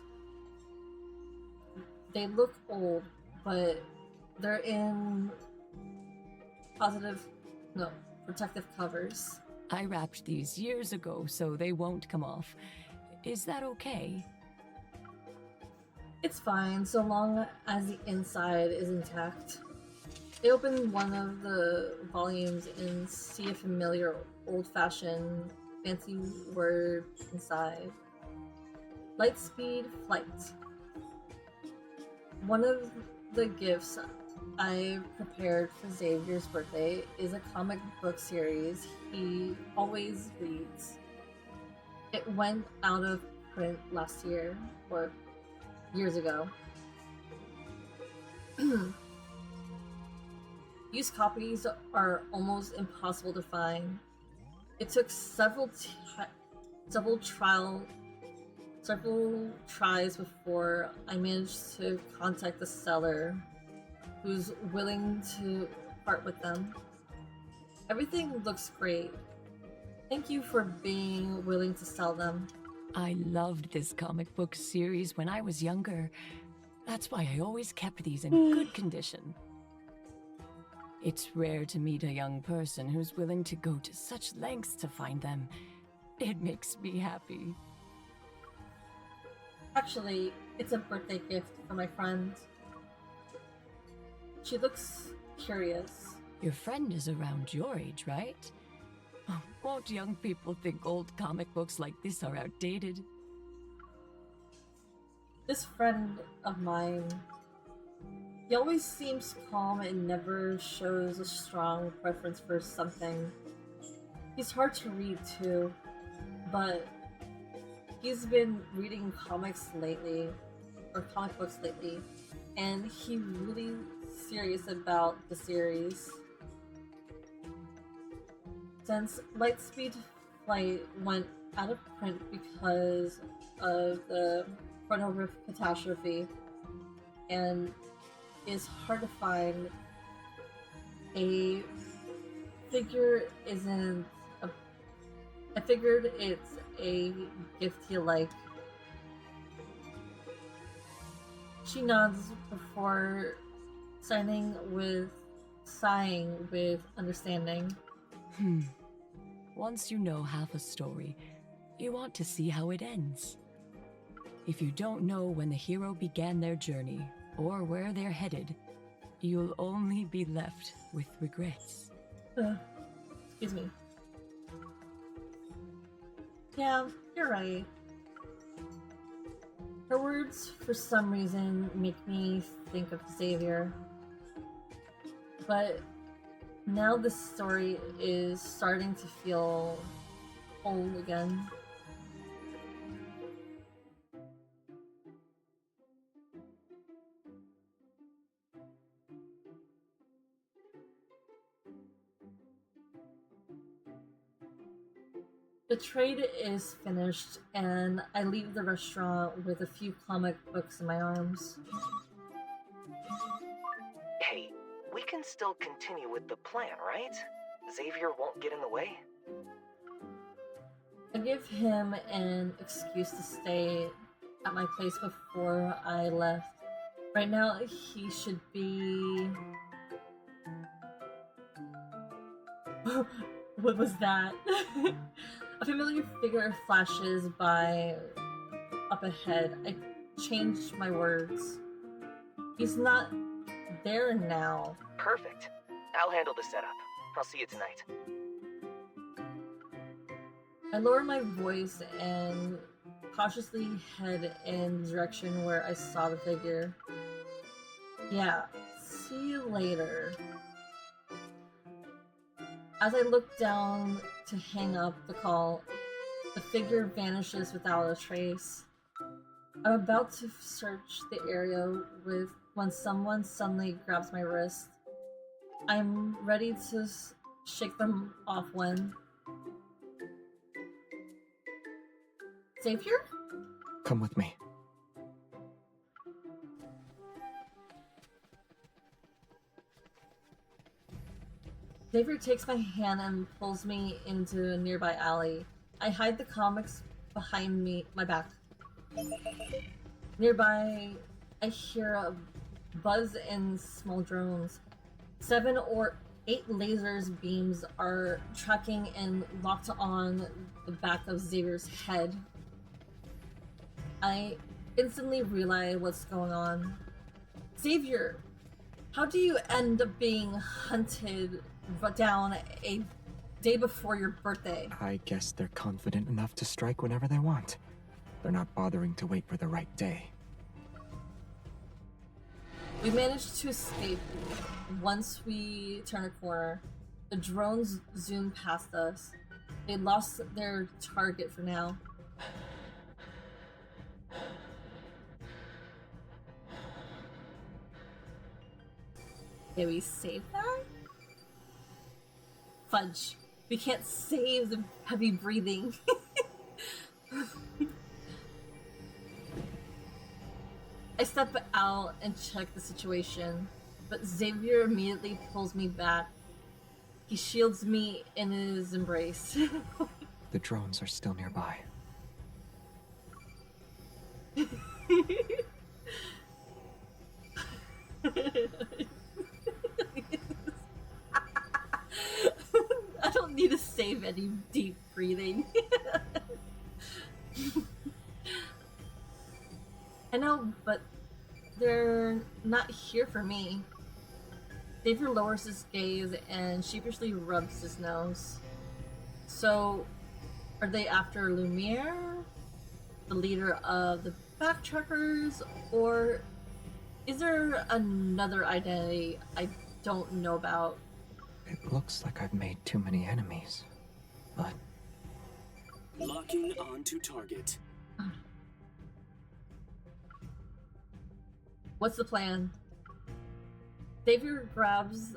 They look old, but they're in protective covers.
I wrapped these years ago so they won't come off. Is that okay?
It's fine, so long as the inside is intact. I open one of the volumes and see a familiar old-fashioned fancy word inside. Lightspeed Flight. One of the gifts I prepared for Xavier's birthday is a comic book series he always reads. It went out of print last year, or years ago. Used copies are almost impossible to find. It took several tries before I managed to contact the seller, who's willing to part with them. Everything looks great. Thank you for being willing to sell them.
I loved this comic book series when I was younger. That's why I always kept these in good condition. It's rare to meet a young person who's willing to go to such lengths to find them. It makes me happy.
Actually, it's a birthday gift for my friend. She looks curious.
Your friend is around your age, right? Oh, won't young people think old comic books like this are outdated?
This friend of mine, he always seems calm and never shows a strong preference for something. He's hard to read too, but he's been reading comic books lately, and he's really serious about the series. Since Lightspeed Flight went out of print because of the Chronoriff catastrophe, and is hard to find, I figured it's a gift you like. She nods before sighing with understanding.
Once you know half a story, you want to see how it ends. If you don't know when the hero began their journey, or where they're headed, you'll only be left with regrets.
Excuse me. Yeah, you're right. Her words, for some reason, make me think of Xavier. But now this story is starting to feel old again. The trade is finished, and I leave the restaurant with a few comic books in my arms.
Hey, we can still continue with the plan, right? Xavier won't get in the way?
I give him an excuse to stay at my place before I left. Right now, he should be... What was that? A familiar figure flashes by up ahead. I changed my words. He's not there now.
Perfect. I'll handle the setup. I'll see you tonight.
I lower my voice and cautiously head in the direction where I saw the figure. Yeah, see you later. As I look down to hang up the call, the figure vanishes without a trace. I'm about to search the area when someone suddenly grabs my wrist. I'm ready to shake them off when... Xavier?
Come with me.
Xavier takes my hand and pulls me into a nearby alley. I hide the comics behind my back. Nearby, I hear a buzz in small drones. 7 or 8 lasers beams are tracking and locked on the back of Xavier's head. I instantly realize what's going on. Xavier, how do you end up being hunted down a day before your birthday?
I guess they're confident enough to strike whenever they want. They're not bothering to wait for the right day.
We managed to escape once we turn a corner. The drones zoom past us. They lost their target for now. Did we save that? Fudge. We can't save the heavy breathing. I step out and check the situation, but Xavier immediately pulls me back. He shields me in his embrace.
The drones are still nearby.
I don't need to save any deep breathing. I know, but they're not here for me. Xavier lowers his gaze and sheepishly rubs his nose. So, are they after Lumiere, the leader of the backtrackers, or is there another identity I don't know about?
It looks like I've made too many enemies, but...
Locking onto target.
What's the plan? Xavier grabs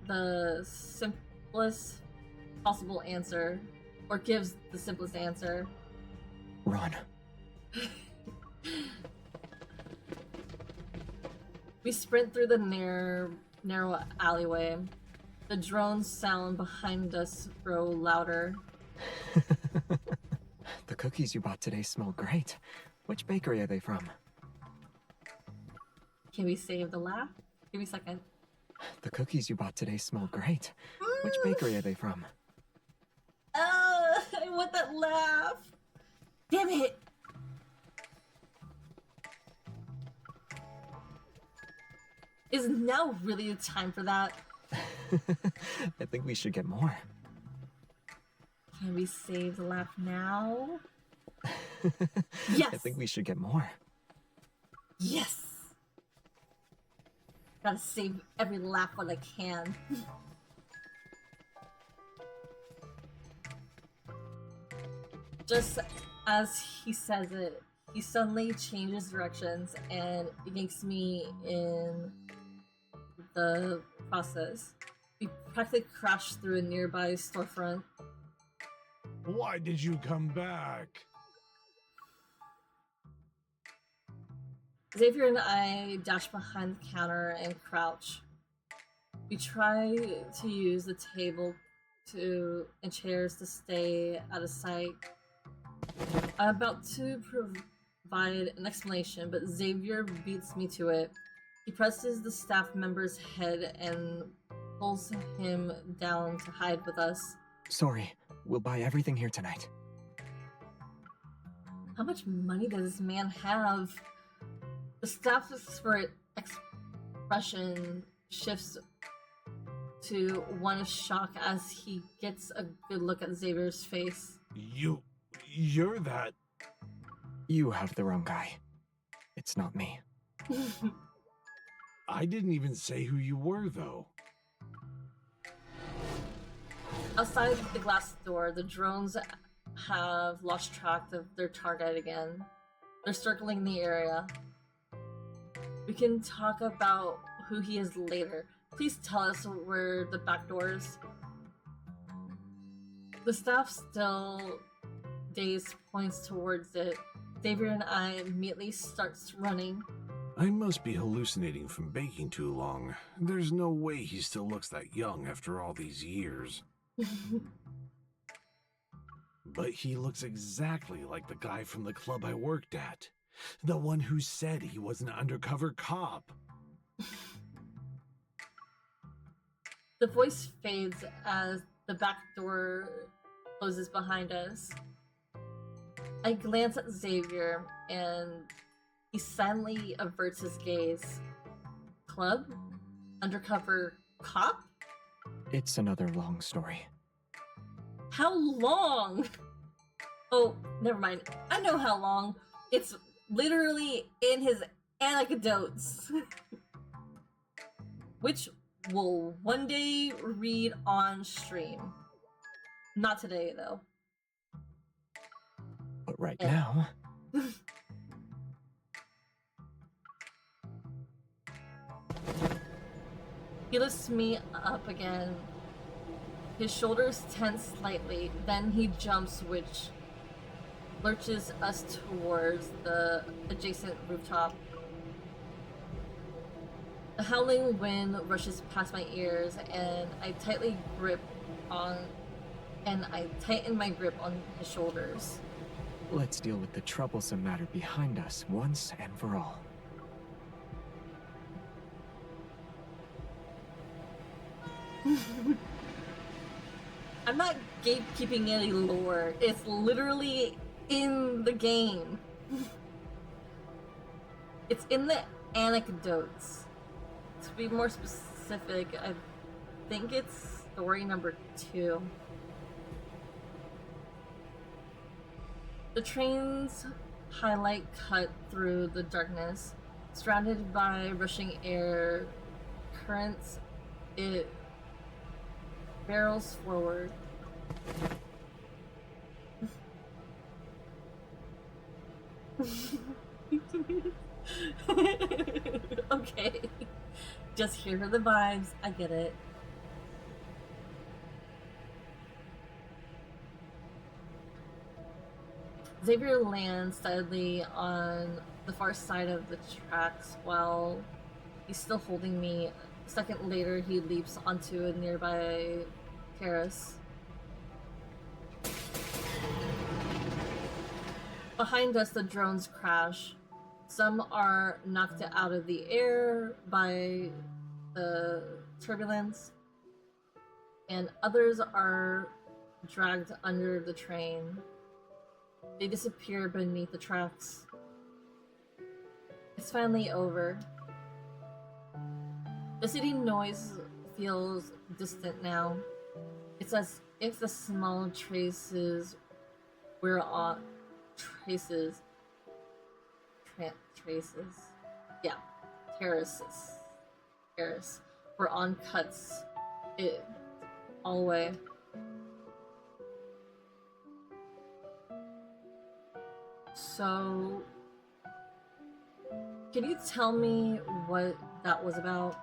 the simplest possible answer, or gives the simplest answer.
Run.
We sprint through the narrow alleyway. The drones sound behind us grow louder.
The cookies you bought today smell great. Which bakery are they from?
Can we save the laugh? Give me a second.
The cookies you bought today smell great. Which bakery are they from?
I want that laugh. Damn it! Is now really the time for that?
I think we should get more.
Can we save the laugh now? Yes!
I think we should get more.
Yes! Gotta save every laugh when I can. Just as he says it, he suddenly changes directions and yanks me in the process. We practically crashed through a nearby storefront.
Why did you come back?
Xavier and I dash behind the counter and crouch. We try to use the table and chairs to stay out of sight. I'm about to provide an explanation, but Xavier beats me to it. He presses the staff member's head and pulls him down to hide with us.
Sorry, we'll buy everything here tonight.
How much money does this man have? The staff's expression shifts to one of shock as he gets a good look at Xavier's face.
You're that...
You have the wrong guy. It's not me.
I didn't even say who you were, though.
Outside the glass door, the drones have lost track of their target again. They're circling the area. We can talk about who he is later. Please tell us where the back door is. The staff still dazed points towards it. Xavier and I immediately starts running.
I must be hallucinating from baking too long. There's no way he still looks that young after all these years. But he looks exactly like the guy from the club I worked at. The one who said he was an undercover cop.
The voice fades as the back door closes behind us. I glance at Xavier and he silently averts his gaze. Club? Undercover cop?
It's another long story.
How long? Oh, never mind. I know how long. It's literally in his anecdotes. Which we'll one day read on stream. Not today, though.
But right now...
He lifts me up again. His shoulders tense slightly, then he jumps, which lurches us towards the adjacent rooftop. The howling wind rushes past my ears, and I tighten my grip on his shoulders.
Let's deal with the troublesome matter behind us once and for all.
I'm not gatekeeping any lore. It's literally in the game. It's in the anecdotes. To be more specific, I think it's story number 2. The train's highlight cut through the darkness. Surrounded by rushing air currents, it barrels forward. Okay. Just here for the vibes. I get it. Xavier lands steadily on the far side of the tracks while he's still holding me. A second later, he leaps onto a nearby terrace. Behind us, the drones crash. Some are knocked out of the air by the turbulence, and others are dragged under the train. They disappear beneath the tracks. It's finally over. The city noise feels distant now. It's as if the small traces we're on traces. Yeah, terraces. Paris, where on cuts it all the way. So, can you tell me what that was about?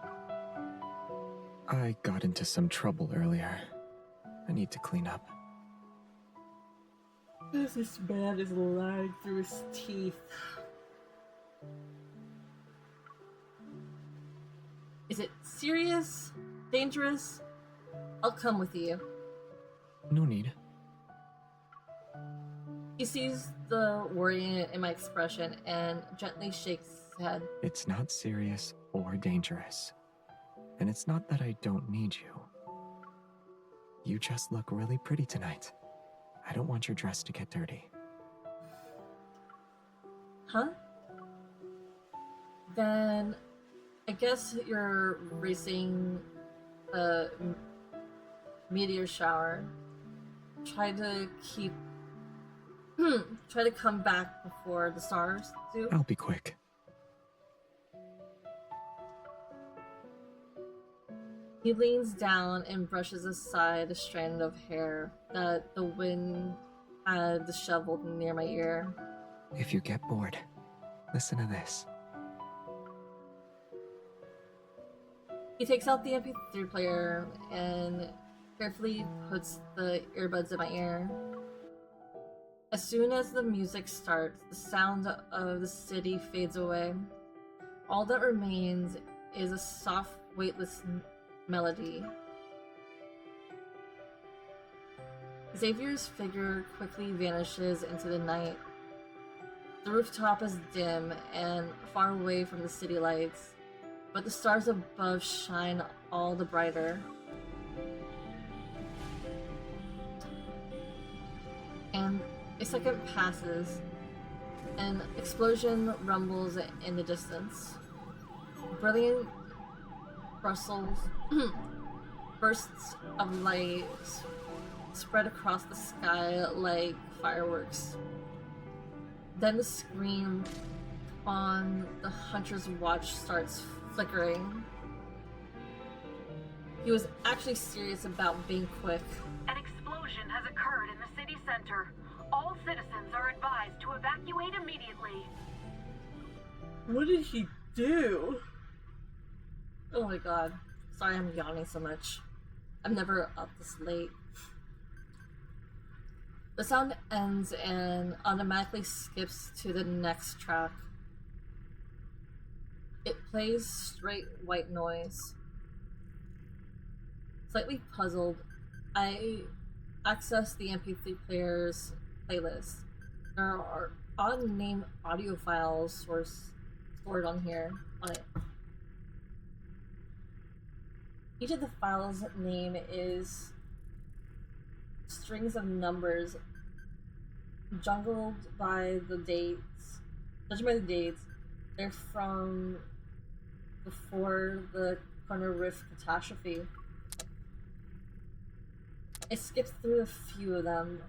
I got into some trouble earlier. I need to clean up.
This man is lying through his teeth. Is it serious? Dangerous? I'll come with you.
No need.
He sees the worry in my expression and gently shakes his head.
It's not serious or dangerous. And it's not that I don't need you. You just look really pretty tonight. I don't want your dress to get dirty.
Huh? Then I guess you're racing a meteor shower. Try to come back before the stars do.
I'll be quick.
He leans down and brushes aside a strand of hair that the wind had disheveled near my ear.
If you get bored, listen to this.
He takes out the MP3 player and carefully puts the earbuds in my ear. As soon as the music starts, the sound of the city fades away. All that remains is a soft, weightless melody. Xavier's figure quickly vanishes into the night. The rooftop is dim and far away from the city lights, but the stars above shine all the brighter. And a second passes. An explosion rumbles in the distance. Brilliant bursts of light spread across the sky like fireworks. Then the screen on the hunter's watch starts flickering. He was actually serious about being quick.
An explosion has occurred in the city center. All citizens are advised to evacuate immediately.
What did he do? Oh my god. Sorry I'm yawning so much. I'm never up this late. The sound ends and automatically skips to the next track. It plays straight white noise. Slightly puzzled, I access the MP3 player's playlist. There are odd named audio files stored on it. Each of the files' name is strings of numbers juggled by the dates. Judged by the dates, they're from before the Corner Rift catastrophe. I skipped through a few of them.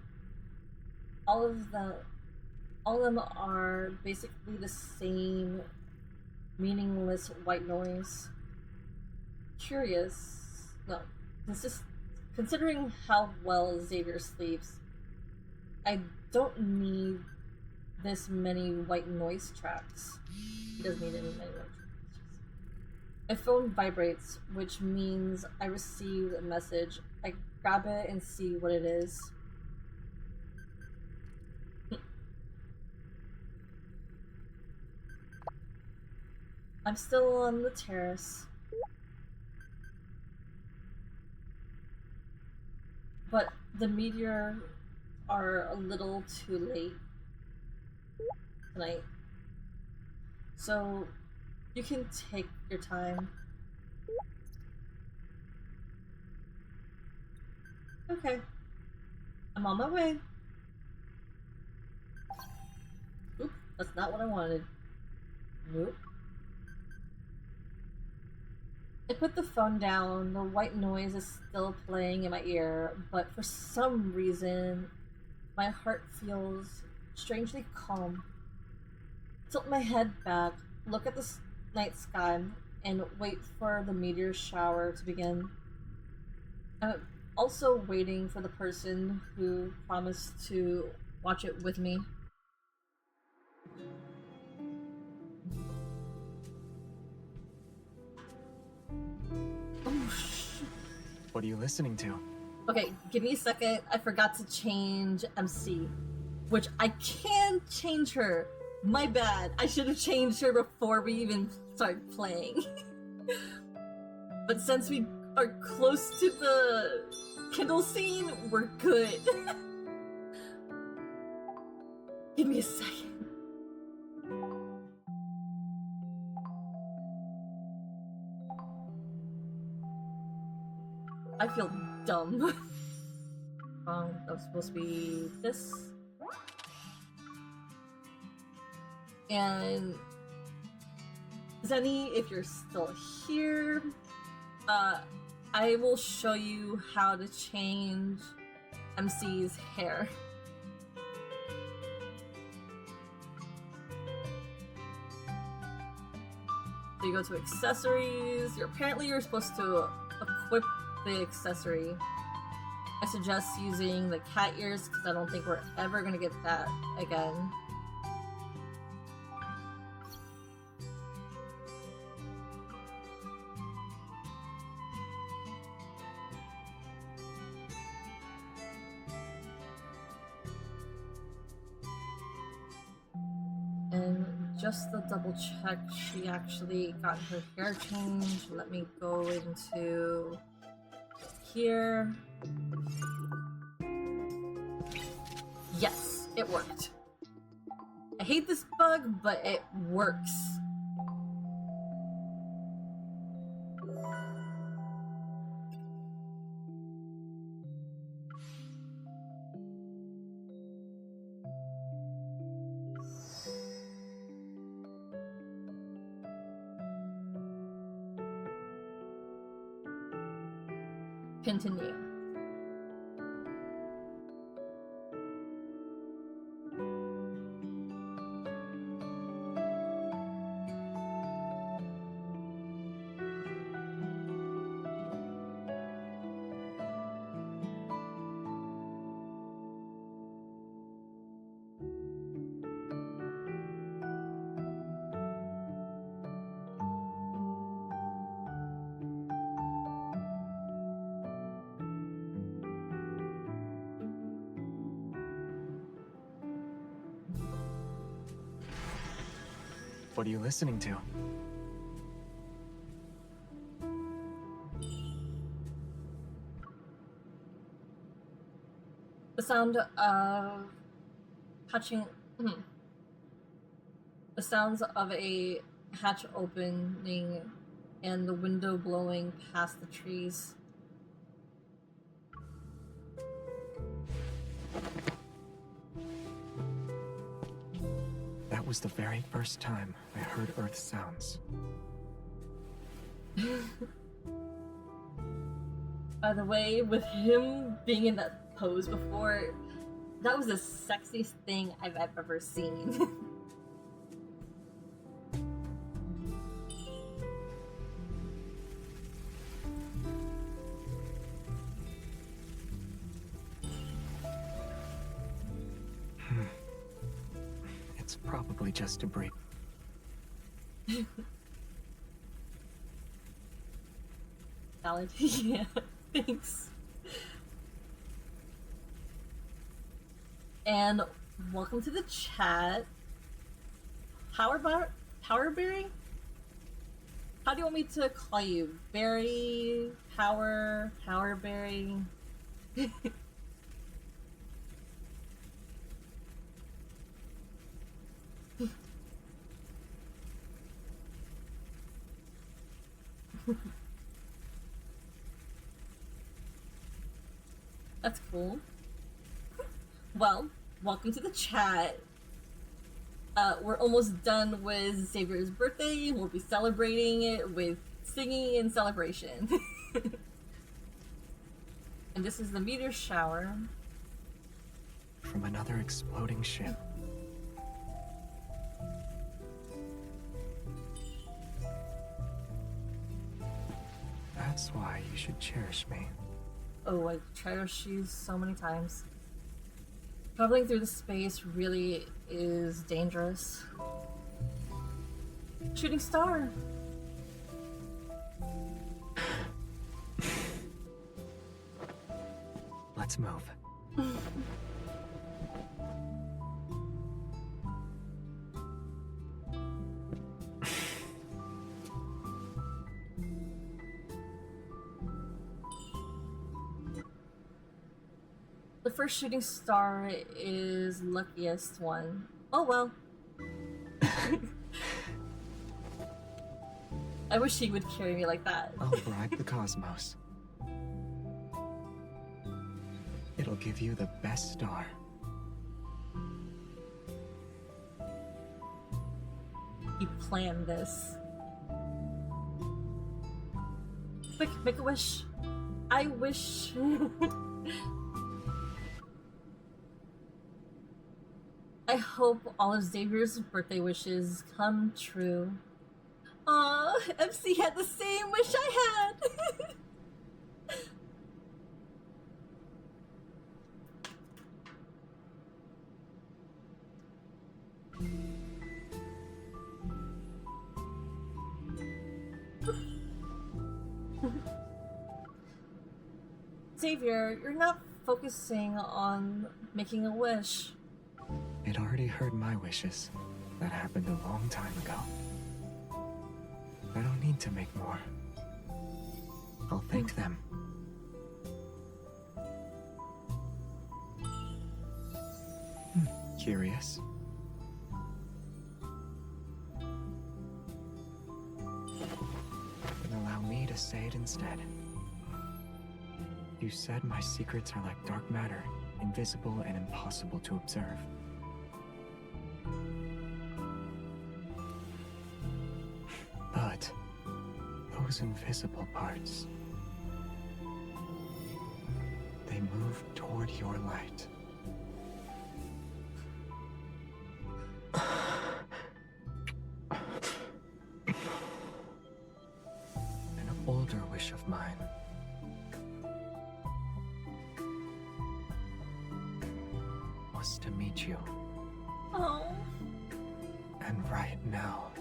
All of them are basically the same meaningless white noise. Considering how well Xavier sleeps, I don't need this many white noise tracks. He doesn't need any white noise tracks. My phone vibrates, which means I receive a message. I grab it and see what it is. I'm still on the terrace. But the meteor are a little too late tonight. So you can take your time. Okay. I'm on my way. Oop, that's not what I wanted. Nope. I put the phone down. The white noise is still playing in my ear, but for some reason, my heart feels strangely calm. Tilt my head back, look at the night sky, and wait for the meteor shower to begin. I'm also waiting for the person who promised to watch it with me. Oh, shit.
What are you listening to?
Okay, give me a second. I forgot to change MC, which I can change her. My bad. I should have changed her before we even started playing. But since we are close to the Kindle scene, we're good. Give me a second. I feel dumb. That was supposed to be this. And Zenny, if you're still here, I will show you how to change MC's hair. So you go to accessories. Apparently you're supposed to equip the accessory. I suggest using the cat ears because I don't think we're ever gonna get that again. And just to double check, she actually got her hair changed. Let me go into here. Yes, it worked. I hate this bug, but it works. Continue.
What are you listening to?
The sound of hatching. The sounds of a hatch opening and the window blowing past the trees.
That was the very first time I heard Earth sounds.
By the way, with him being in that pose before, that was the sexiest thing I've ever seen.
It's probably just a break.
Valid. Yeah, thanks. And welcome to the chat. Powerberry? How do you want me to call you? Berry? Powerberry? That's cool. Well, welcome to the chat. We're almost done with Xavier's birthday. We'll be celebrating it with singing and celebration. And this is the meteor shower.
From another exploding ship. That's why you should cherish me.
Oh, I cherish you so many times. Traveling through the space really is dangerous. Shooting star.
Let's move.
The first shooting star is luckiest one. Oh well. I wish he would carry me like that.
I'll bribe the cosmos. It'll give you the best star.
He planned this. Quick, make a wish. I wish. I hope all of Xavier's birthday wishes come true. Aw, MC had the same wish I had! Xavier, you're not focusing on making a wish.
It already heard my wishes. That happened a long time ago. I don't need to make more. I'll thank them. Curious? Then allow me to say it instead. You said my secrets are like dark matter, invisible and impossible to observe. But those invisible parts, they move toward your light. An older wish of mine was to meet you.
Oh.
And right now,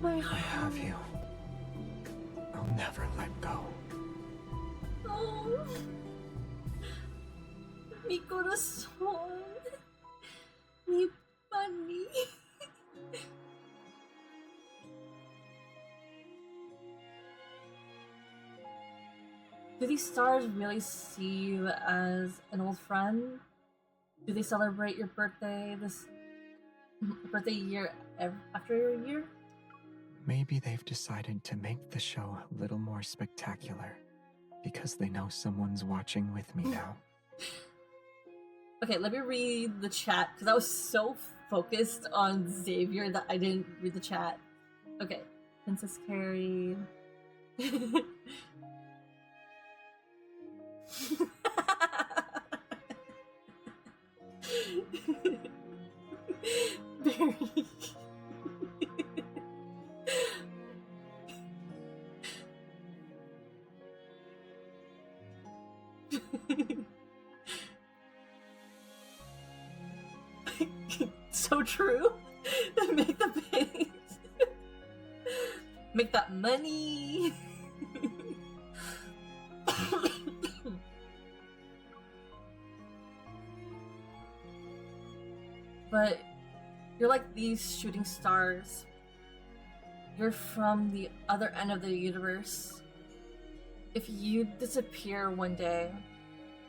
My
I have you. I'll never let go.
Oh. Mi corazón. Mi bunny. Do these stars really see you as an old friend? Do they celebrate your birthday this birthday year after your year?
Maybe they've decided to make the show a little more spectacular because they know someone's watching with me now.
Okay, let me read the chat because I was so focused on Xavier that I didn't read the chat. Okay, Princess Carrie. Barry. So true. Make the paint. Make that money. But you're like these shooting stars. You're from the other end of the universe. If you disappear one day,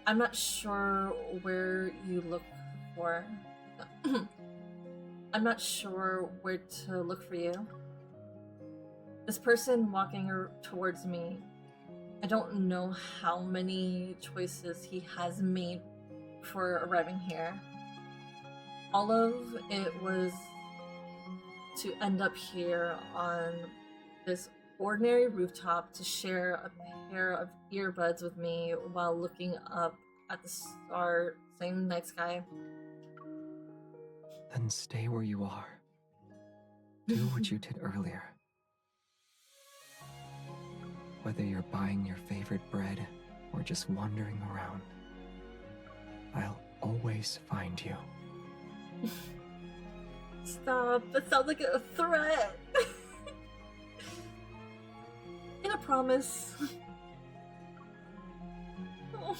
I'm not sure where you look for. I'm not sure where to look for you. This person walking towards me, I don't know how many choices he has made before arriving here. All of it was to end up here on this ordinary rooftop to share a pair of earbuds with me while looking up at the same night sky.
Then stay where you are. Do what you did earlier. Whether you're buying your favorite bread or just wandering around, I'll always find you.
Stop. That sounds like a threat. And a promise. Oh.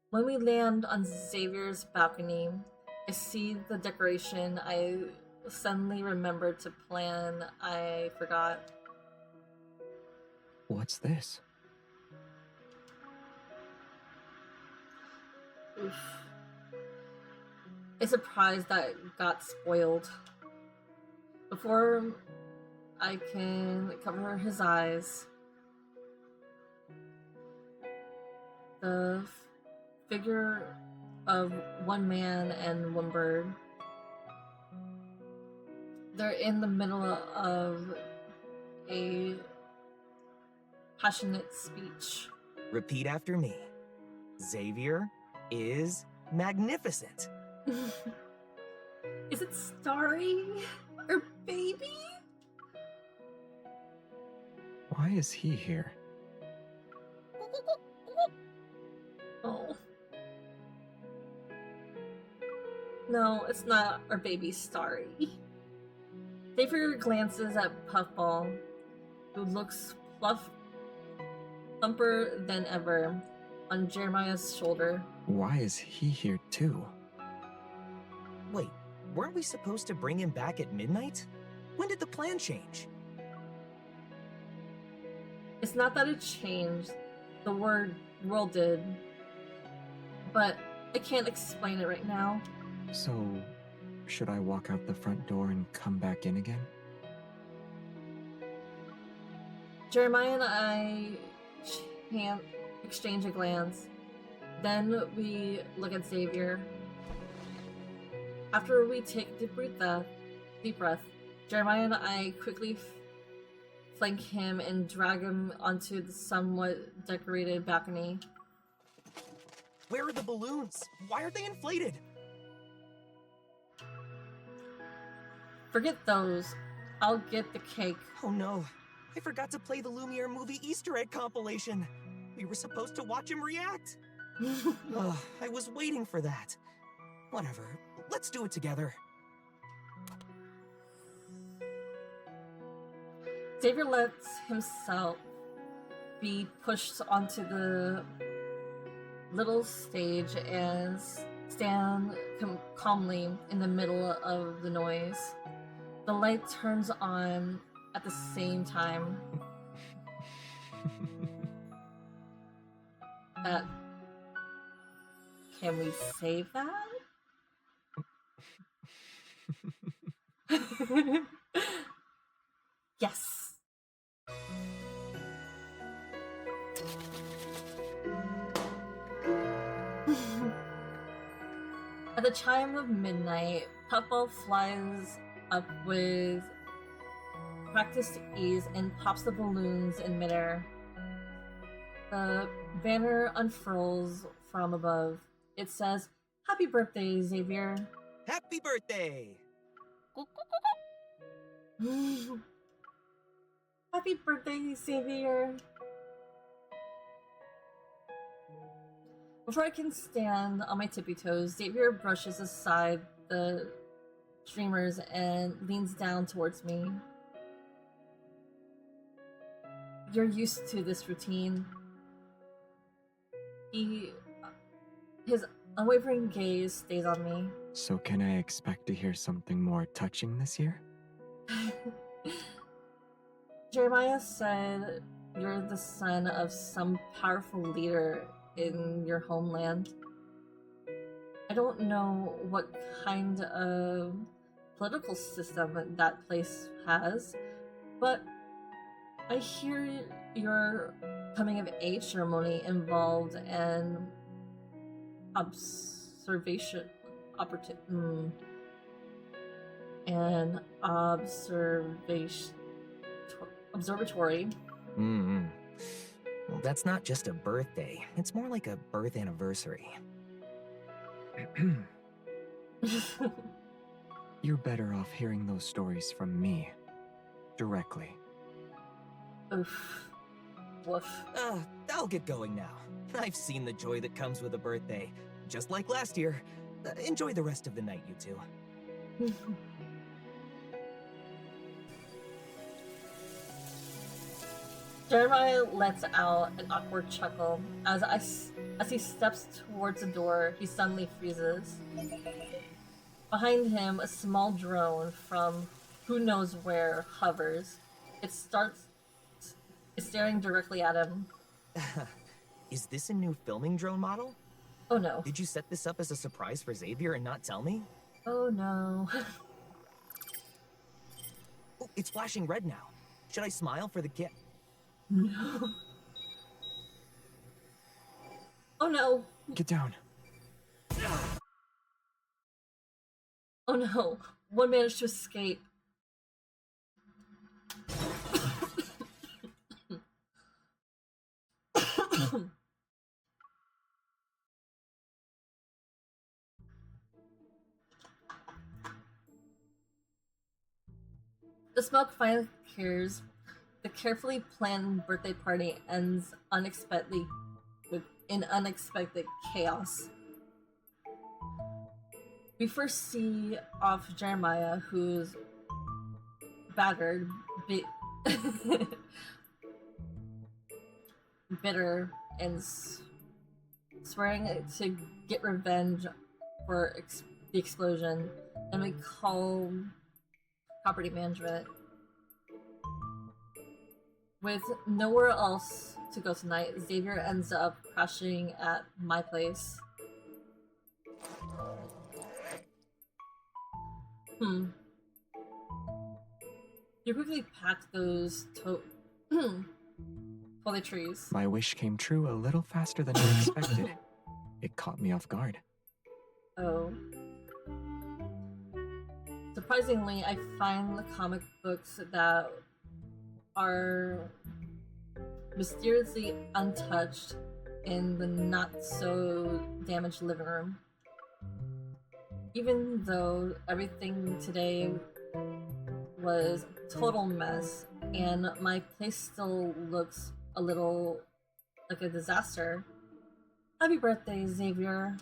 When we land on Xavier's balcony, I see the decoration I suddenly remembered to plan. I forgot.
What's this?
Oof. A surprise that got spoiled. Before I can cover his eyes, the figure of one man and one bird. They're in the middle of a passionate speech.
Repeat after me. Xavier is magnificent.
Is it Starry or Baby?
Why is he here?
Oh. No, it's not our baby Starry. Xavier glances at Puffball, who looks plumper than ever, on Jeremiah's shoulder.
Why is he here too?
Wait, weren't we supposed to bring him back at midnight? When did the plan change?
It's not that it changed, the world did, but I can't explain it right now.
So, should I walk out the front door and come back in again?
Jeremiah and I exchange a glance. Then we look at Xavier. After we take a deep breath, Jeremiah and I quickly flank him and drag him onto the somewhat decorated balcony.
Where are the balloons? Why are they inflated?
Forget those. I'll get the cake.
Oh no, I forgot to play the Lumiere movie Easter egg compilation. We were supposed to watch him react. Ugh, I was waiting for that. Whatever, let's do it together.
Xavier lets himself be pushed onto the little stage and stand calmly in the middle of the noise. The light turns on at the same time. Can we save that? Yes. At the chime of midnight, Puffball flies up with practiced ease and pops the balloons in midair. The banner unfurls from above. It says, "Happy birthday, Xavier."
Happy birthday!
Happy birthday, Xavier. Before I can stand on my tippy toes, Xavier brushes aside the streamers and leans down towards me. You're used to this routine. His unwavering gaze stays on me.
So can I expect to hear something more touching this year?
Jeremiah said you're the son of some powerful leader in your homeland. I don't know what kind of political system that place has, but I hear your coming of age ceremony involved an observatory.
Well, that's not just a birthday. It's more like a birth anniversary.
You're better off hearing those stories from me. Directly.
Oof. Woof.
I'll get going now. I've seen the joy that comes with a birthday. Just like last year. Enjoy the rest of the night, you two.
Jeremiah lets out an awkward chuckle. As he steps towards the door, he suddenly freezes. Behind him, a small drone from who knows where hovers. It starts staring directly at him.
Is this a new filming drone model?
Oh no.
Did you set this up as a surprise for Xavier and not tell me?
Oh no.
Oh, it's flashing red now. Should I smile for the kid?
No. Oh no.
Get down.
Oh no. One managed to escape. The smoke finally clears. The carefully planned birthday party ends unexpectedly in unexpected chaos. We first see off Jeremiah, who's battered, bitter, and swearing to get revenge for the explosion, and we call property management. With nowhere else to go tonight, Xavier ends up crashing at my place. You quickly packed those toiletries.
My wish came true a little faster than I expected. It caught me off guard.
Oh. Surprisingly, I find the comic books that are mysteriously untouched in the not-so-damaged living room. Even though everything today was a total mess, and my place still looks a little like a disaster. Happy birthday, Xavier.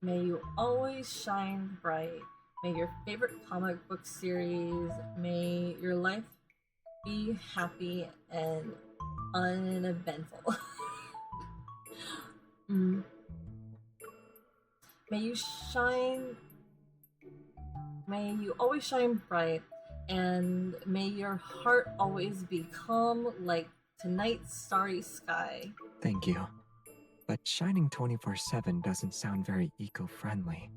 May you always shine bright. May your favorite comic book series, may your life be happy and uneventful. May you always shine bright, and may your heart always be calm like tonight's starry sky.
Thank you. But shining 24/7 doesn't sound very eco-friendly.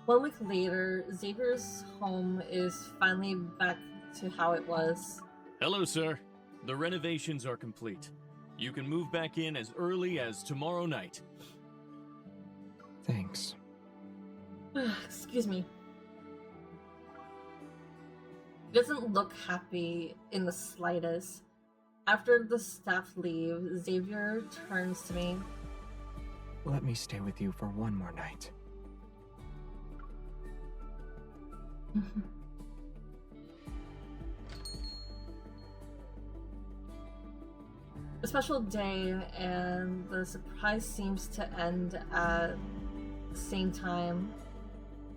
One week later, Xavier's home is finally back to how it was.
Hello, sir. The renovations are complete. You can move back in as early as tomorrow night.
Thanks.
Excuse me. He doesn't look happy in the slightest. After the staff leave, Xavier turns to me.
Let me stay with you for one more night.
A special day, and the surprise seems to end at the same time.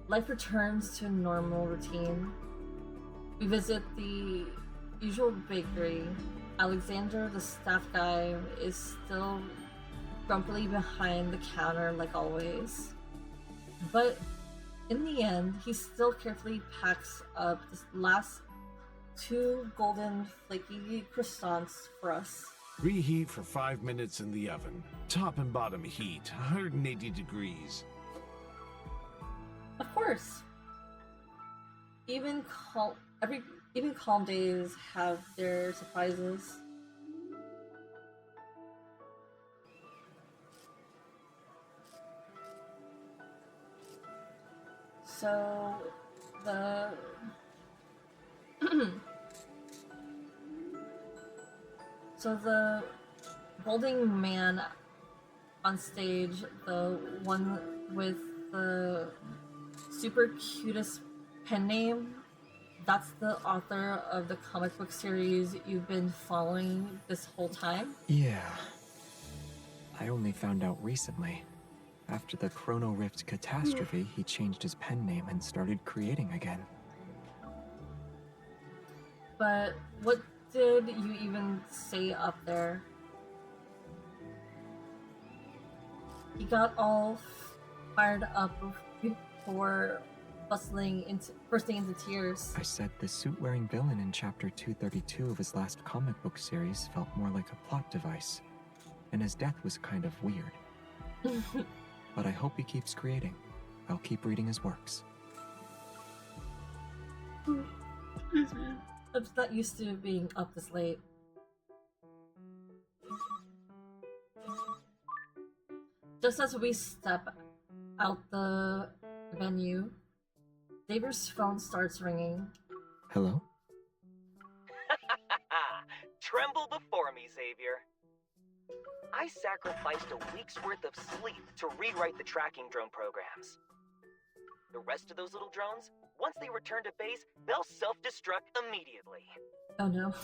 Life returns to a normal routine. We visit the usual bakery. Alexander, the staff guy, is still grumpily behind the counter like always. But in the end, he still carefully packs up the last 2 golden flaky croissants for us.
Reheat for 5 minutes in the oven. Top and bottom heat, 180 degrees.
Of course. Even calm days have their surprises. So the so the balding man on stage, the one with the super cutest pen name, that's the author of the comic book series you've been following this whole time?
Yeah. I only found out recently. After the Chrono Rift catastrophe, he changed his pen name and started creating again.
But what did you even say up there? He got all fired up before bursting into tears.
I said the suit-wearing villain in chapter 232 of his last comic book series felt more like a plot device, and his death was kind of weird. But I hope he keeps creating. I'll keep reading his works.
I'm not used to being up this late. Just as we step out the venue, Xavier's phone starts ringing.
Hello?
Tremble before me, Xavier. I sacrificed a week's worth of sleep to rewrite the tracking drone programs. The rest of those little drones, once they return to base, they'll self-destruct immediately.
Oh no.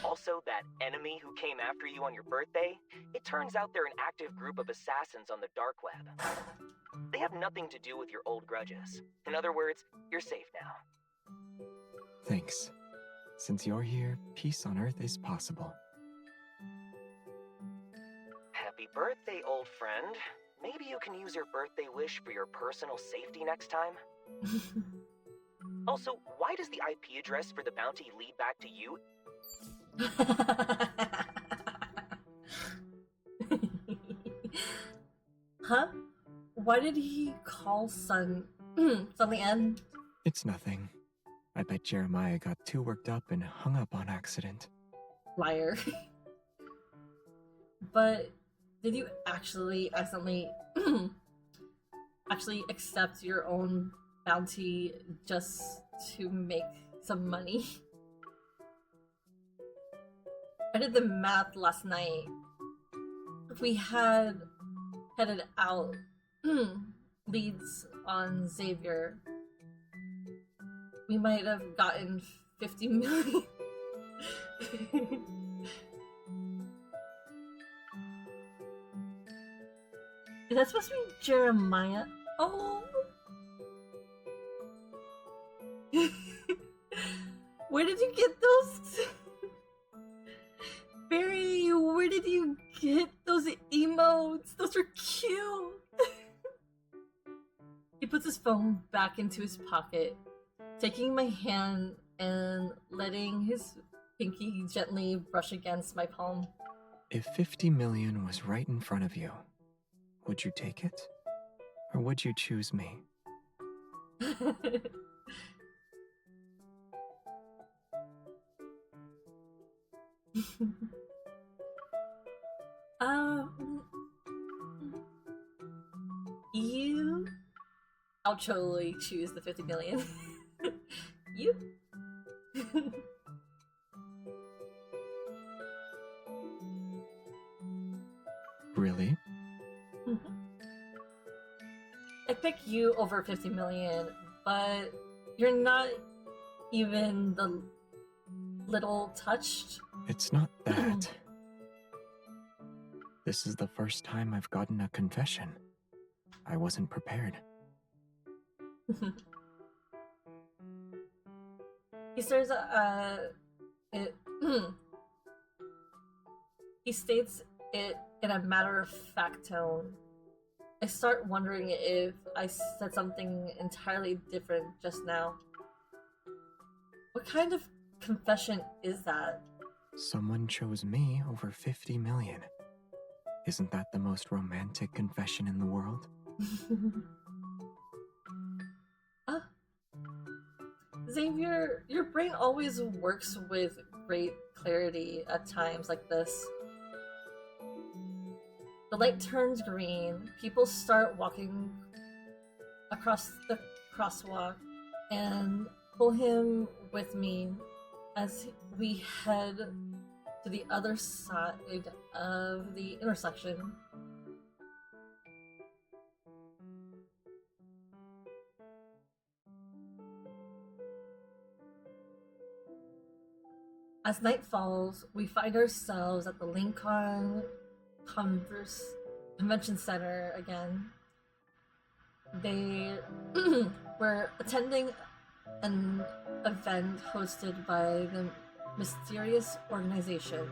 Also, that enemy who came after you on your birthday, it turns out they're an active group of assassins on the dark web. They have nothing to do with your old grudges. In other words, you're safe now.
Thanks. Since you're here, peace on Earth is possible.
Happy birthday, old friend. Maybe you can use your birthday wish for your personal safety next time? Also, why does the IP address for the bounty lead back to you?
Huh? Why did he call Sun something N?
It's nothing. I bet Jeremiah got too worked up and hung up on accident.
Liar. But did you actually accidentally actually accept your own bounty just to make some money? I did the math last night. If we had headed out leads on Xavier, we might have gotten 50 million. Is that supposed to be Jeremiah? Oh. Where did you get those? Barry, where did you get those emotes? Those are cute. He puts his phone back into his pocket, taking my hand and letting his pinky gently brush against my palm.
If 50 million was right in front of you, would you take it? Or would you choose me?
You? I'll totally choose the 50 million. You?
Really?
I pick you over 50 million, but you're not even the little touched.
It's not that. This is the first time I've gotten a confession. I wasn't prepared.
He stares it. He states it in a matter-of-fact tone. I start wondering if I said something entirely different just now. What kind of confession is that?
Someone chose me over 50 million. Isn't that the most romantic confession in the world?
Xavier, your brain always works with great clarity at times like this. The light turns green. People start walking across the crosswalk and pull him with me as we head to the other side of the intersection. As night falls, we find ourselves at the Lincoln Convention Center again. They were attending an event hosted by the mysterious organization.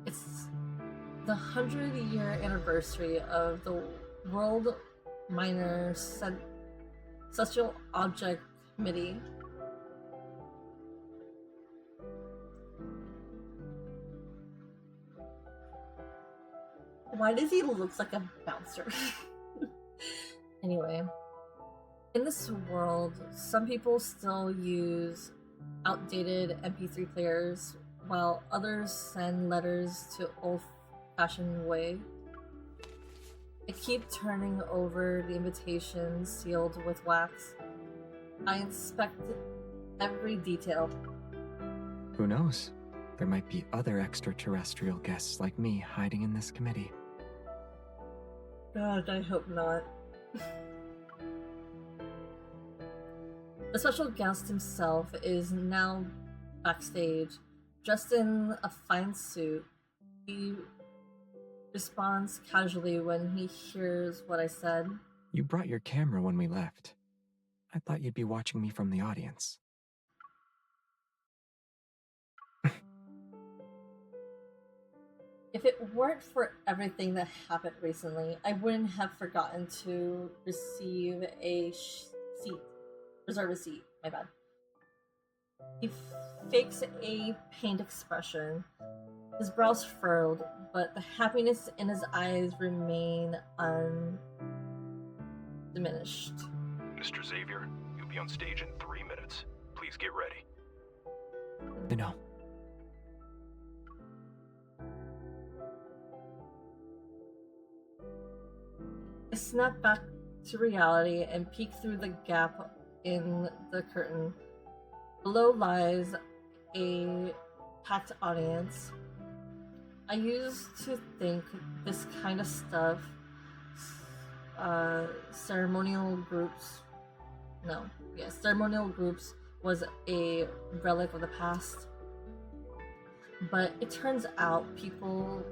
It's the 100-year anniversary of the World Minor Celestial Object Committee. Why does he look like a bouncer? Anyway, in this world, some people still use outdated MP3 players, while others send letters to old-fashioned way. I keep turning over the invitations sealed with wax. I inspect every detail.
Who knows? There might be other extraterrestrial guests like me hiding in this committee.
God, I hope not. The special guest himself is now backstage, dressed in a fine suit. He responds casually when he hears what I said.
You brought your camera when we left. I thought you'd be watching me from the audience.
If it weren't for everything that happened recently, I wouldn't have forgotten to receive a reserve a seat. My bad. He fakes a pained expression, his brows furrowed, but the happiness in his eyes remain undiminished.
Mr. Xavier, you'll be on stage in 3 minutes. Please get ready.
No.
I snap back to reality and peek through the gap in the curtain. Below lies a packed audience. I used to think this kind of stuff, ceremonial groups was a relic of the past. But it turns out people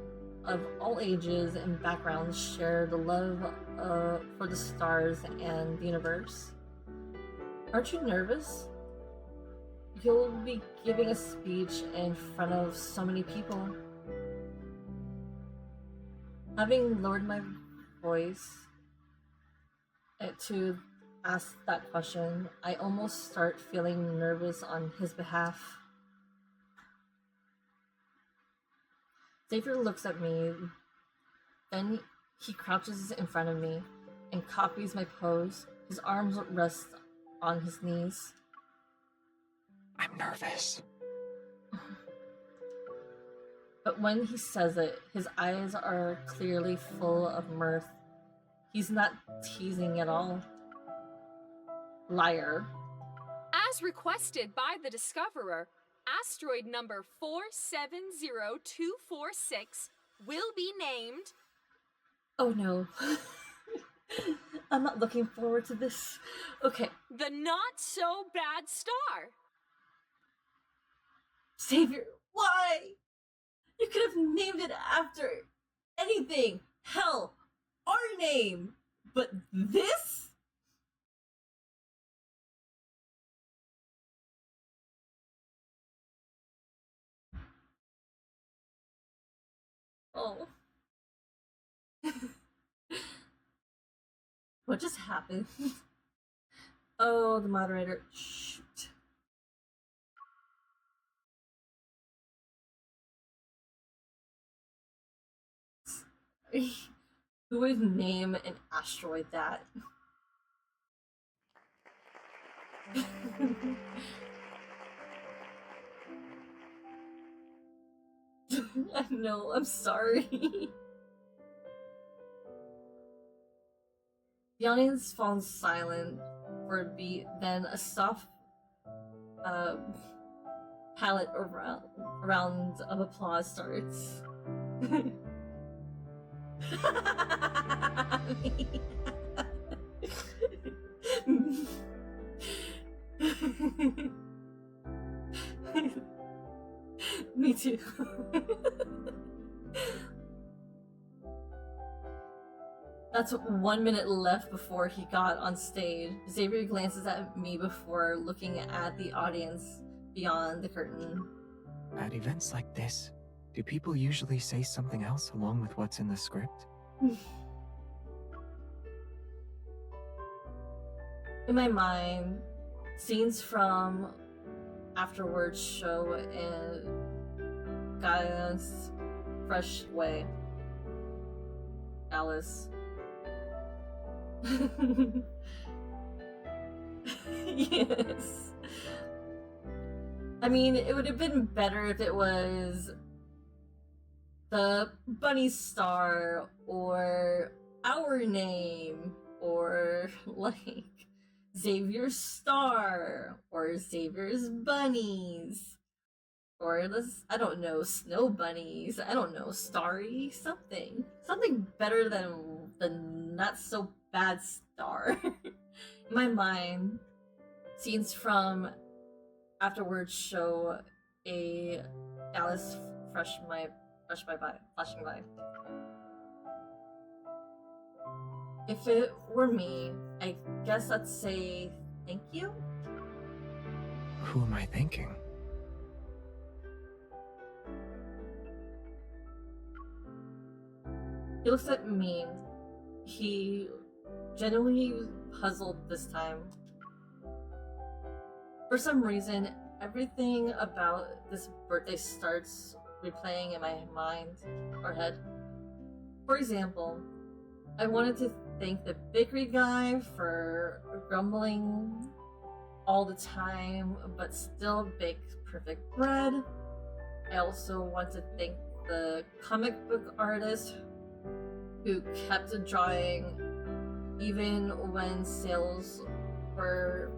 of all ages and backgrounds share the love for the stars and the universe. Aren't you nervous? You'll be giving a speech in front of so many people. Having lowered my voice to ask that question, I almost start feeling nervous on his behalf. Xavier looks at me, then he crouches in front of me and copies my pose. His arms rest on his knees.
I'm nervous.
But when he says it, his eyes are clearly full of mirth. He's not teasing at all. Liar.
As requested by the Discoverer, asteroid number 470246 will be named...
Oh no. I'm not looking forward to this. Okay.
The Not-So-Bad Star.
Xavier, why? You could have named it after anything. Hell, our name. But this? Oh. What just happened? Oh, the moderator. Shoot. Who would name an asteroid that? I know, I'm sorry. The audience falls silent for a beat, then a soft palette round of applause starts. Me too. That's 1 minute left before he got on stage. Xavier glances at me before looking at the audience beyond the curtain.
At events like this, do people usually say something else along with what's in the script?
In my mind, scenes from afterwards show in Gaia's fresh way. Alice. Yes. I mean, it would have been better if it was the bunny star or our name or like Xavier's star or Xavier's bunnies or this, I don't know, snow bunnies, I don't know, starry something better than the not so bad star. In my mind, scenes from afterwards show a Alice flashing by. If it were me, I guess I'd say thank you.
Who am I thinking?
He looks at me. He genuinely puzzled this time. For some reason, everything about this birthday starts replaying in my mind or head. For example, I wanted to thank the bakery guy for grumbling all the time but still bake perfect bread. I also want to thank the comic book artist who kept drawing even when sales were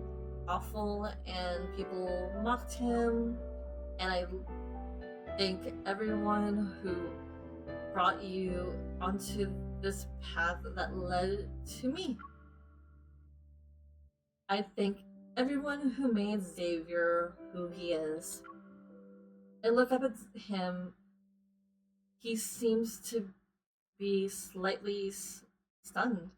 awful and people mocked him. And I thank everyone who brought you onto this path that led to me. I thank everyone who made Xavier who he is. I look up at him. He seems to be slightly stunned.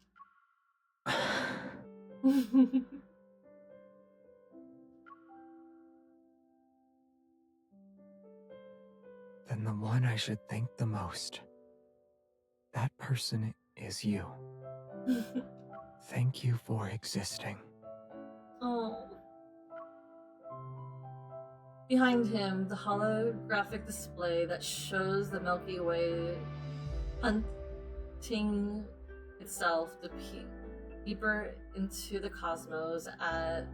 Then the one I should thank the most. That person is you. Thank you for existing.
Oh. Behind him, the holographic display that shows the Milky Way hunting itself deeper into the cosmos at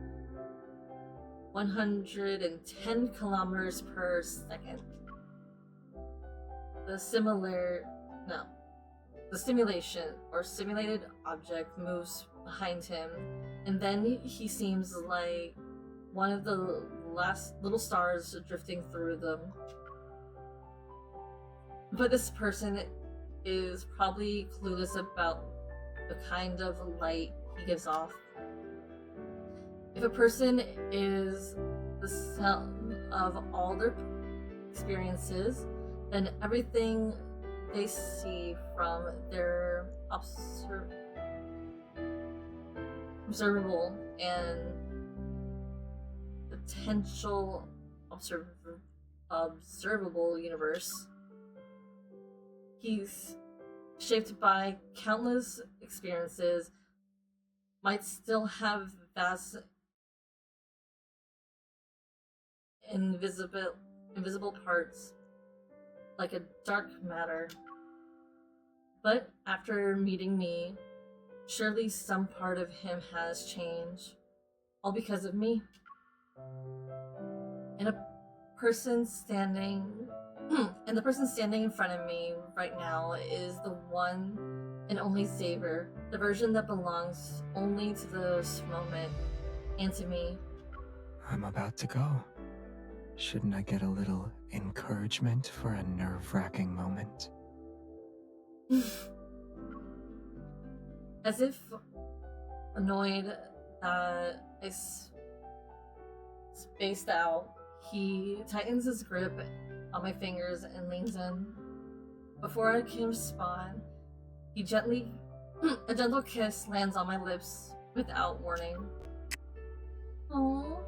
110 kilometers per second. The simulation or simulated object moves behind him, and then he seems like one of the last little stars drifting through them. But this person is probably clueless about the kind of light he gives off. If a person is the sum of all their experiences, then everything they see from their observable and potential observable universe. He's shaped by countless experiences, might still have vast invisible parts like a dark matter. But after meeting me, surely some part of him has changed, all because of me. And the person standing in front of me right now is the one and only Xavier, the version that belongs only to this moment and to me.
I'm about to go. Shouldn't I get a little encouragement for a nerve-wracking moment?
As if annoyed that I spaced out, he tightens his grip on my fingers and leans in. Before I can respond, a gentle kiss lands on my lips without warning. Aww.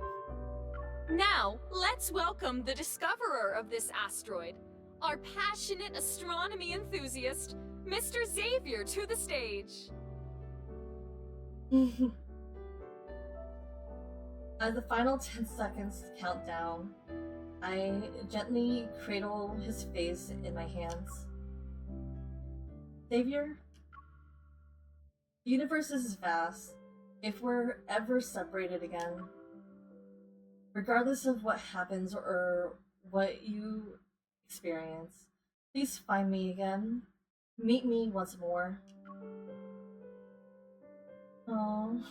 Now, let's welcome the discoverer of this asteroid, our passionate astronomy enthusiast, Mr. Xavier, to the stage.
As the final 10 seconds count down, I gently cradle his face in my hands. Xavier, the universe is vast. If we're ever separated again, regardless of what happens or what you experience, please find me again. Meet me once more. Aww.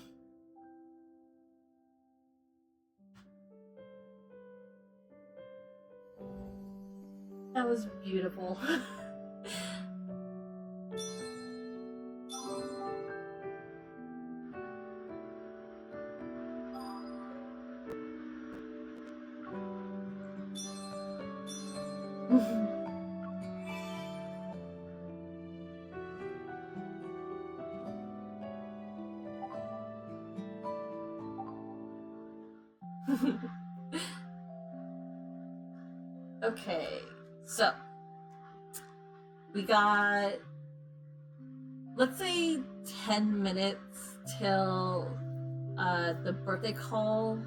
That was beautiful. Okay, so we got, let's say, 10 minutes till the birthday call,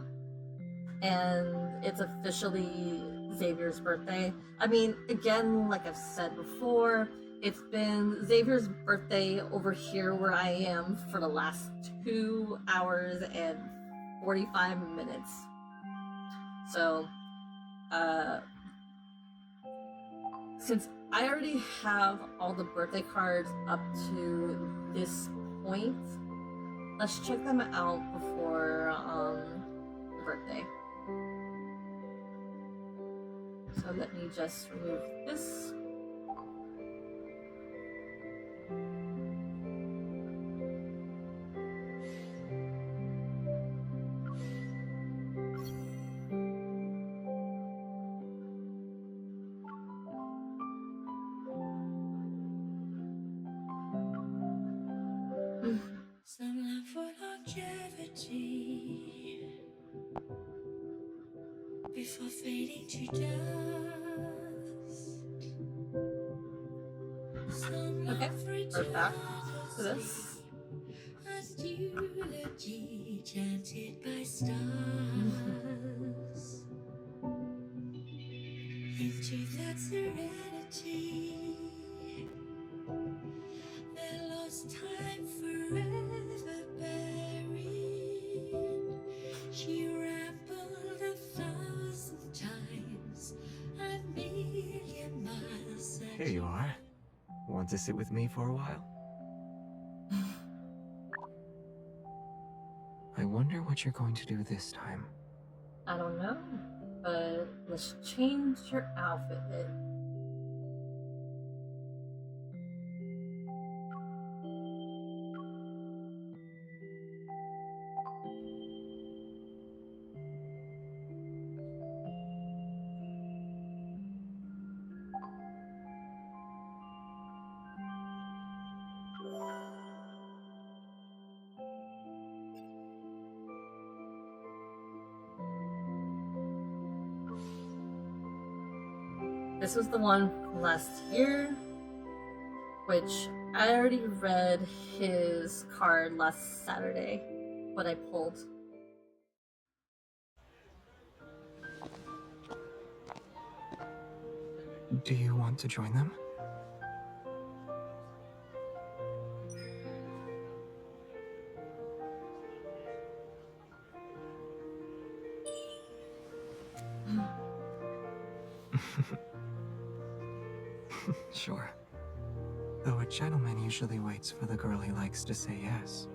and it's officially Xavier's birthday. I mean, again, like I've said before, it's been Xavier's birthday over here where I am for the last 2 hours and 45 minutes. So, since I already have all the birthday cards up to this point, let's check them out before the birthday. So let me just remove this.
Some love for longevity before fading to dust. Some
Okay,
love
we're back to this.
as eulogy chanted by stars into that serenity. Their lost time forever buried. She rambled 1,000 times, a million miles.
Here you are. Want to sit with me for a while? I wonder what you're going to do this time.
I don't know, but let's change your outfit. This was the one from last year, which I already read his card last Saturday, what I pulled.
Do you want to join them? Sure. Though a gentleman usually waits for the girl he likes to say yes.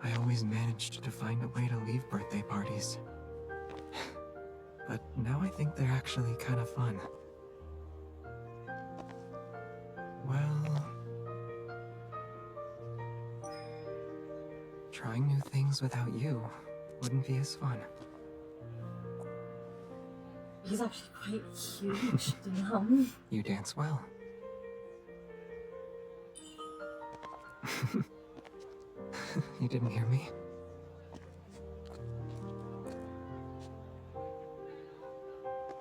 I always managed to find a way to leave birthday parties. But now I think they're actually kind of fun. Well, trying new things without you wouldn't be as fun.
He's actually quite huge,
You dance well. You didn't hear me?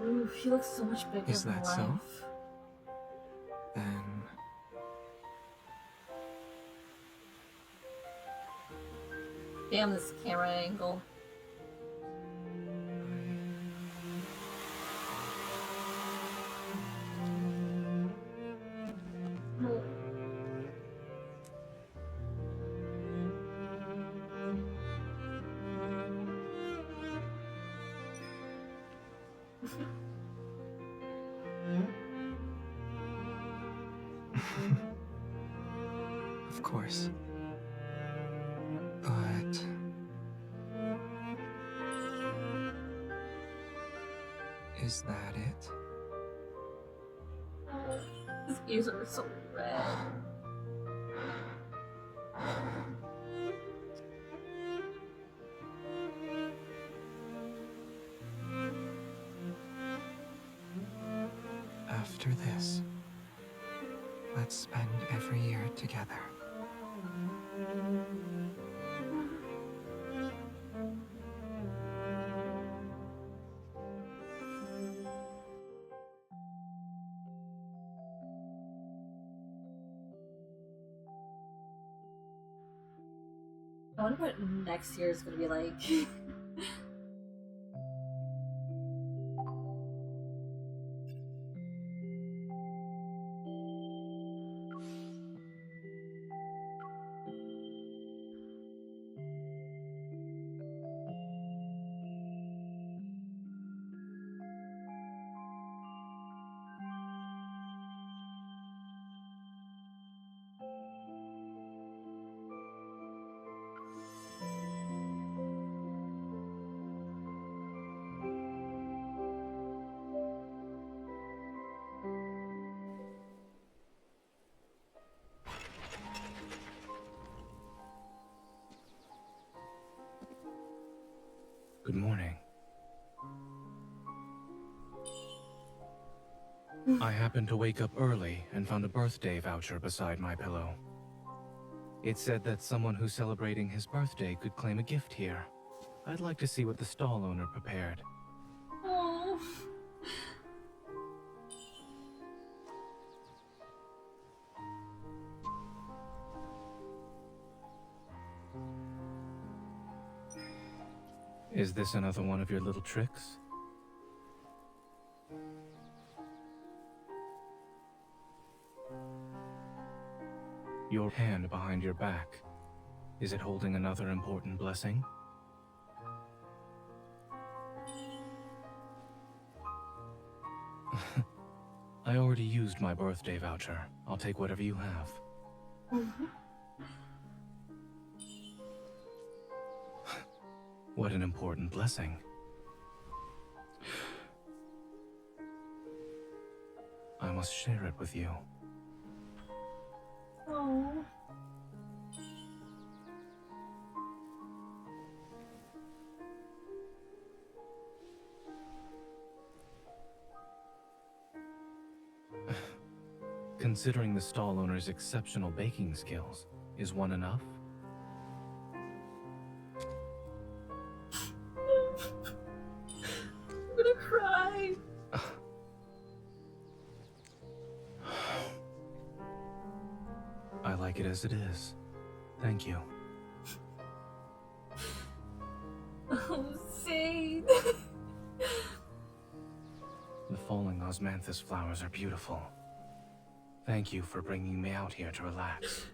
Ooh, he looks so much bigger
Is
than
that
life.
so? Then...
Damn, this camera angle.
Of course. But... is that it?
His ears are so red.
After this, let's spend every year together.
I wonder what next year is gonna be like.
Good morning. I happened to wake up early and found a birthday voucher beside my pillow. It said that someone who's celebrating his birthday could claim a gift here. I'd like to see what the stall owner prepared.
Oh.
Is this another one of your little tricks? Your hand behind your back. Is it holding another important blessing? I already used my birthday voucher. I'll take whatever you have. What an important blessing. I must share it with you.
Oh.
Considering the stall owner's exceptional baking skills, is one enough?
I'm gonna cry.
I like it as it is. Thank you.
Oh, Zane.
The falling osmanthus flowers are beautiful. Thank you for bringing me out here to relax.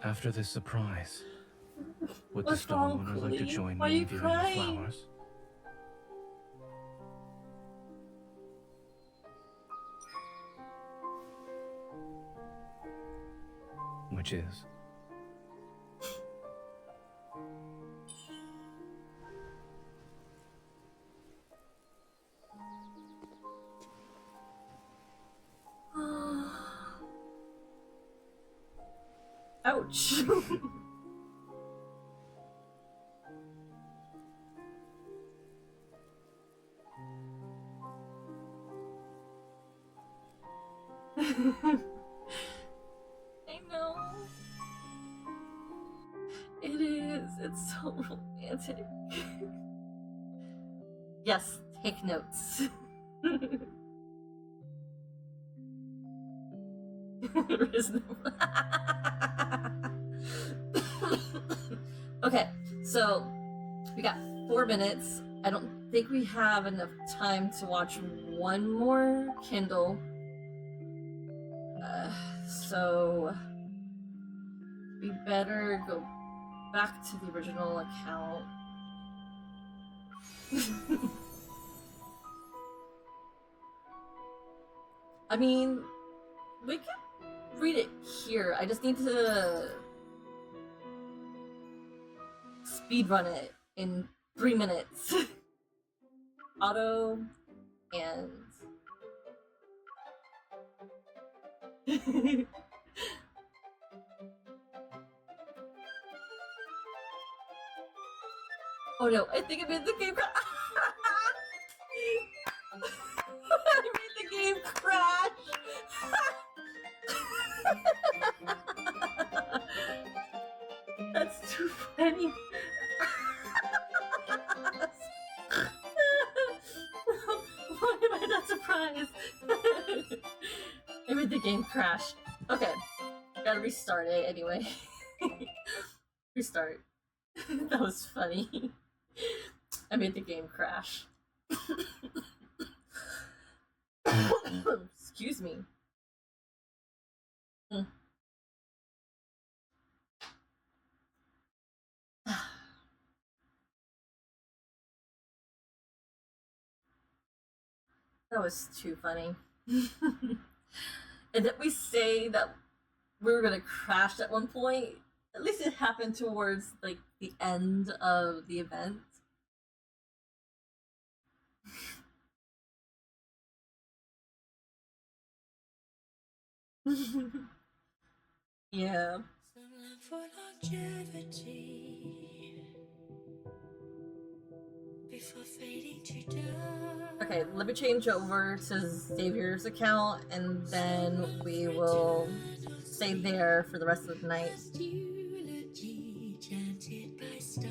After this surprise, would the
What's
stall
wrong,
owner like to
Clee?
join
Why are
me in
you
viewing the
crying?
flowers? Which is?
Ouch. I know. It is. It's so romantic. Yes, take notes. Reasonable. Okay, so we got 4 minutes. I don't think we have enough time to watch one more Kindle. So we better go back to the original account. I mean, we can read it here. I just need to speedrun it in 3 minutes. Auto and oh no, I think I made the game I made the game crash. That's too funny. Why am I not surprised? I made the game crash. Okay, gotta restart it anyway. Restart. That was funny. I made the game crash. Excuse me. That was too funny. And did we say that we were gonna crash at one point? At least it happened towards like the end of the event. Yeah.
Some love for longevity before fading to dust.
Okay, let me change over to Xavier's account and then we will stay there for the rest of the night.
Eulogy chanted by stars.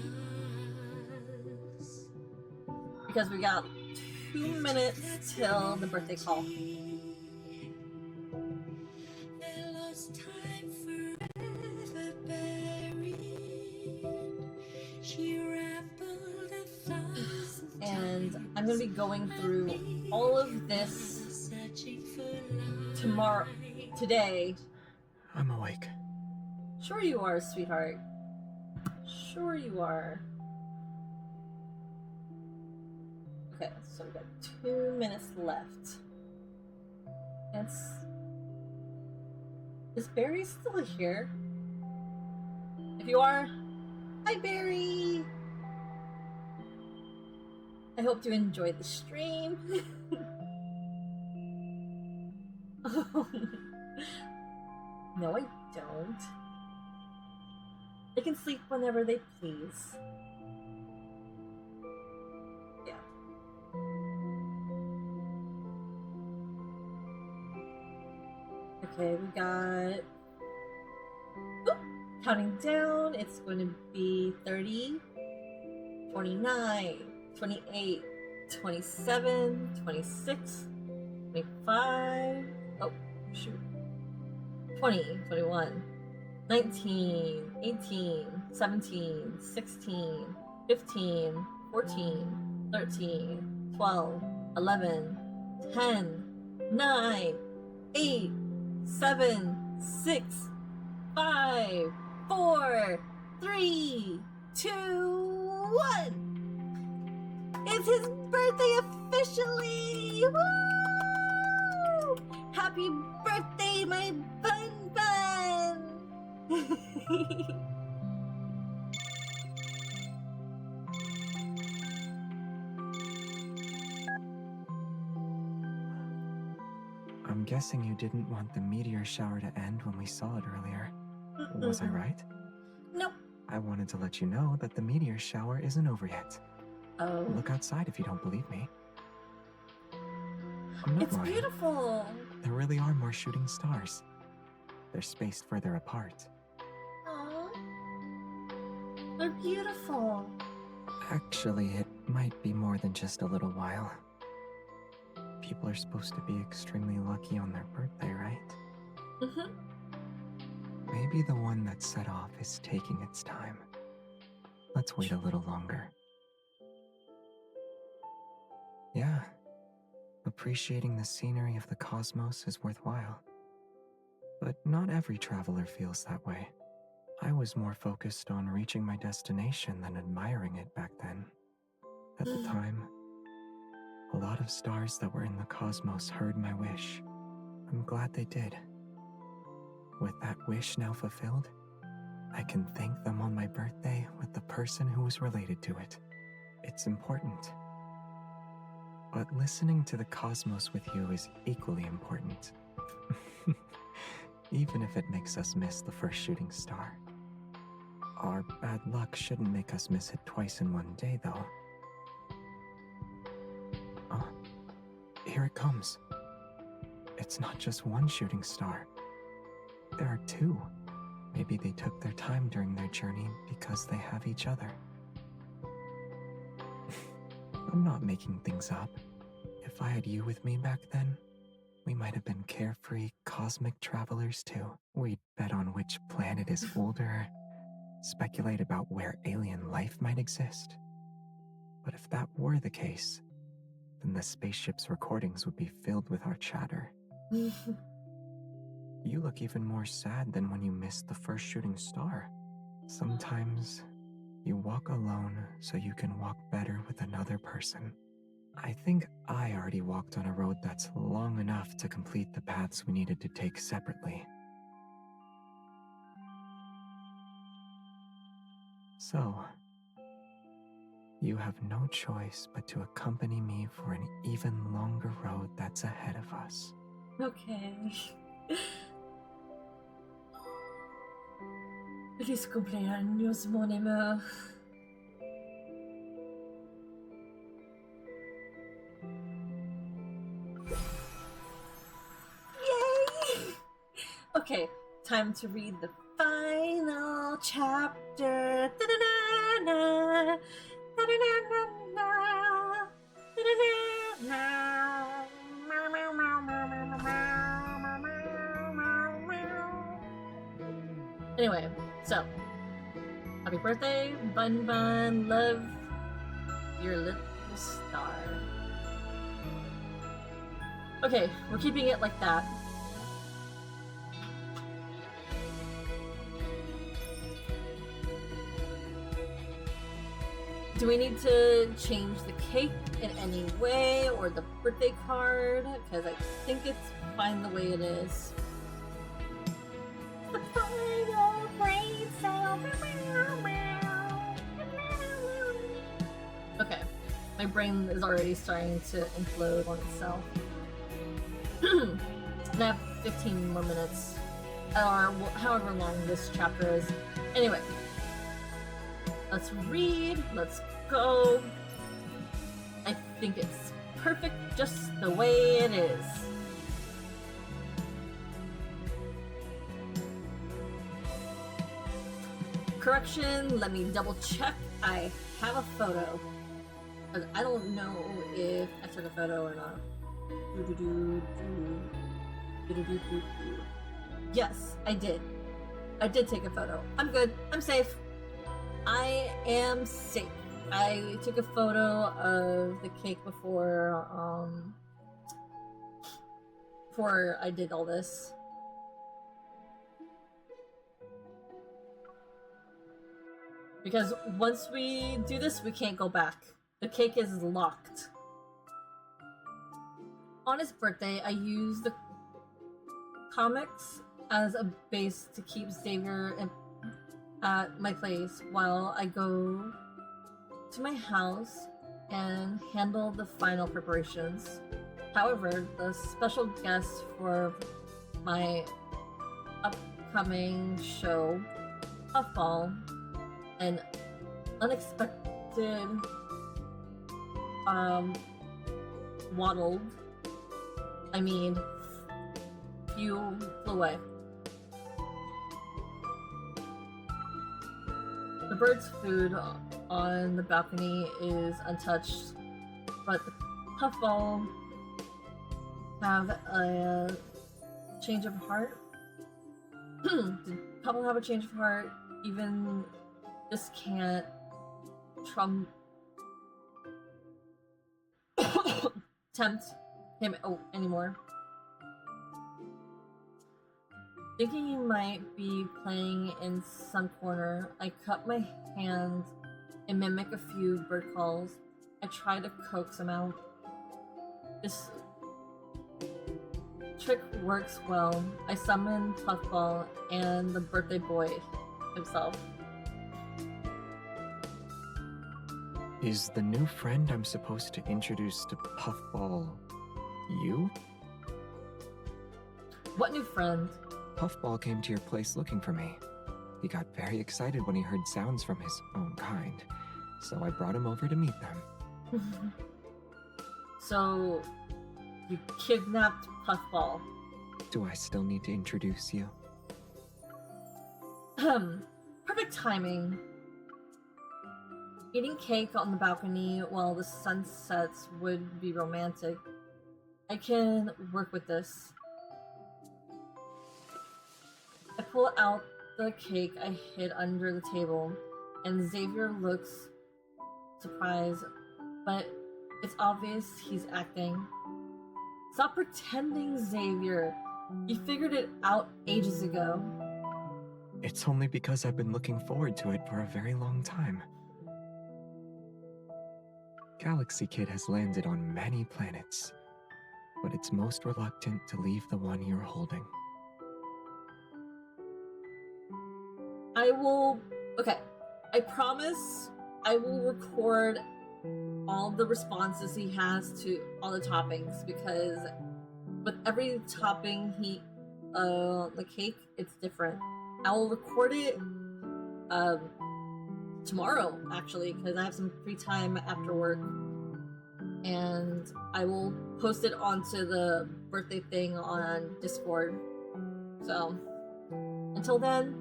Because we got 2 minutes till the birthday call.
Their lost time forever buried. She rambled 1,000
And I'm gonna be going through all of this tomorrow, today.
I'm awake.
Sure you are, sweetheart. Sure you are. Okay, so we got 2 minutes left. Is Barry still here? If you are, hi Barry! I hope you enjoyed the stream. No, I don't. They can sleep whenever they please. Yeah. Okay, we got... Oop, counting down, it's going to be 30, 29, 28, 27, 26, 25, oh, shoot, 20, 21, 19, 18, 17, 16, 15, 14, 13, 12, 11, 10, 9, 8, 7, 6, 5, 4, 3, 2, 1. It's his birthday officially! Woo! Happy birthday, my Bun Bun!
I'm guessing you didn't want the meteor shower to end when we saw it earlier. Was I right?
Nope.
I wanted to let you know that the meteor shower isn't over yet.
Oh.
Look outside if you don't believe me. I'm not
It's
lying.
beautiful.
There really are more shooting stars. They're spaced further apart.
Aww. They're beautiful.
Actually, it might be more than just a little while. People are supposed to be extremely lucky on their birthday, right?
Mm-hmm.
Maybe the one that set off is taking its time. Let's wait a little longer. Yeah, appreciating the scenery of the cosmos is worthwhile. But not every traveler feels that way. I was more focused on reaching my destination than admiring it back then. At the time, a lot of stars that were in the cosmos heard my wish. I'm glad they did. With that wish now fulfilled, I can thank them on my birthday with the person who was related to it. It's important. But listening to the cosmos with you is equally important. Even if it makes us miss the first shooting star. Our bad luck shouldn't make us miss it twice in one day, though. Oh, here it comes. It's not just one shooting star. There are 2. Maybe they took their time during their journey because they have each other. I'm not making things up. If I had you with me back then, we might have been carefree cosmic travelers too. We'd bet on which planet is older, speculate about where alien life might exist. But if that were the case, then the spaceship's recordings would be filled with our chatter. You look even more sad than when you missed the first shooting star. Sometimes you walk alone so you can walk better with another person. I think I already walked on a road that's long enough to complete the paths we needed to take separately. So, you have no choice but to accompany me for an even longer road that's ahead of us.
Okay. Feliz cumpleaños, mon amour. Yay! Okay, time to read the final chapter. Da-da-da-da. Da-da-da-da-da. Da-da-da-da. Anyway, so happy birthday, Bun Bun. Love your little star. Okay, we're keeping it like that. Do we need to change the cake in any way or the birthday card? Because I think it's fine the way it is. The final brain cell. Okay, my brain is already starting to implode on itself. I have 15 more minutes, or however long this chapter is. Anyway, let's read, let's go. I think it's perfect just the way it is. Correction, let me double check. I have a photo. I don't know if I took a photo or not. Yes, I did. I did take a photo. I'm good. I'm safe. I am safe. I took a photo of the cake before I did all this. Because once we do this, we can't go back. The cake is locked. On his birthday, I used the comics as a base to keep Xavier at my place while I go to my house and handle the final preparations. However, the special guest for my upcoming show, Puffball, an unexpected flew away. The bird's food on the balcony is untouched, but the Puffball have a change of heart. Did Puffball have a change of heart? Even this can't tempt him anymore. Thinking he might be playing in some corner, I cut my hand and mimic a few bird calls. I try to coax him out. This trick works well. I summon Puffball and the birthday boy himself.
Is the new friend I'm supposed to introduce to Puffball you?
What new friend?
Puffball came to your place looking for me. He got very excited when he heard sounds from his own kind, so I brought him over to meet them.
So, you kidnapped Puffball.
Do I still need to introduce you?
Perfect timing. Eating cake on the balcony while the sun sets would be romantic. I can work with this. I pull out the cake I hid under the table, and Xavier looks surprised, but it's obvious he's acting. Stop pretending, Xavier. You figured it out ages ago.
It's only because I've been looking forward to it for a very long time. Galaxy Kid has landed on many planets, but it's most reluctant to leave the one you're holding.
I promise I will record all the responses he has to all the toppings, because with every topping the cake, it's different. I will record it tomorrow, actually, because I have some free time after work, and I will post it onto the birthday thing on Discord. So until then,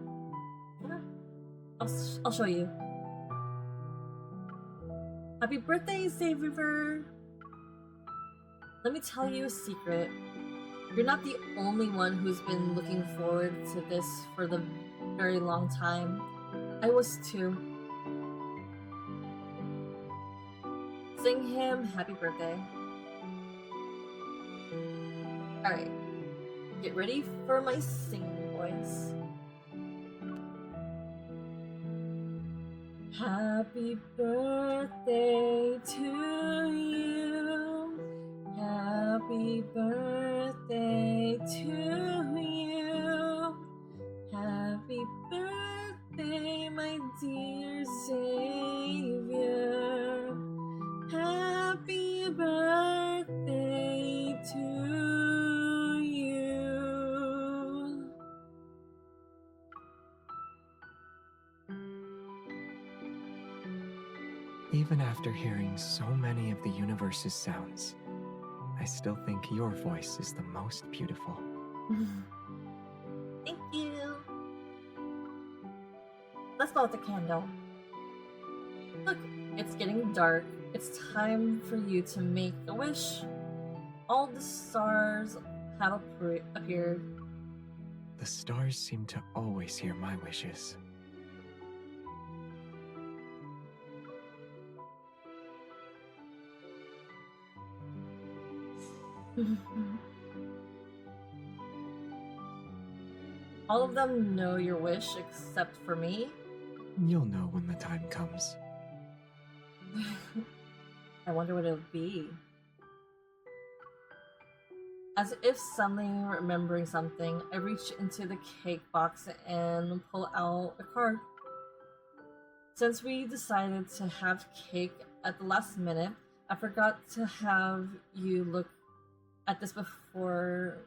I'll show you. Happy birthday, Xavier! Let me tell you a secret. You're not the only one who's been looking forward to this for the very long time. I was too. Sing him happy birthday. Alright. Get ready for my singing voice. Happy birthday to you. Happy birthday to you. Happy birthday, my dear Xavier. Happy birthday to you.
Even after hearing so many of the universe's sounds, I still think your voice is the most beautiful.
Thank you. Let's blow out the candle. Look, it's getting dark. It's time for you to make a wish. All the stars have appeared.
The stars seem to always hear my wishes.
All of them know your wish except for me.
You'll know when the time comes.
I wonder what it'll be. As if suddenly remembering something, I reach into the cake box and pull out a card. Since we decided to have cake at the last minute, I forgot to have you look at this before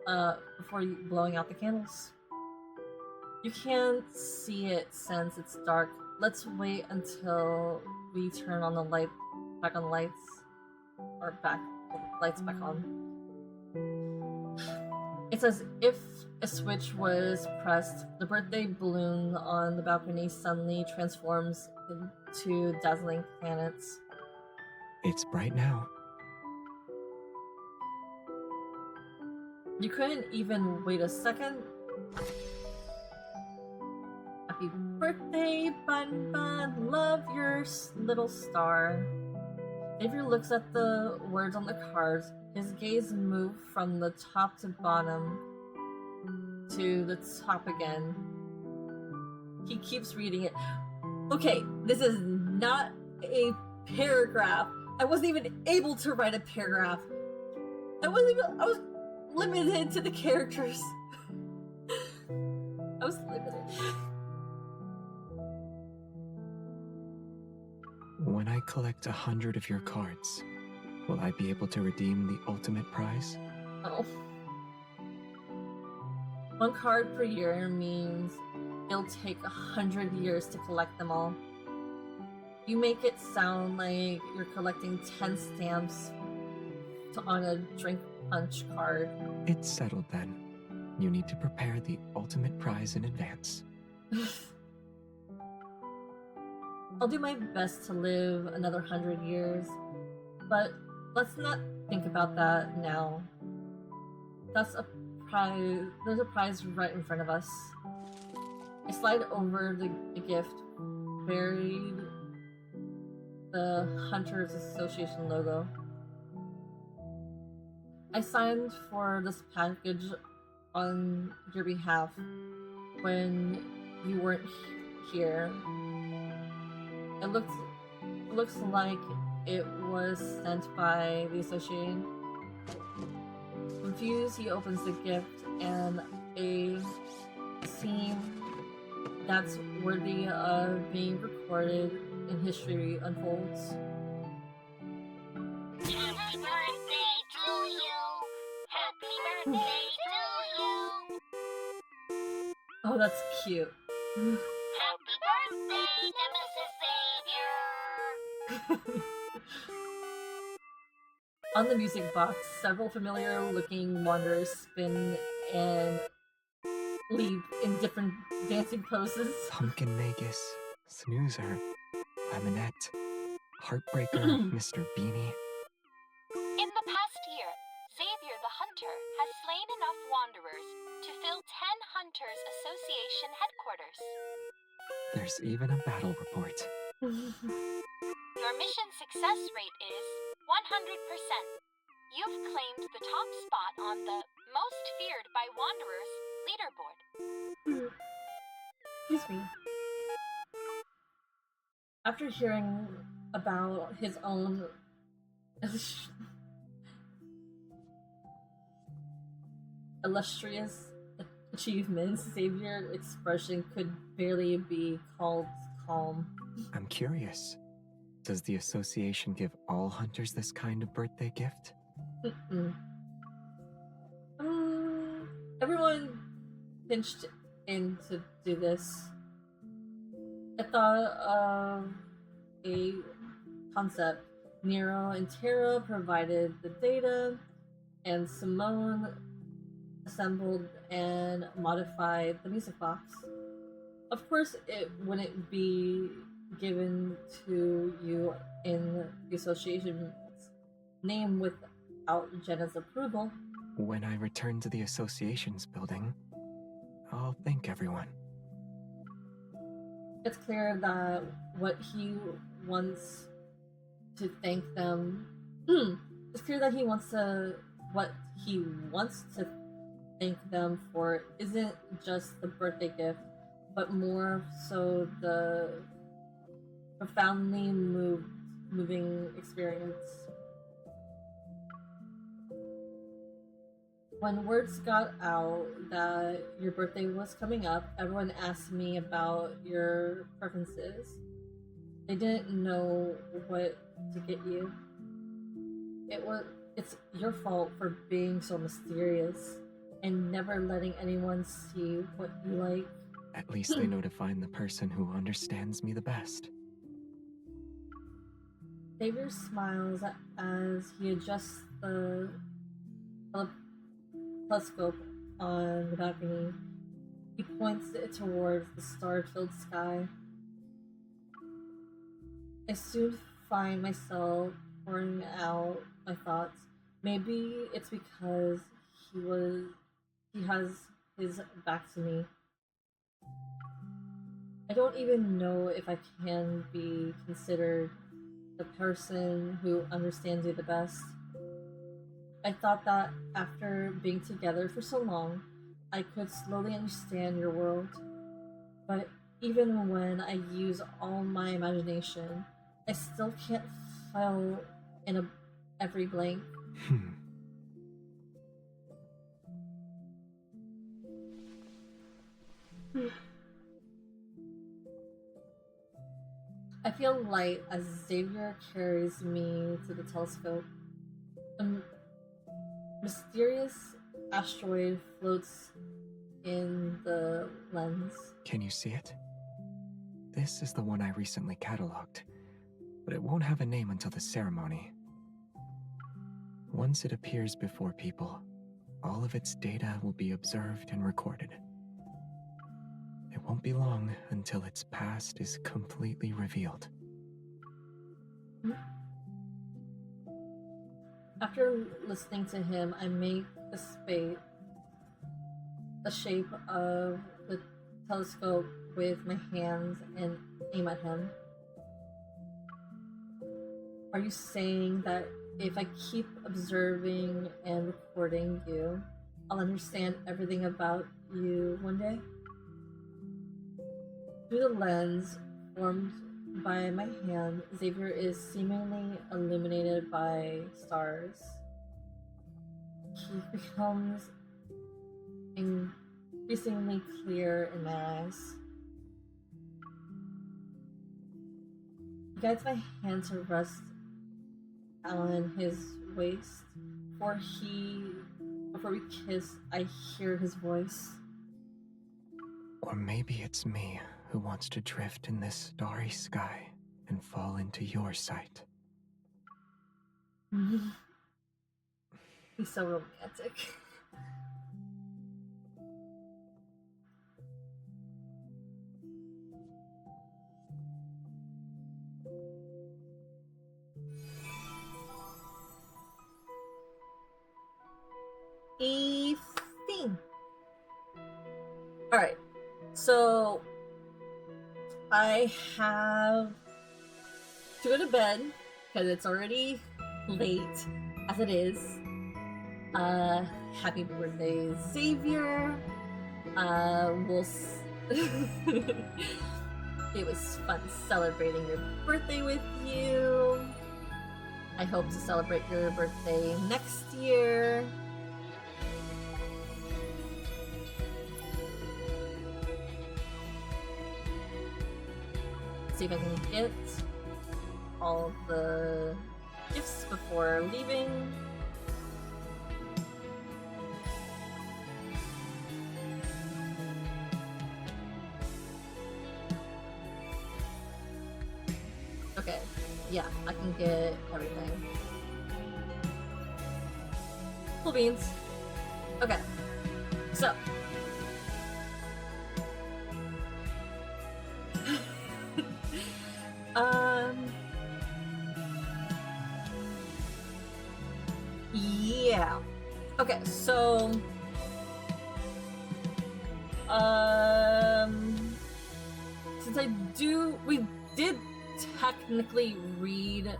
you blowing out the candles. You can't see it since it's dark. Let's wait until we turn on the lights back on. It's as if a switch was pressed. The birthday balloon on the balcony suddenly transforms into dazzling planets.
It's bright now.
You couldn't even wait a second. Happy birthday, Bun Bun. Love your little star. Xavier looks at the words on the cards. His gaze moves from the top to bottom to the top again. He keeps reading it. Okay, this is not a paragraph. I wasn't even able to write a paragraph. I was limited to the characters. I was limited.
When I collect 100 of your cards, will I be able to redeem the ultimate prize?
Oh. 1 card per year means it'll take 100 years to collect them all. You make it sound like you're collecting 10 stamps on a drink punch card.
It's settled then. You need to prepare the ultimate prize in advance.
I'll do my best to live another 100 years, but let's not think about that now. There's a prize right in front of us. I slide over the gift, buried the Hunters Association logo. I signed for this package on your behalf when you weren't here. It looks like it was sent by the Association. Confused, he opens the gift and a scene that's worthy of being recorded in history unfolds.
Happy birthday to you! Happy birthday to you!
Oh, that's cute.
Happy birthday, Nemesis Xavier!
On the music box, several familiar-looking wanderers spin and leap in different dancing poses.
Pumpkin Magus, Snoozer, Lemonette, Heartbreaker, Mr. Beanie.
In the past year, Xavier the Hunter has slain enough wanderers to fill 10 Hunters Association headquarters.
There's even a battle report.
Your mission success rate is 100%. You've claimed the top spot on the Most Feared by Wanderers leaderboard.
Excuse me. After hearing about his own illustrious achievements, Xavier's expression could barely be called calm.
I'm curious. Does the association give all hunters this kind of birthday gift?
Everyone pinched in to do this. I thought of a concept. Nero and Tara provided the data, and Simone assembled and modified the music box. Of course, it wouldn't be given to you in the association's name without Jenna's approval.
When I return to the association's building, I'll thank everyone.
It's clear that what he wants to thank them. It's clear that what he wants to thank them for isn't just the birthday gift, but more so the profoundly moving experience. When words got out that your birthday was coming up, everyone asked me about your preferences. They didn't know what to get you. It's your fault for being so mysterious and never letting anyone see what you like.
At least they know to find the person who understands me the best.
Xavier smiles as he adjusts the telescope on the balcony. He points it towards the star-filled sky. I soon find myself pouring out my thoughts. Maybe it's because he has his back to me. I don't even know if I can be considered the person who understands you the best. I thought that after being together for so long, I could slowly understand your world. But even when I use all my imagination, I still can't fill in every blank. I feel light as Xavier carries me to the telescope. A mysterious asteroid floats in the lens.
Can you see it? This is the one I recently cataloged, but it won't have a name until the ceremony. Once it appears before people, all of its data will be observed and recorded. It won't be long until its past is completely revealed.
After listening to him, I make the shape of the telescope with my hands and aim at him. Are you saying that if I keep observing and recording you, I'll understand everything about you one day? Through the lens formed by my hand, Xavier is seemingly illuminated by stars. He becomes increasingly clear in my eyes. He guides my hand to rest on his waist. Before we kiss, I hear his voice.
Or maybe it's me who wants to drift in this starry sky and fall into your sight.
He's so romantic. Theme. Alright, so I have to go to bed because it's already late as it is. Happy birthday, Xavier. It was fun celebrating your birthday with you. I hope to celebrate your birthday next year. See if I can get all the gifts before leaving. Okay, yeah, I can get everything. Cool beans. Okay, so. Yeah. Okay, so since we did technically read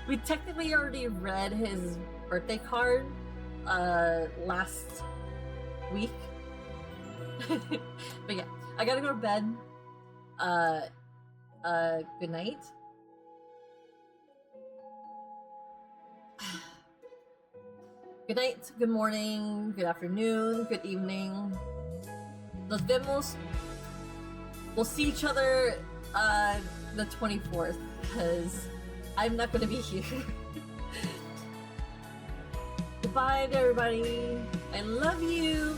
we technically already read his birthday card last week, But yeah, I gotta go to bed. Good night. Good night, good morning, good afternoon, good evening. Nos vemos. We'll see each other the 24th, because I'm not gonna be here. Goodbye to everybody. I love you.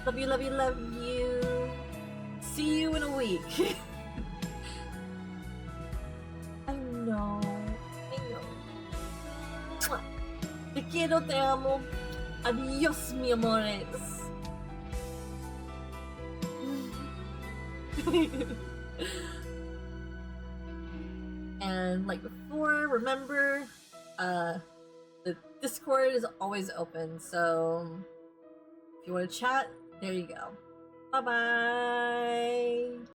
Love you, love you, love you. See you in a week. I know. Mwah. Te quiero, te amo. Adios, mi amores. And like before, remember, the Discord is always open, so if you want to chat, there you go. Bye bye.